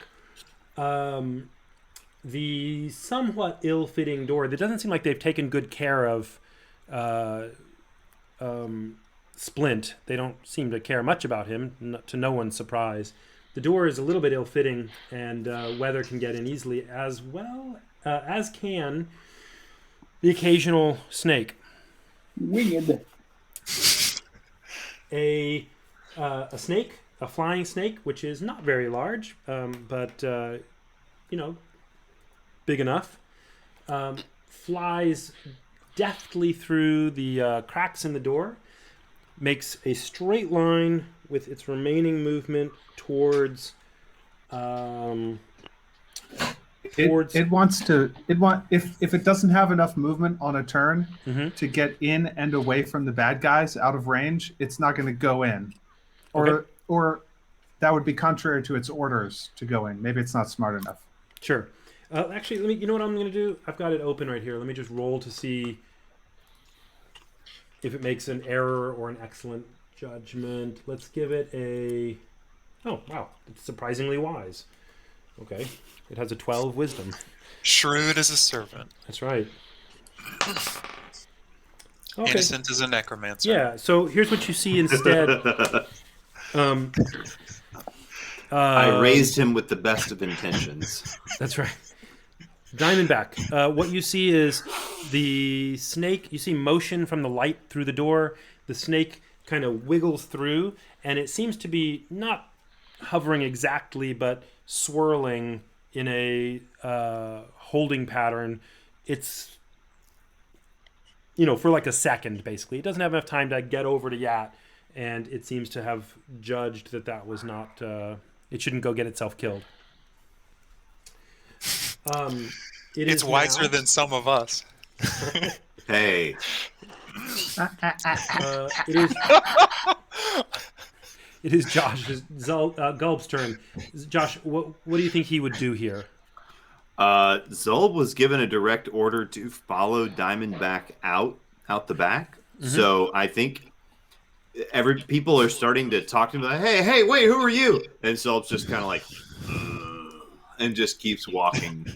The somewhat ill-fitting door that doesn't seem like they've taken good care of Splint. They don't seem to care much about him, to no one's surprise. The door is a little bit ill-fitting, and weather can get in easily, as well as can the occasional snake. Winged. A snake, a flying snake, which is not very large, but big enough, flies deftly through the cracks in the door, makes a straight line with its remaining movement towards if it doesn't have enough movement on a turn to get in and away from the bad guys out of range, it's not going to go in. Or that would be contrary to its orders to go in. Maybe it's not smart enough. Sure. Actually, you know what I'm going to do? I've got it open right here. Let me just roll to see if it makes an error or an excellent judgment. Let's give it a... Oh, wow. It's surprisingly wise. Okay. It has a 12 wisdom. Shrewd as a servant. That's right. Okay. Innocent as a necromancer. Yeah, so here's what you see instead. I raised him with the best of intentions. That's right. Diamondback. What you see is the snake. You see motion from the light through the door. The snake kind of wiggles through, and it seems to be not hovering exactly, but swirling in a holding pattern. It's, for like a second, basically. It doesn't have enough time to get over to Yat, and it seems to have judged that was not... it shouldn't go get itself killed. It's wiser than some of us. Hey. It is Josh's Gulb's turn. Josh, what do you think he would do here? Zulb was given a direct order to follow Diamondback out the back. Mm-hmm. So I think people are starting to talk to him like, hey, wait, who are you? And Zulb's just kind of like, and just keeps walking.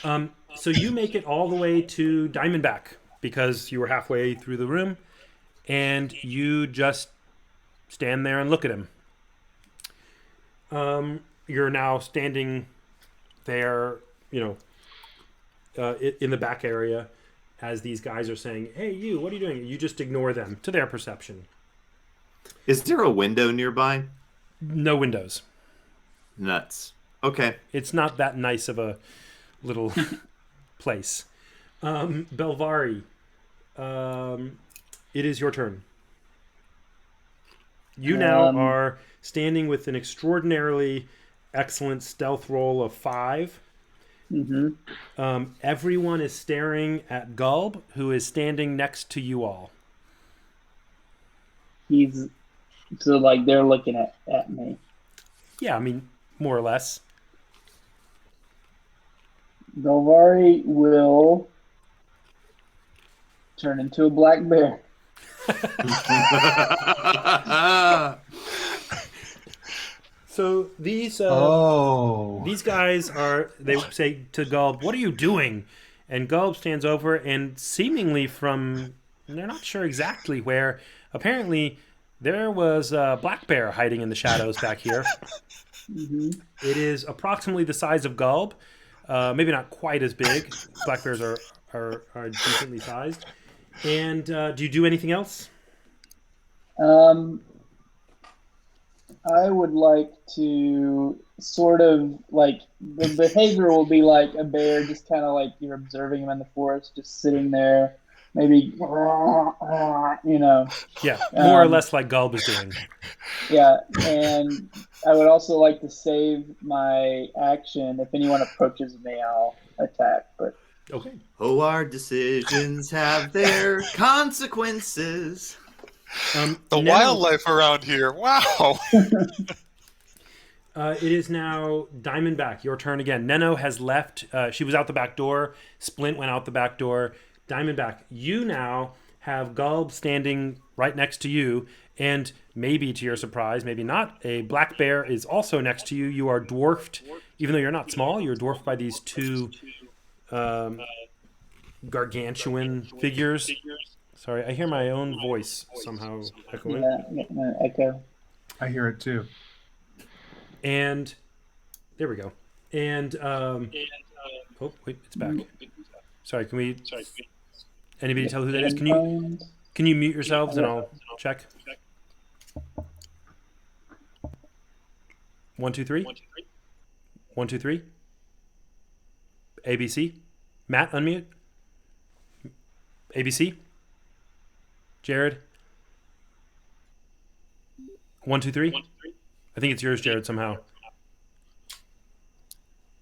So you make it all the way to Diamondback because you were halfway through the room, and you just stand there and look at him. You're now standing there, in the back area as these guys are saying, hey, you, what are you doing? You just ignore them to their perception. Is there a window nearby? No windows. Nuts. Okay. It's not that nice of a little place. Belvari, it is your turn. You now are standing with an extraordinarily excellent stealth roll of 5. Mm-hmm. Everyone is staring at Gulb, who is standing next to you all. So they're looking at me. Yeah, I mean, more or less. Belvari will turn into a black bear. So these guys they say to Gulb, what are you doing? And Gulb stands over and seemingly from, they're not sure exactly where, Apparently, there was a black bear hiding in the shadows back here. Hmm. It is approximately the size of Gulb, maybe not quite as big. Black bears are decently sized. And do you do anything else? I would like to sort of like the behavior will be like a bear, just kind of like you're observing him in the forest, just sitting there, maybe, you know. Yeah, more or Um, less like Gulb is doing. yeah, and I would also like to save my action. If anyone approaches me, I'll attack. But Okay. Oh, our decisions have their consequences. The Neno- wildlife around here. Wow. It is now Diamondback. Your turn again. Neno has left. She was out the back door. Splint went out the back door. Diamondback, you now have Gulb standing right next to you, and maybe to your surprise, maybe not, a black bear is also next to you. You are dwarfed, even though you're not small. You're dwarfed by these two gargantuan figures. Sorry, I hear my own voice somehow echoing. yeah, yeah, echo. I hear it too. And there we go. And oh wait, it's back. Sorry, can we? Anybody tell who that is? Can you mute yourselves and I'll check. 1, 2, 3. 1, 2, 3. ABC. Matt, unmute. ABC. Jared. 1, 2, 3. I think it's yours, Jared. Somehow.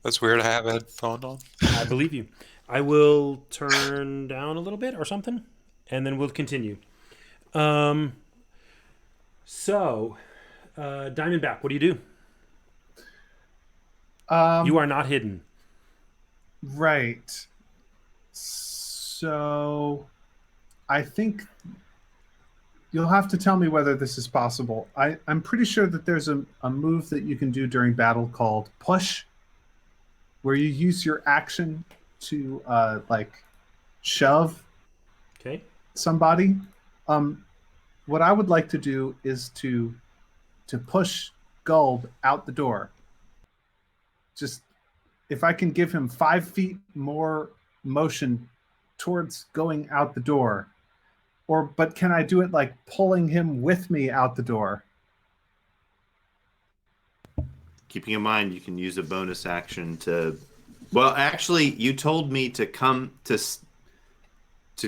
That's weird. I have headphones on. I believe you. I will turn down a little bit or something, and then we'll continue. So, Diamondback, what do you do? You are not hidden. Right. So I think you'll have to tell me whether this is possible. I'm pretty sure that there's a move that you can do during battle called push, where you use your action to like shove Okay. somebody. What I would like to do is to push Gulb out the door. Just if I can give him 5 feet more motion towards going out the door, but can I do it like pulling him with me out the door? Keeping in mind, you can use a bonus action to. Well, actually, you told me to come to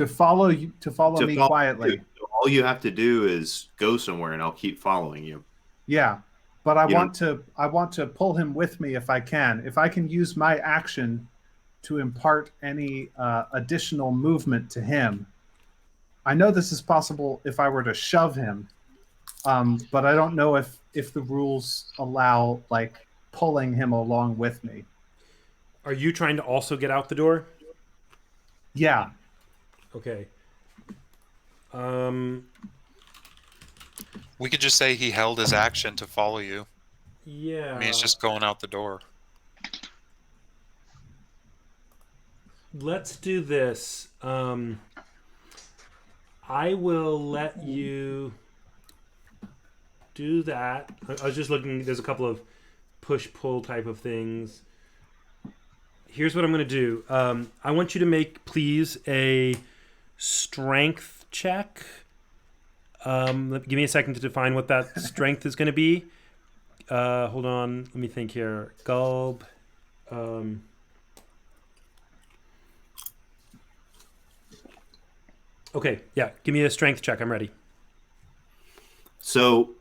follow you, to follow me quietly. you. So all you have to do is go somewhere, and I'll keep following you. Yeah, but I want to pull him with me if I can. If I can use my action to impart any additional movement to him. I know this is possible if I were to shove him, but I don't know if the rules allow like pulling him along with me. Are you trying to also get out the door? Yeah. Okay. We could just say he held his action to follow you. Yeah. I mean, he's just going out the door. Let's do this. I will let you do that. I was just looking. There's a couple of push-pull type of things. Here's what I'm going to do. I want you to make, please, a strength check. Give me a second to define what that strength is going to be. Hold on. Let me think here. Gulb. Okay, yeah. Give me a strength check. I'm ready. So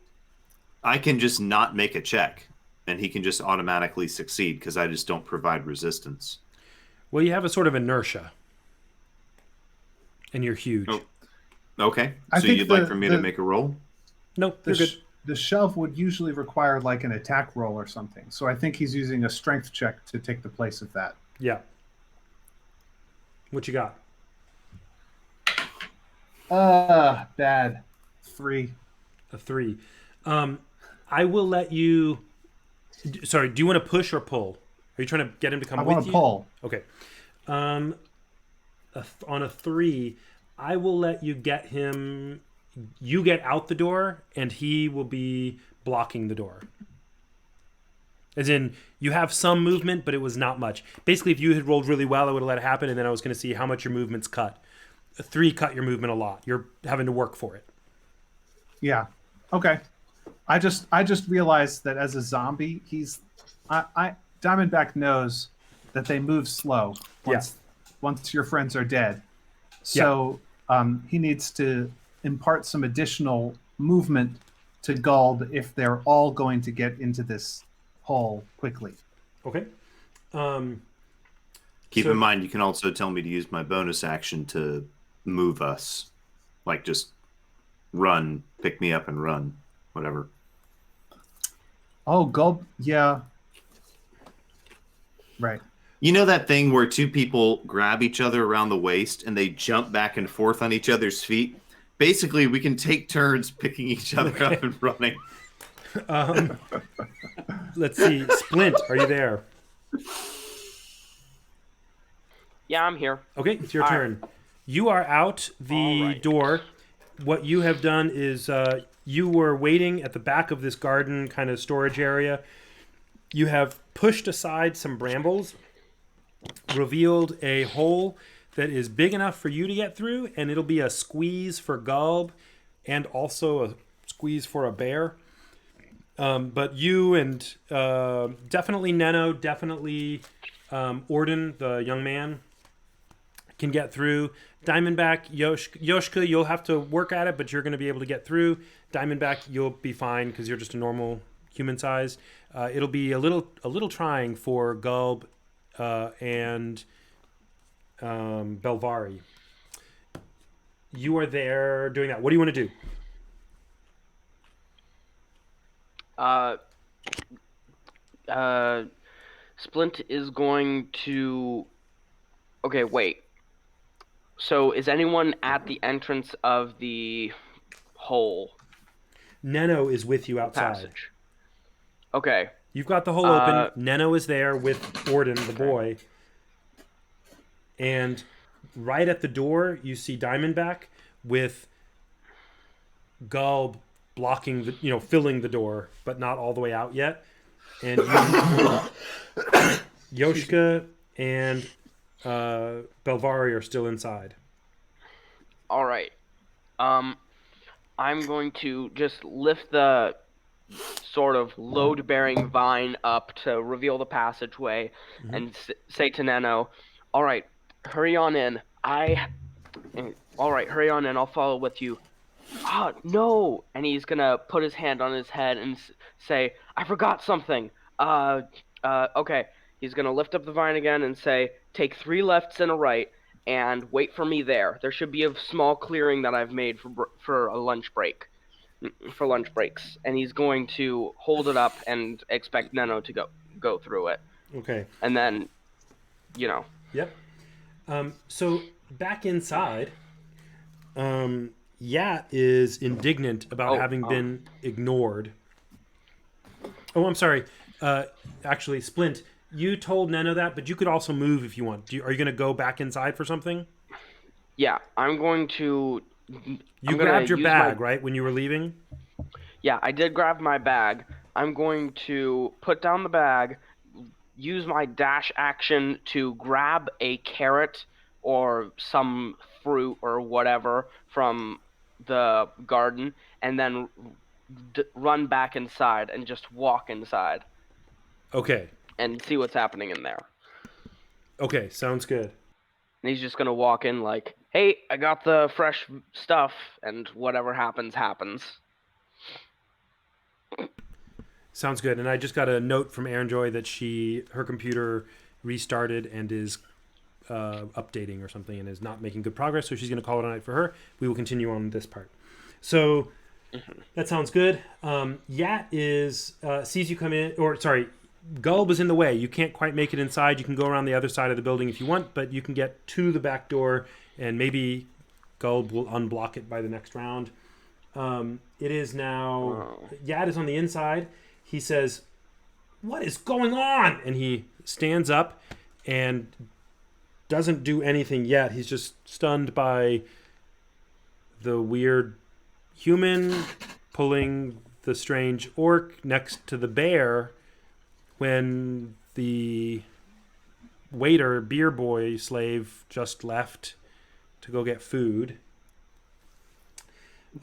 I can just not make a check, and he can just automatically succeed because I just don't provide resistance. Well, you have a sort of inertia, and you're huge. Oh, okay. I So think you'd like for me to make a roll? Nope, you're good. The shove would usually require like an attack roll or something. So I think he's using a strength check to take the place of that. Yeah. What you got? Bad. 3. A 3. I will let you. Sorry, do you want to push or pull? Are you trying to get him to come I with you? want to pull. Okay. On a 3, I will let you get him. you get out the door, and he will be blocking the door. As in, you have some movement, but it was not much. Basically, if you had rolled really well, I would have let it happen, and then I was going to see how much your movement's cut. A 3 cut your movement a lot. You're having to work for it. Yeah. Okay. I just realized that as a zombie, Diamondback knows that they move slow once your friends are dead. So he needs to impart some additional movement to Guld if they're all going to get into this hole quickly. Okay. Keep So- in mind, you can also tell me to use my bonus action to move us. Like, just run, pick me up and run, whatever. Oh, Guld, yeah. Right. You know that thing where two people grab each other around the waist and they jump back and forth on each other's feet? Basically, we can take turns picking each other up and running. Let's see. Splint, are you there? Yeah, I'm here. Okay, it's your All turn. You are out the All right. door. What you have done is you were waiting at the back of this garden kind of storage area. You have pushed aside some brambles, revealed a hole that is big enough for you to get through, and it'll be a squeeze for Gulb and also a squeeze for a bear. But you and definitely Neno, definitely Orden, the young man, can get through. Diamondback, Yoshka, you'll have to work at it, but you're going to be able to get through. Diamondback, you'll be fine because you're just a normal human size. It'll be a little trying for Gulb and Belvari. You are there doing that. What do you want to do? Splint is going to. Okay, wait. So is anyone at the entrance of the hole Neno is with you outside. passage? Okay. You've got the hole open. Neno is there with Orden, the boy. And right at the door, you see Diamondback with Gulb blocking the, filling the door, but not all the way out yet. And Yoshka and Belvari are still inside. All right. I'm going to just lift the sort of load-bearing vine up to reveal the passageway and say to Neno, all right, hurry on in. All right, hurry on in. I'll follow with you. Ah, no! And he's going to put his hand on his head and say, I forgot something. Okay. He's going to lift up the vine again and say, take 3 lefts and a right and wait for me there. There should be a small clearing that I've made for a lunch break. For lunch breaks, and he's going to hold it up and expect Neno to go through it. Okay. And then, Yep. So back inside, Yat is indignant about having been ignored. Oh, I'm sorry. Actually, Splint, you told Neno that, but you could also move if you want. Are you going to go back inside for something? Yeah, I'm going to. You grabbed your bag, right, when you were leaving? Yeah, I did grab my bag. I'm going to put down the bag, use my dash action to grab a carrot or some fruit or whatever from the garden, and then run back inside and just walk inside. Okay. And see what's happening in there. Okay, sounds good. And he's just going to walk in like, hey, I got the fresh stuff, and whatever happens, happens. Sounds good. And I just got a note from Aaron Joy that her computer restarted and is updating or something and is not making good progress, so she's going to call it a night for her. We will continue on this part. So that sounds good. Yat sees you come in, Gulb is in the way. You can't quite make it inside. You can go around the other side of the building if you want, but you can get to the back door, and maybe Gulb will unblock it by the next round. It is now... Yat is on the inside. He says, what is going on? And he stands up and doesn't do anything yet. He's just stunned by the weird human pulling the strange orc next to the bear when the waiter, beer boy, slave just left to go get food.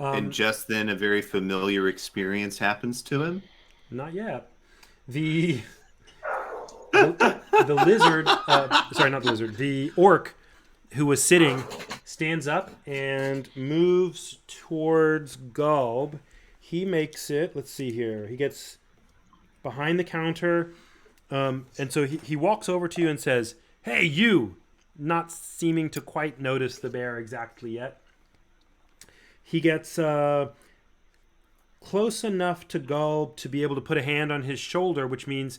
And just then, a very familiar experience happens to him. Not yet. The lizard, sorry, not the lizard, the orc who was sitting stands up and moves towards Gulb. He makes it, let's see here, he gets behind the counter, and so he walks over to you and says, "Hey, you!" Not seeming to quite notice the bear exactly yet. He gets close enough to Gulb to be able to put a hand on his shoulder, which means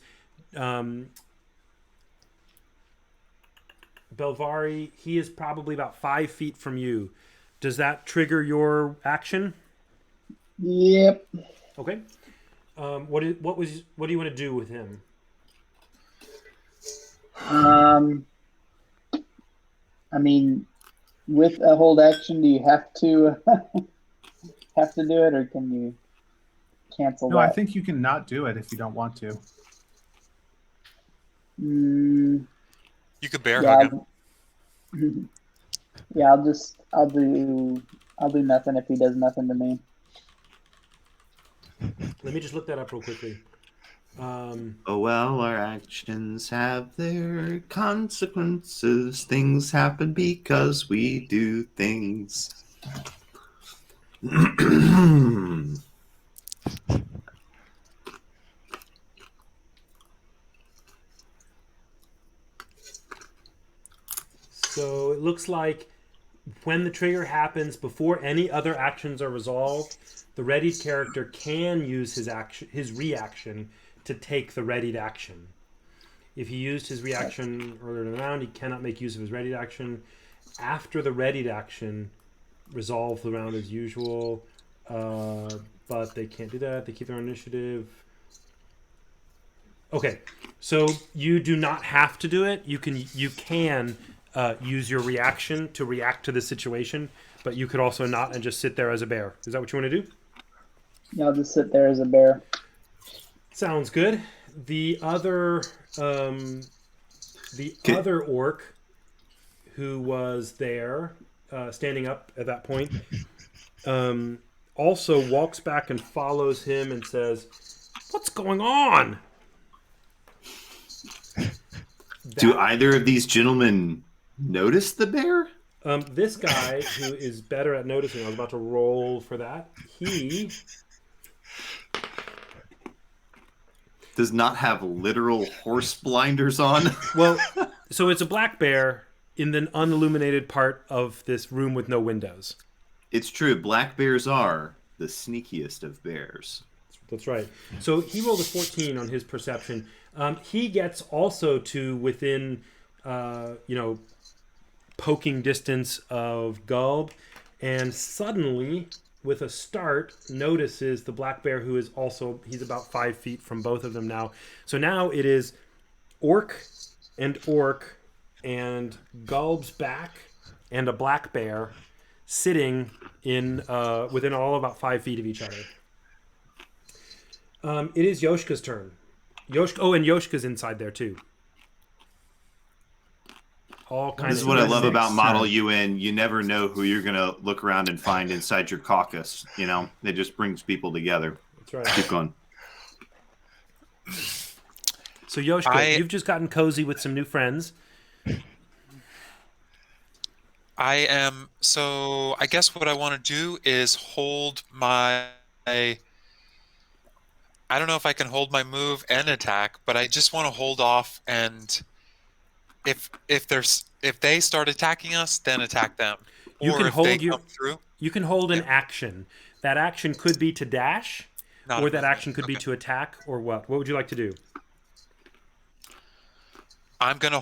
Belvari, he is probably about 5 feet from you. Does that trigger your action? Yep. Okay. What do you want to do with him? I mean, with a hold action, do you have to do it, or can you cancel No, that? I think you can not do it if you don't want to. Mm, You could bear yeah, hug him. yeah. I'll do nothing if he does nothing to me. Let me just look that up real quickly. Oh well, our actions have their consequences. Things happen because we do things. So it looks like when the trigger happens, before any other actions are resolved, the readied character can use his reaction to take the readied action. If he used his reaction earlier in the round, he cannot make use of his readied action. After the readied action, resolve the round as usual, but they can't do that. They keep their own initiative. Okay, so you do not have to do it. You can use your reaction to react to the situation, but you could also not and just sit there as a bear. Is that what you want to do? Yeah, I'll just sit there as a bear. Sounds good. The other other orc who was there, standing up at that point, also walks back and follows him and says, "What's going on?" Do either of these gentlemen notice the bear? This guy, who is better at noticing, I was about to roll for that. He Does not have literal horse blinders on. well, so it's a black bear in the unilluminated part of this room with no windows. It's true. Black bears are the sneakiest of bears. That's right. So he rolled a 14 on his perception. He gets also to within, poking distance of Gulb, and suddenly, with a start, notices the black bear, who is also, he's about 5 feet from both of them now. So now it is orc and Gulb's back and a black bear sitting in within all about 5 feet of each other. It is Yoshka's turn. And Yoshka's inside there too. This is what I love about Model UN. You never know who you're going to look around and find inside your caucus. You know, it just brings people together. That's right. Keep going. So Yoshka, you've just gotten cozy with some new friends. So I guess what I want to do is hold my... I don't know if I can hold my move and attack, but I just want to hold off, and if they start attacking us, then attack them. You or can if hold they your come through. You can hold an action. That action could be to dash, Not or a that movement. action could be Okay. to attack, or what? What would you like to do? I'm gonna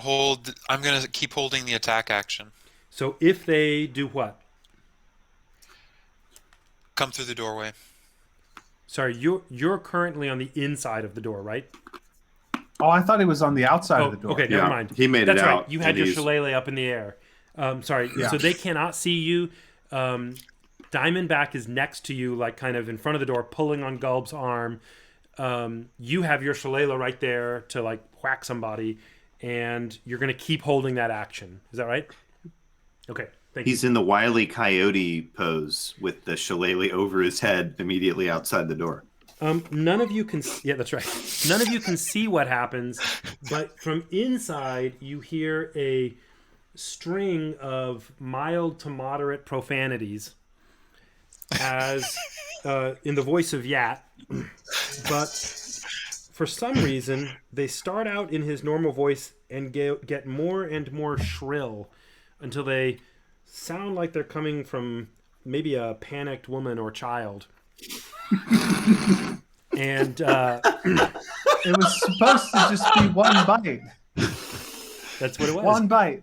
keep holding the attack action. So if they do what? Come through the doorway. Sorry, you're currently on the inside of the door, right? Oh, I thought he was on the outside of the door. Okay, never mind. he made That's it right. out, You had and your he's- shillelagh up in the air. Sorry. Yeah. So they cannot see you. Diamondback is next to you, like kind of in front of the door, pulling on Gulb's arm. You have your shillelagh right there to like whack somebody, and you're going to keep holding that action. Is that right? Okay, thank you. He's in the Wile E. Coyote pose with the shillelagh over his head immediately outside the door. None of you can. Yeah, that's right. None of you can see what happens, but from inside you hear a string of mild to moderate profanities, as in the voice of Yat. But for some reason, they start out in his normal voice and get more and more shrill until they sound like they're coming from maybe a panicked woman or child. And It was supposed to just be one bite. that's what it was. One bite.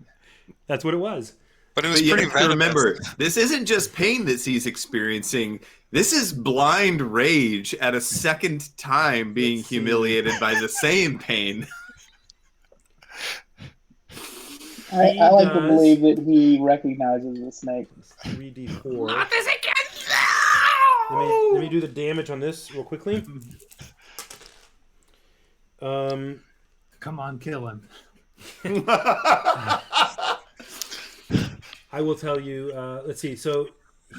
That's what it was. But it was But you pretty have to venomous. remember, this isn't just pain that he's experiencing. This is blind rage at a second time being humiliated by the same pain. I like to believe that he recognizes the snake. 3d4. Not this again! Let me do the damage on this real quickly. Come on, kill him. I will tell you. Let's see. So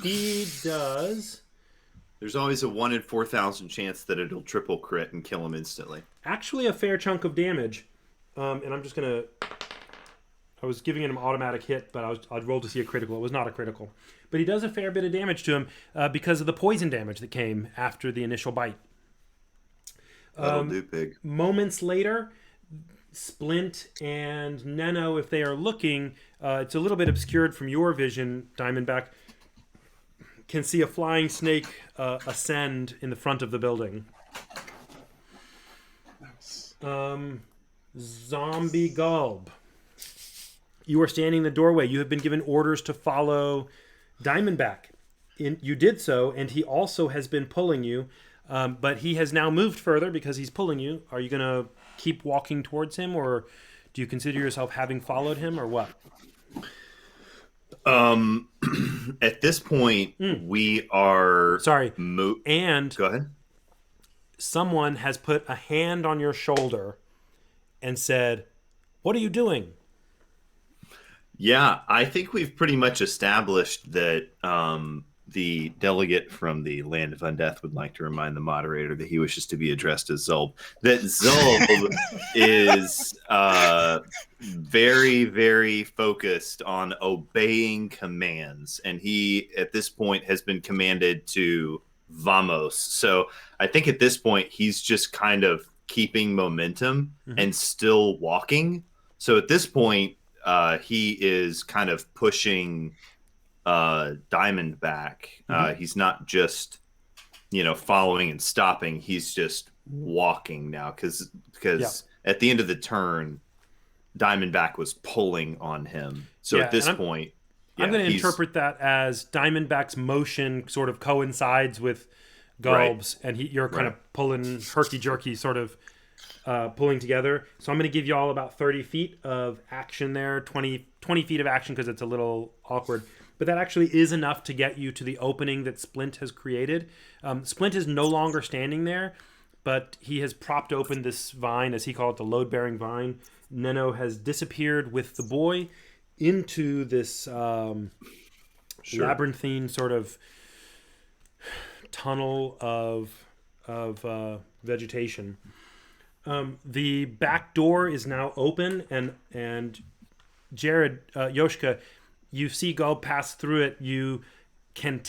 he does There's always a 1 in 4,000 chance that it'll triple crit and kill him instantly. actually a fair chunk of damage. And I'm just gonna. I was giving him an automatic hit, but I'd roll to see a critical. It was not a critical, but he does a fair bit of damage to him because of the poison damage that came after the initial bite. That'll do, pig. Moments later, Splint and Neno, if they are looking, it's a little bit obscured from your vision, Diamondback, can see a flying snake ascend in the front of the building. Zombie Gulb. You are standing in the doorway. You have been given orders to follow Diamondback. You did so, and he also has been pulling you, but he has now moved further because he's pulling you. Are you going to keep walking towards him, or do you consider yourself having followed him, or what? At this point, we are... Sorry. Go ahead. Someone has put a hand on your shoulder and said, "What are you doing?" Yeah, I think we've pretty much established that the delegate from the Land of Undeath would like to remind the moderator that he wishes to be addressed as Zolb. That Zolb is very, very focused on obeying commands. And he, at this point, has been commanded to vamos. So I think at this point, he's just kind of keeping momentum and still walking. So at this point, he is kind of pushing Diamondback. He's not just, following and stopping. He's just walking now because at the end of the turn, Diamondback was pulling on him. So at this point, I'm going to interpret that as Diamondback's motion sort of coincides with Gulb's, and you're kind of pulling herky-jerky, sort of pulling together. So I'm going to give you all about 30 feet of action there, 20 feet of action because it's a little awkward. But that actually is enough to get you to the opening that Splint has created. Splint is no longer standing there, but he has propped open this vine, as he called it, the load-bearing vine. Neno has disappeared with the boy into this labyrinthine sort of tunnel of vegetation. The back door is now open, and Jared, Yoshka, you see Gulb pass through it. You can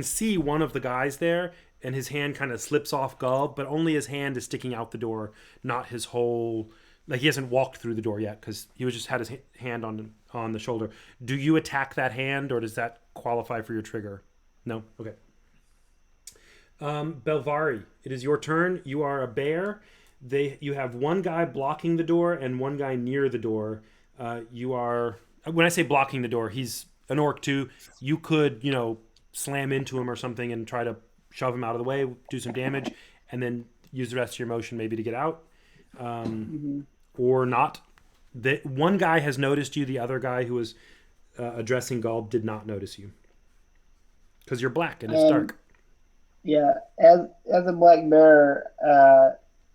see one of the guys there, and his hand kind of slips off Gulb, but only his hand is sticking out the door, not his whole. Like, he hasn't walked through the door yet because he just had his hand on the shoulder. Do you attack that hand, or does that qualify for your trigger? No? Okay. Belvari, it is your turn. You are a bear. You have one guy blocking the door and one guy near the door. You are, when I say blocking the door, he's an orc too. You could, slam into him or something and try to shove him out of the way, do some damage, and then use the rest of your motion maybe to get out. Or not. One guy has noticed you. The other guy who was addressing Gulb did not notice you. because you're black and it's dark. Yeah, as a black bear,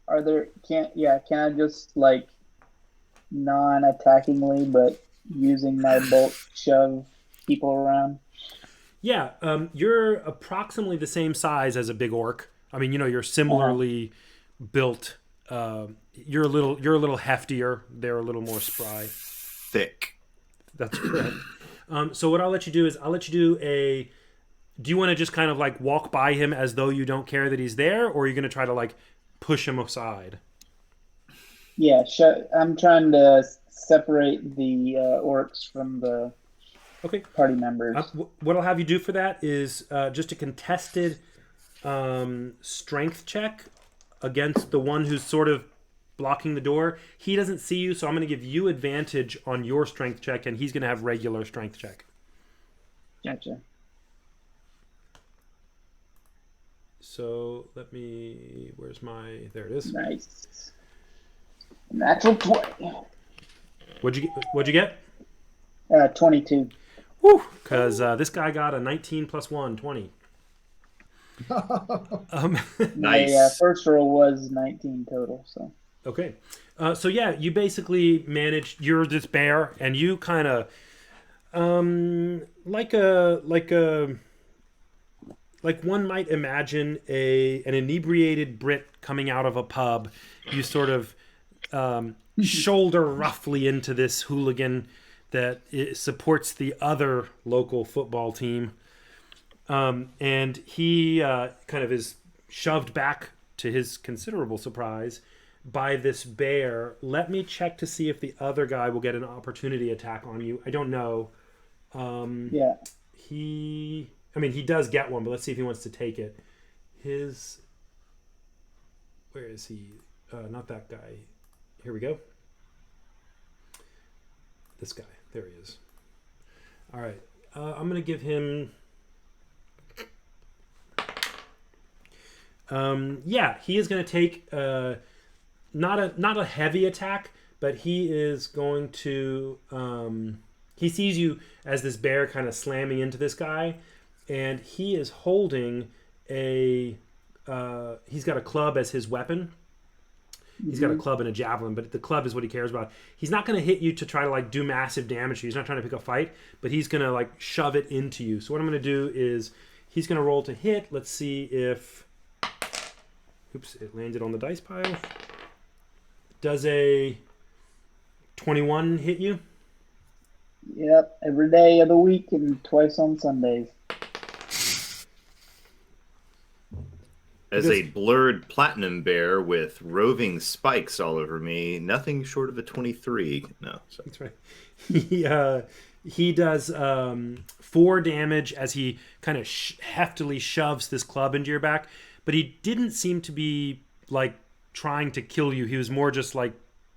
are there can I just like non-attackingly, but using my bulk shove people around? Yeah, you're approximately the same size as a big orc. I mean, you're similarly built. You're a little heftier. They're a little more spry. Thick. That's correct. So what I'll let you do is I'll let you do a. Do you want to just kind of like walk by him as though you don't care that he's there, or are you going to try to like push him aside? Yeah, I'm trying to separate the orcs from the Okay. party members. What I'll have you do for that is just a contested strength check against the one who's sort of blocking the door. He doesn't see you, so I'm going to give you advantage on your strength check, and he's going to have regular strength check. Gotcha. So let me. Where's my? There it is. Nice. Natural 20. What'd you get? 22. Woo! Because this guy got a 19 plus 1, 20. Nice. My first roll was 19 total. So. Okay. So yeah, you basically managed. You're this bear, and you kind of, like one might imagine an inebriated Brit coming out of a pub. You sort of shoulder roughly into this hooligan that supports the other local football team. And he kind of is shoved back, to his considerable surprise, by this bear. Let me check to see if the other guy will get an opportunity attack on you. I don't know. Yeah. He does get one, but let's see if he wants to take it. Where is he? Not that guy. Here we go. This guy. There he is. All right. I'm going to give him... he is going to take not a heavy attack, but he is going to... he sees you as this bear kind of slamming into this guy, and he is holding he's got a club as his weapon. He's got a club and a javelin, but the club is what he cares about. He's not going to hit you to try to like do massive damage to you. He's not trying to pick a fight, but he's going to like shove it into you. So what I'm going to do is he's going to roll to hit. Let's see if... Oops, it landed on the dice pile. Does a 21 hit you? Yep, every day of the week and twice on Sundays. As a blurred platinum bear with roving spikes all over me, nothing short of a 23. No, sorry. That's right. He does 4 damage as he kind of heftily shoves this club into your back, but he didn't seem to be like trying to kill you. He was more just like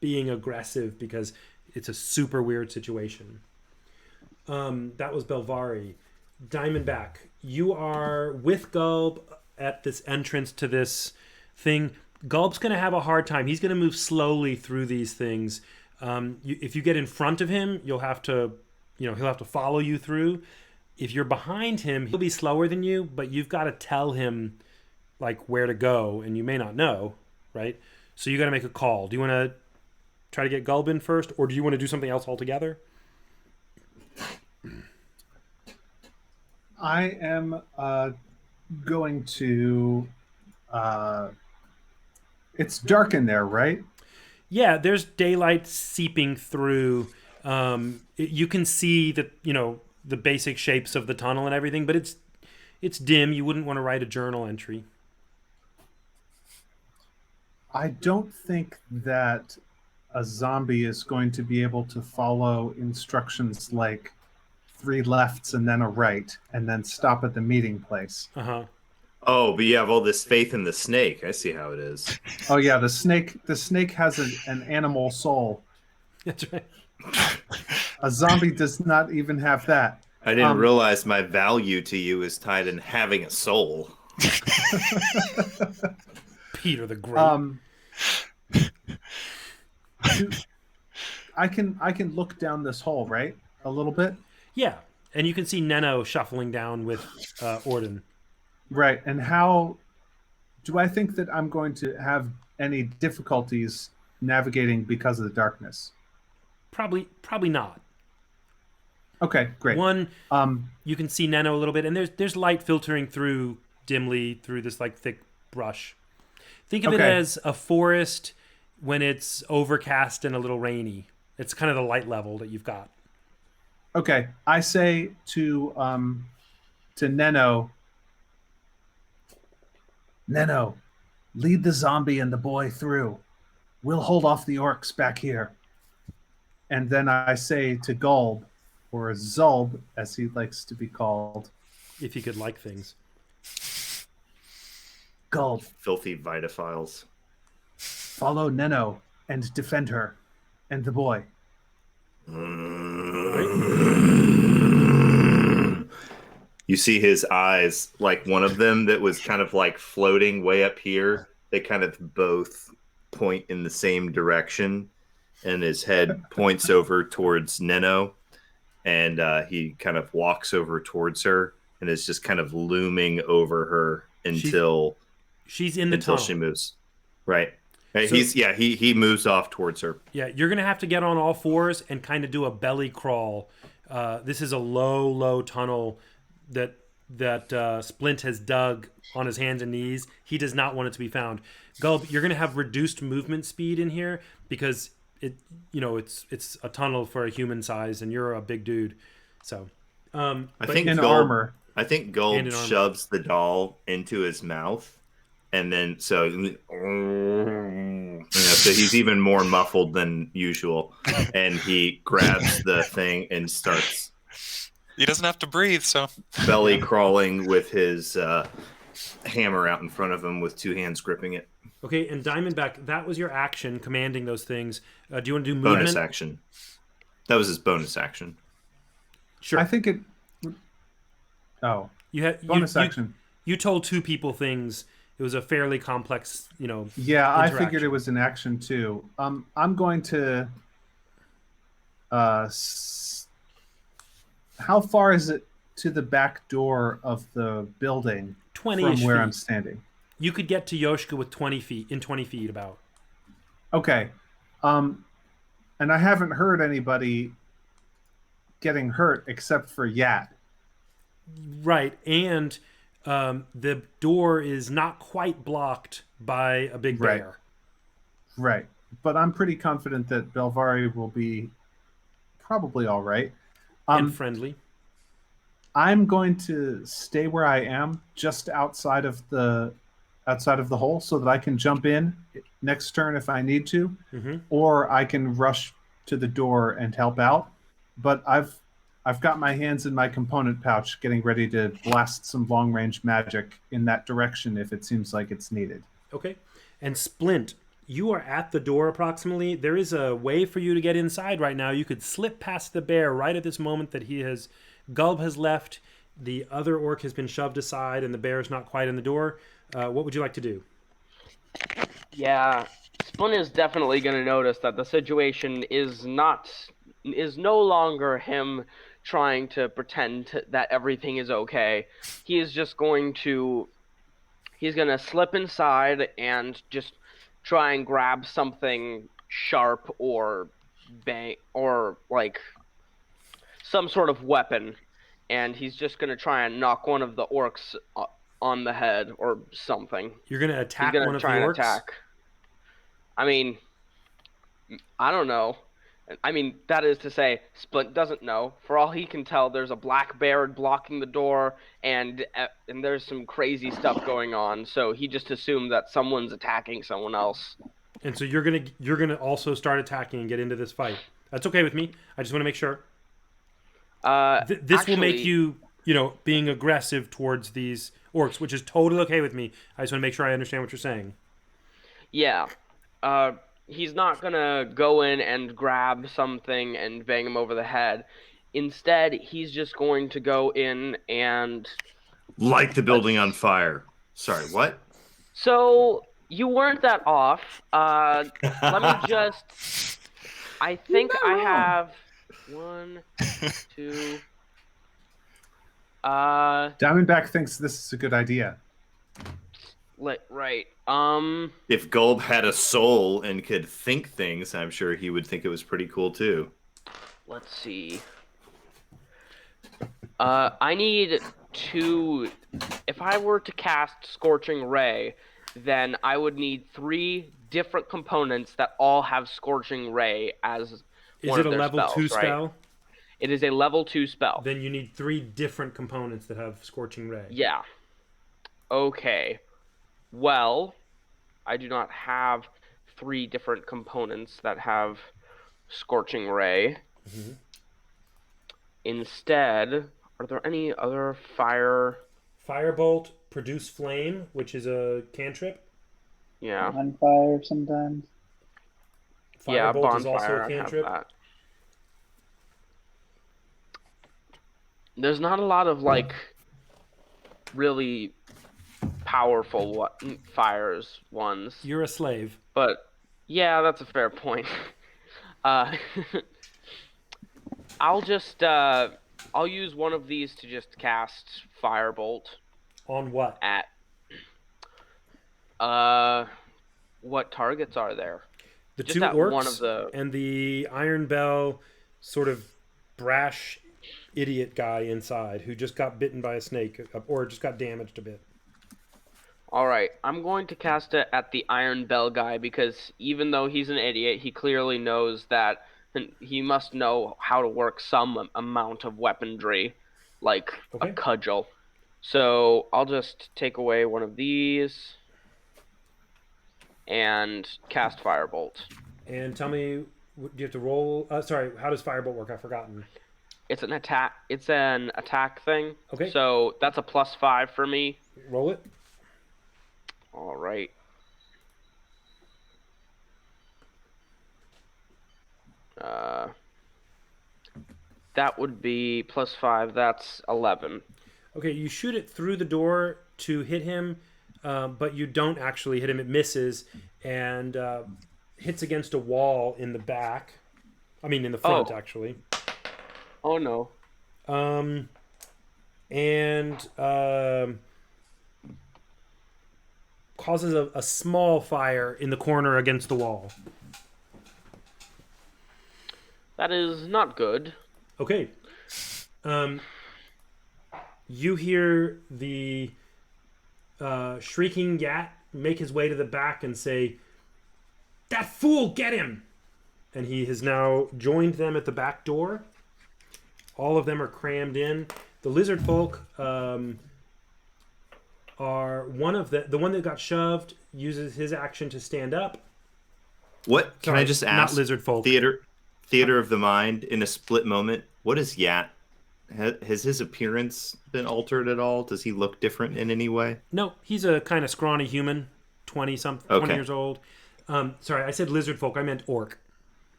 being aggressive because it's a super weird situation. That was Belvari. Diamondback, you are with Gulb at this entrance to this thing. Gulb's going to have a hard time. He's going to move slowly through these things. If you get in front of him, he'll have to follow you through. If you're behind him, he'll be slower than you, but you've got to tell him like where to go, and you may not know, right? So you got to make a call. Do you want to try to get Gulb in first, or do you want to do something else altogether? I am going to... it's dark in there, right? Yeah, there's daylight seeping through. You can see the basic shapes of the tunnel and everything, but it's dim. You wouldn't want to write a journal entry. I don't think that a zombie is going to be able to follow instructions like 3 lefts and then a right, and then stop at the meeting place. Uh-huh. Oh, but you have all this faith in the snake. I see how it is. Oh yeah, the snake has an animal soul. That's right. A zombie does not even have that. I didn't realize my value to you is tied in having a soul. Peter the Great. I can look down this hole, right? A little bit. Yeah, And you can see Neno shuffling down with Orden. Right. And how do I think that I'm going to have any difficulties navigating because of the darkness? Probably not. Okay, great. One, Um, you can see Neno a little bit, and there's light filtering through dimly through this like thick brush. Think of it Okay. as a forest when it's overcast and a little rainy. It's kind of the light level that you've got. okay. I say to Neno, Neno, lead the zombie and the boy through. We'll hold off the orcs back here. And then I say to Gulb, or Zulb, as he likes to be called, If you could like things. Gulb, Filthy vitaphiles. follow Neno and defend her and the boy. You see his eyes, like one of them that was kind of like floating way up here. They kind of both point in the same direction, and his head points over towards Neno, and he kind of walks over towards her and is just kind of looming over her until She's in the until tunnel. she moves. Right. So- He moves off towards her. Yeah, you're gonna have to get on all fours and kind of do a belly crawl. This is a low tunnel that Splint has dug on his hands and knees. He does not want it to be found. Gulb, you're gonna have reduced movement speed in here because it's a tunnel for a human size, and you're a big dude. So, I but- think In Gulb, armor. I think And Gulb in armor. shoves the doll into his mouth, and then so he's even more muffled than usual, and he grabs the thing and starts He doesn't have to breathe, so belly crawling with his hammer out in front of him with two hands gripping it. okay, and Diamondback, that was your action commanding those things. Do you want to do movement? Bonus action. That was his bonus action. Sure. I think it. Oh, You had bonus action. You told two people things. It was a fairly complex, Yeah, I interaction. figured it was an action too. I'm going to. How far is it to the back door of the building 20-ish from where feet. I'm standing? You could get to Yoshka with 20 feet about. Okay, and I haven't heard anybody getting hurt except for Yat. Right, and the door is not quite blocked by a big Right. bear. Right, but I'm pretty confident that Belvari will be probably all right. And friendly. I'm going to stay where I am, just outside of the hole, so that I can jump in next turn if I need to, or I can rush to the door and help out. But I've got my hands in my component pouch, getting ready to blast some long range magic in that direction if it seems like it's needed. Okay. And Splint, you are at the door approximately. There is a way for you to get inside right now. You could slip past the bear right at this moment that Gulb has left. The other orc has been shoved aside, and the bear is not quite in the door. What would you like to do? Yeah, Splint is definitely going to notice that the situation is no longer him trying to pretend that everything is okay. He's going to slip inside and just try and grab something sharp or bang or like some sort of weapon, and he's just going to try and knock one of the orcs on the head or something. You're going to He's attack going one to of the try and orcs? attack. I mean, I don't know. I mean, that is to say, Splint doesn't know. For all he can tell, there's a black bear blocking the door, and there's some crazy stuff going on. So he just assumed that someone's attacking someone else. And so you're gonna also start attacking and get into this fight. That's okay with me. I just want to make sure. This will make you, being aggressive towards these orcs, which is totally okay with me. I just want to make sure I understand what you're saying. Yeah. He's not gonna go in and grab something and bang him over the head. Instead, he's just going to go in and Light the building on fire. Sorry, what? So you weren't that off. Let me just. I think I have 1, 2, Diamondback thinks this is a good idea. Right. If Gulb had a soul and could think things, I'm sure he would think it was pretty cool too. Let's see. I need to. If I were to cast Scorching Ray, then I would need 3 different components that all have Scorching Ray as Is one it of a their level spells, 2 right? spell? It is a level 2 spell. Then you need 3 different components that have Scorching Ray. Yeah. Okay. Well, I do not have 3 different components that have Scorching Ray. Mhm. Instead, are there any other fire? Firebolt, Produce Flame, which is a cantrip. Yeah. Bonfire sometimes. Yeah, Firebolt is also bonfire. a I have cantrip. that. There's not a lot of like really powerful fires ones, You're a slave. but yeah, that's a fair point. Uh, I'll use one of these to just cast Firebolt On what? at what targets are there? The Just 2 that orcs one of the- and the Iron Bell sort of brash idiot guy inside who just got bitten by a snake or just got damaged a bit. Alright, I'm going to cast it at the Iron Bell guy because even though he's an idiot, he clearly knows that he must know how to work some amount of weaponry, like Okay. a cudgel. So I'll just take away one of these and cast Firebolt. And tell me, do you have to roll? Sorry, how does Firebolt work? I've forgotten. It's an attack. It's an attack thing. Okay. So that's a +5 for me. Roll it. All right. That would be +5. That's 11. Okay, you shoot it through the door to hit him, but you don't actually hit him. It misses and hits against a wall in the back. I mean, in the front, Oh. actually. Oh no. Causes a small fire in the corner against the wall. That is not good. Okay. You hear the shrieking Yat make his way to the back and say, "That fool, get him!" And he has now joined them at the back door. All of them are crammed in. The lizard folk are one of the one that got shoved uses his action to stand up. What can Sorry, I just not ask? lizard folk. Theater of the mind in a split moment. What is Yat? Has his appearance been altered at all? Does he look different in any way? No, he's a kind of scrawny human, 20 Okay. years old. Sorry, I said lizard folk. I meant orc.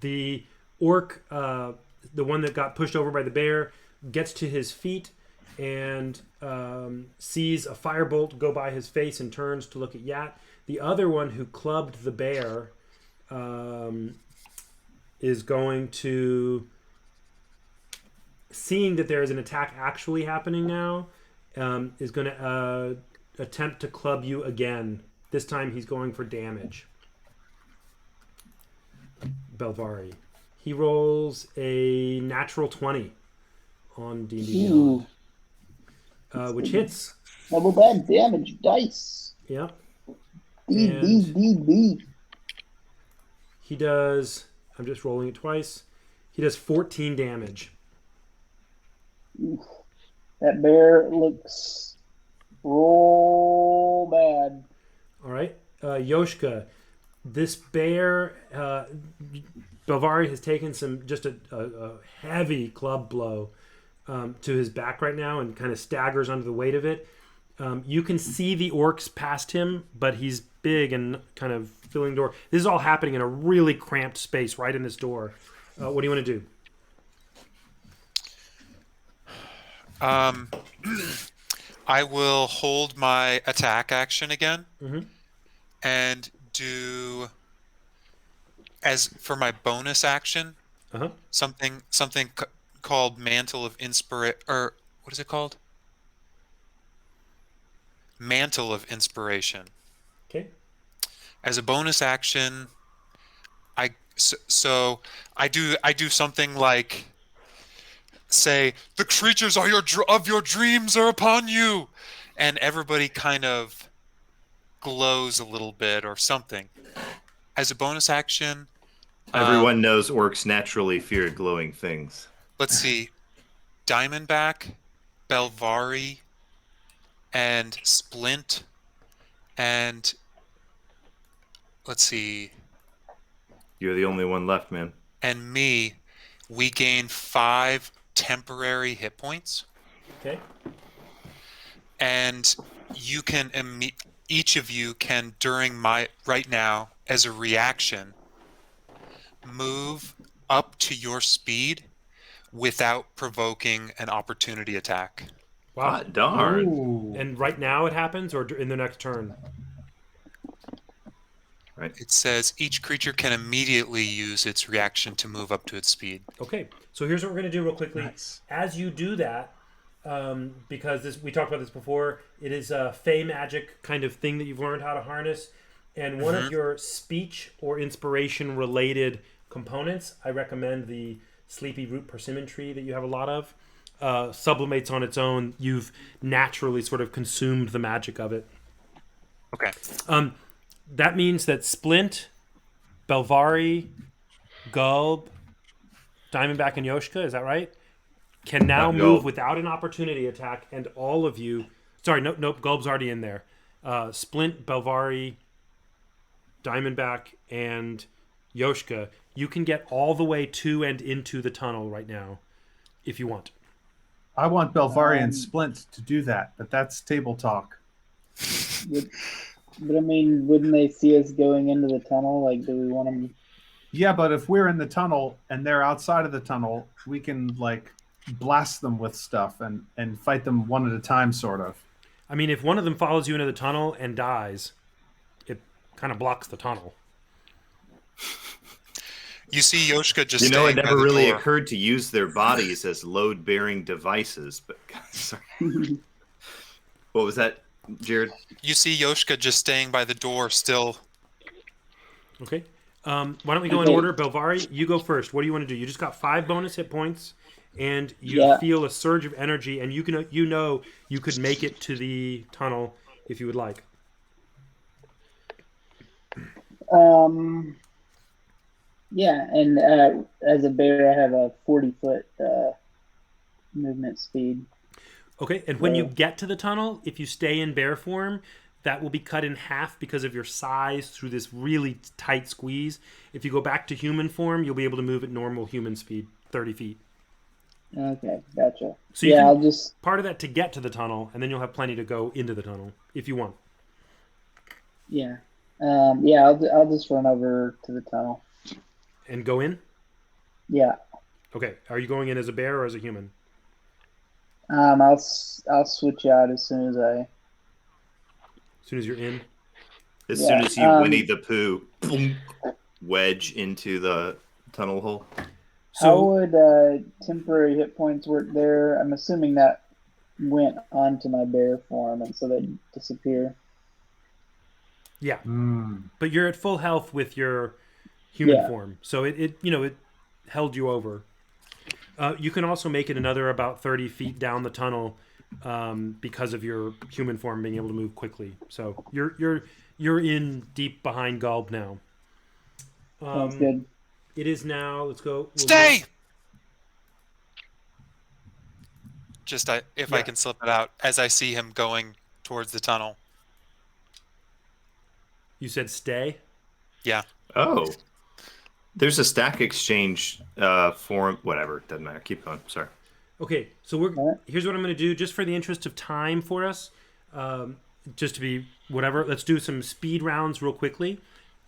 The orc, the one that got pushed over by the bear, gets to his feet and sees a firebolt go by his face and turns to look at Yat. The other one who clubbed the bear is going to, seeing that there is an attack actually happening now, is going to attempt to club you again. This time he's going for damage. Belvari. He rolls a natural 20 on D&D Ooh, Beyond, which hits. double that damage dice. Yeah. D And- D D D. He does, I'm just rolling it twice. He does 14 damage. That bear looks real bad. All right. Yoshka, this bear, Belvari has taken just a heavy club blow to his back right now and kind of staggers under the weight of it. You can see the orcs past him, but he's big and kind of filling the door. This is all happening in a really cramped space right in this door. What do you want to do? I will hold my attack action again Mhm. and do, as for my bonus action, Uh-huh. something called Mantle of Inspiration, or what is it called? Mantle of Inspiration. Okay. As a bonus action, so I do something like say, the creatures are of your dreams are upon you, and everybody kind of glows a little bit or something. As a bonus action, Everyone knows orcs naturally fear glowing things. let's see, Diamondback, Belvari, and Splint, and let's see, You're the only one left, man. and me, we gain 5 temporary hit points, Okay. and you can each of you can right now as a reaction move up to your speed without provoking an opportunity attack. Wow. Hot darn. Ooh. And right now it happens, or in the next turn? Right. It says each creature can immediately use its reaction to move up to its speed. Okay. So here's what we're going to do real quickly. Nice. As you do that, because we talked about this before, it is a fey magic kind of thing that you've learned how to harness. And one of your speech or inspiration related components, I recommend the Sleepy Root Persimmon Tree that you have a lot of. Sublimates on its own. You've naturally sort of consumed the magic of it. Okay. That means that Splint, Belvari, Gulb, Diamondback, and Yoshka, is that right? Can now Not move Gulb. without an opportunity attack, and all of you... Sorry, nope, Gulb's already in there. Splint, Belvari, Diamondback, and Yoshka, you can get all the way to and into the tunnel right now, if you want. I want Belvari and Splint to do that, but that's table talk. But I mean, wouldn't they see us going into the tunnel? Like, do we want them? Yeah, but if we're in the tunnel and they're outside of the tunnel, we can like blast them with stuff and fight them one at a time, sort of. I mean, if one of them follows you into the tunnel and dies, it kind of blocks the tunnel. You see Yoshka just You know, it staying by never the really door. occurred to use their bodies as load-bearing devices. But sorry. What was that, Jared? You see Yoshka just staying by the door still. Okay. Why don't we go in Okay. order? Belvari, you go first. What do you want to do? You just got 5 bonus hit points, and you Yeah. feel a surge of energy, and you could make it to the tunnel if you would like. Yeah, and as a bear, I have a 40-foot movement speed. Okay, and when you get to the tunnel, if you stay in bear form, that will be cut in half because of your size through this really tight squeeze. If you go back to human form, you'll be able to move at normal human speed, 30 feet. Okay, gotcha. So you Yeah, can I'll just part of that to get to the tunnel, and then you'll have plenty to go into the tunnel if you want. yeah, I'll just run over to the tunnel. And go in? Yeah, Okay, are you going in as a bear or as a human? I'll switch out as soon as I. As soon as you're in? As Yeah, soon as you Winnie the Pooh boom, wedge into the tunnel hole. How So would temporary hit points work there? I'm assuming that went onto my bear form, and so they disappear. yeah, Mm. but you're at full health with your human Yeah. form, so it held you over. You can also make it another about 30 feet down the tunnel because of your human form being able to move quickly. So you're in deep behind Gulb now. Sounds good. It is now. Let's go. Stay! Just if I Yeah. can slip it out as I see him going towards the tunnel. You said stay. Yeah. Oh. There's a stack exchange form. Whatever. Doesn't matter. Keep going. Sorry. Okay, so here's what I'm going to do, just for the interest of time for us, just to be whatever. Let's do some speed rounds real quickly.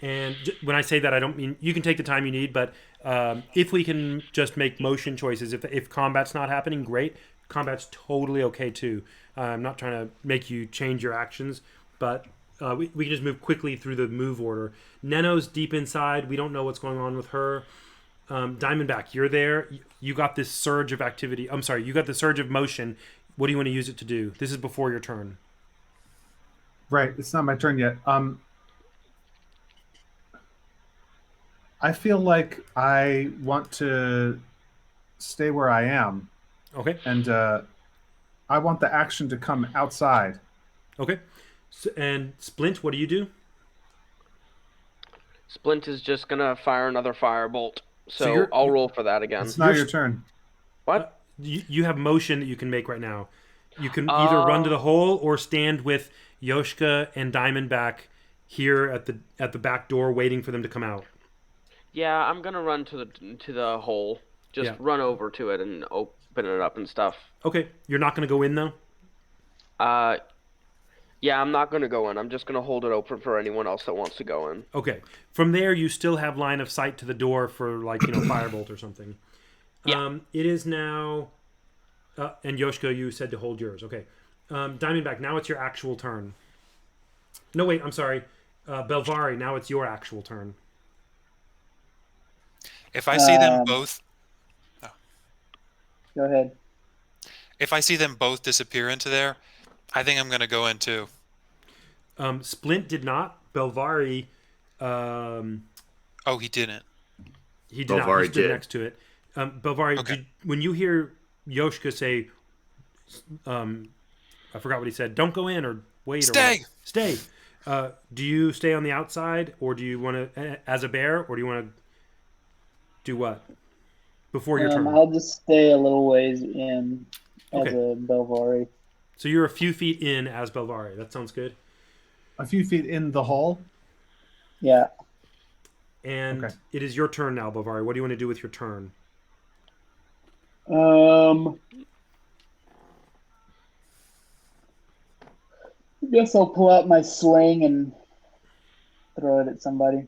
And when I say that, I don't mean you can take the time you need, but if we can just make motion choices, if combat's not happening, great. Combat's totally okay too. I'm not trying to make you change your actions, but we can just move quickly through the move order. Neno's deep inside. We don't know what's going on with her. Diamondback, you're there. you got this surge of activity. I'm sorry, you got the surge of motion. What do you want to use it to do? This is before your turn. Right. It's not my turn yet. I feel like I want to stay where I am, Okay. and I want the action to come outside. Okay. So, and Splint, what do you do? Splint is just gonna fire another firebolt. So So I'll roll for that again. It's not your turn. What? You have motion that you can make right now. You can either run to the hole or stand with Yoshka and Diamondback here at the back door, waiting for them to come out. Yeah, I'm gonna run to the hole. Just Yeah. run over to it and open it up and stuff. Okay, you're not going to go in though. Yeah, I'm not gonna go in. I'm just gonna hold it open for anyone else that wants to go in. Okay, from there you still have line of sight to the door for firebolt or something. Yeah. It is now, and Yoshka, you said to hold yours. Okay, Diamondback, now it's your actual turn. No, wait, I'm sorry, Belvari, now it's your actual turn. If I see them both, Go ahead. if I see them both disappear into there, I think I'm going to go in too. Splint did not. Belvari, Oh, he didn't. he did not. Belvari He stood did. next to it. Belvari, Okay. when you hear Yoshka say, I forgot what he said. Don't go in or wait. Stay! Or stay. Do you stay on the outside, or do you want to, as a bear, or do you want to do what before your turn? I'll just stay a little ways in as Okay. a Belvari. So you're a few feet in as Belvari. That sounds good. A few feet in the hole. Yeah. And Okay. it is your turn now, Belvari. What do you want to do with your turn? I guess I'll pull out my sling and throw it at somebody.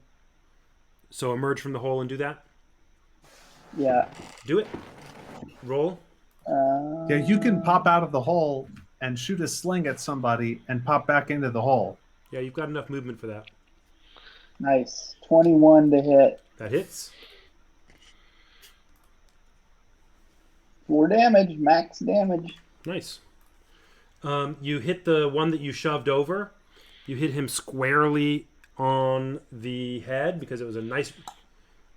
So emerge from the hole and do that. Yeah. Do it. Roll. Yeah, you can pop out of the hole and shoot a sling at somebody and pop back into the hole. Yeah, you've got enough movement for that. Nice. 21 to hit. That hits. 4 damage. Max damage. Nice. You hit the one that you shoved over. You hit him squarely on the head because it was a nice,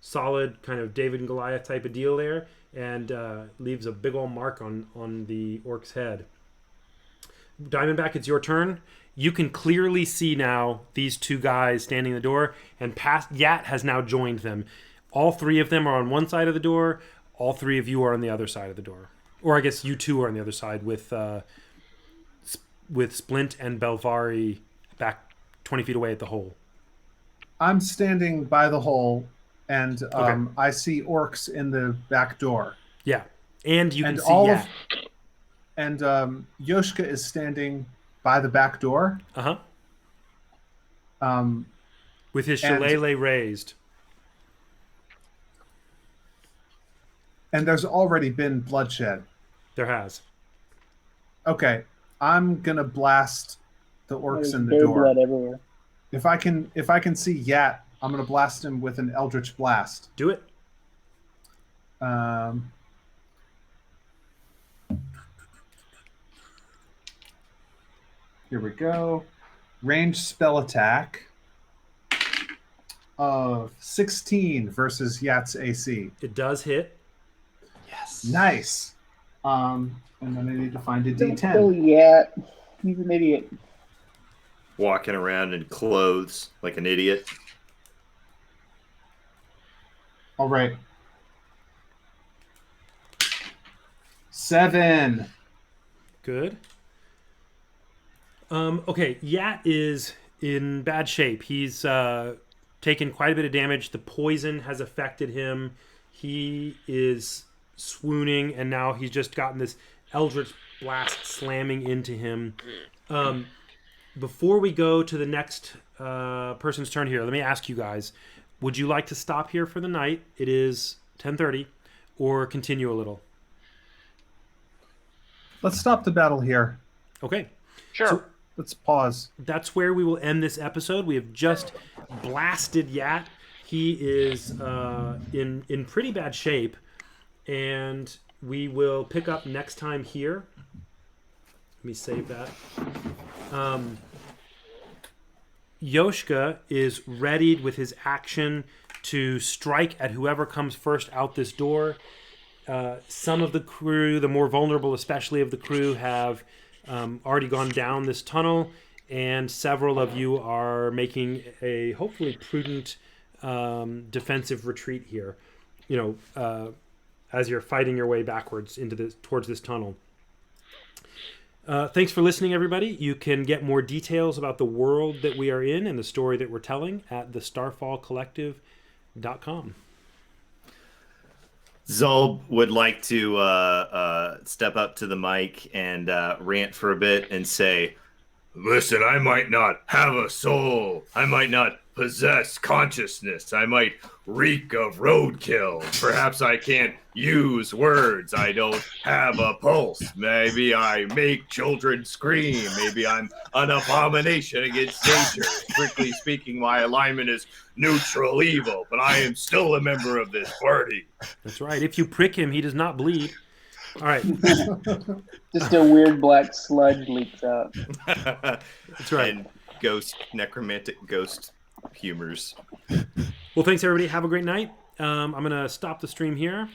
solid kind of David and Goliath type of deal there, and leaves a big old mark on the orc's head. Diamondback, it's your turn. You can clearly see now these two guys standing in the door, and Yat has now joined them. All three of them are on one side of the door. All three of you are on the other side of the door. Or I guess you two are on the other side with Splint and Belvari back 20 feet away at the hole. I'm standing by the hole, and Okay. I see orcs in the back door. Yeah. And you can And see all Yat. And Yoshka is standing by the back door. Uh-huh. Um, With his And- shillelagh raised. and there's already been bloodshed. There has. Okay, I'm gonna blast the orcs There's in the bear door. blood everywhere. If I can see Yat, I'm gonna blast him with an Eldritch Blast. Do it. Here we go. Range spell attack of 16 versus Yat's AC. It does hit. Nice. And then I need to find a Don't D10. kill yet. He's an idiot. Walking around in clothes like an idiot. All right. 7. Good. Okay, Yat is in bad shape. He's taken quite a bit of damage. The poison has affected him. He is swooning, and now he's just gotten this Eldritch Blast slamming into him. Before we go to the next person's turn here, let me ask you guys, would you like to stop here for the night? It is 10:30, or continue a little? Let's stop the battle here. Okay. Sure. So- Let's pause. that's where we will end this episode. We have just blasted Yat. He is in pretty bad shape, and we will pick up next time here. Let me save that. Yoshka is readied with his action to strike at whoever comes first out this door. Some of the crew, the more vulnerable especially of the crew, have already gone down this tunnel, and several of you are making a hopefully prudent defensive retreat here. As you're fighting your way backwards towards this tunnel. Thanks for listening, everybody. You can get more details about the world that we are in and the story that we're telling at thestarfallcollective.com. Zolb would like to step up to the mic and rant for a bit and say, listen, I might not have a soul. I might not possess consciousness. I might reek of roadkill. Perhaps I can't use words. I don't have a pulse. Maybe I make children scream. Maybe I'm an abomination against nature. Strictly speaking, my alignment is neutral evil, but I am still a member of this party. That's right. If you prick him, he does not bleed. All right. Just a weird black sludge leaks out. That's right. And necromantic ghost humors. Well, thanks, everybody. Have a great night. I'm going to stop the stream here.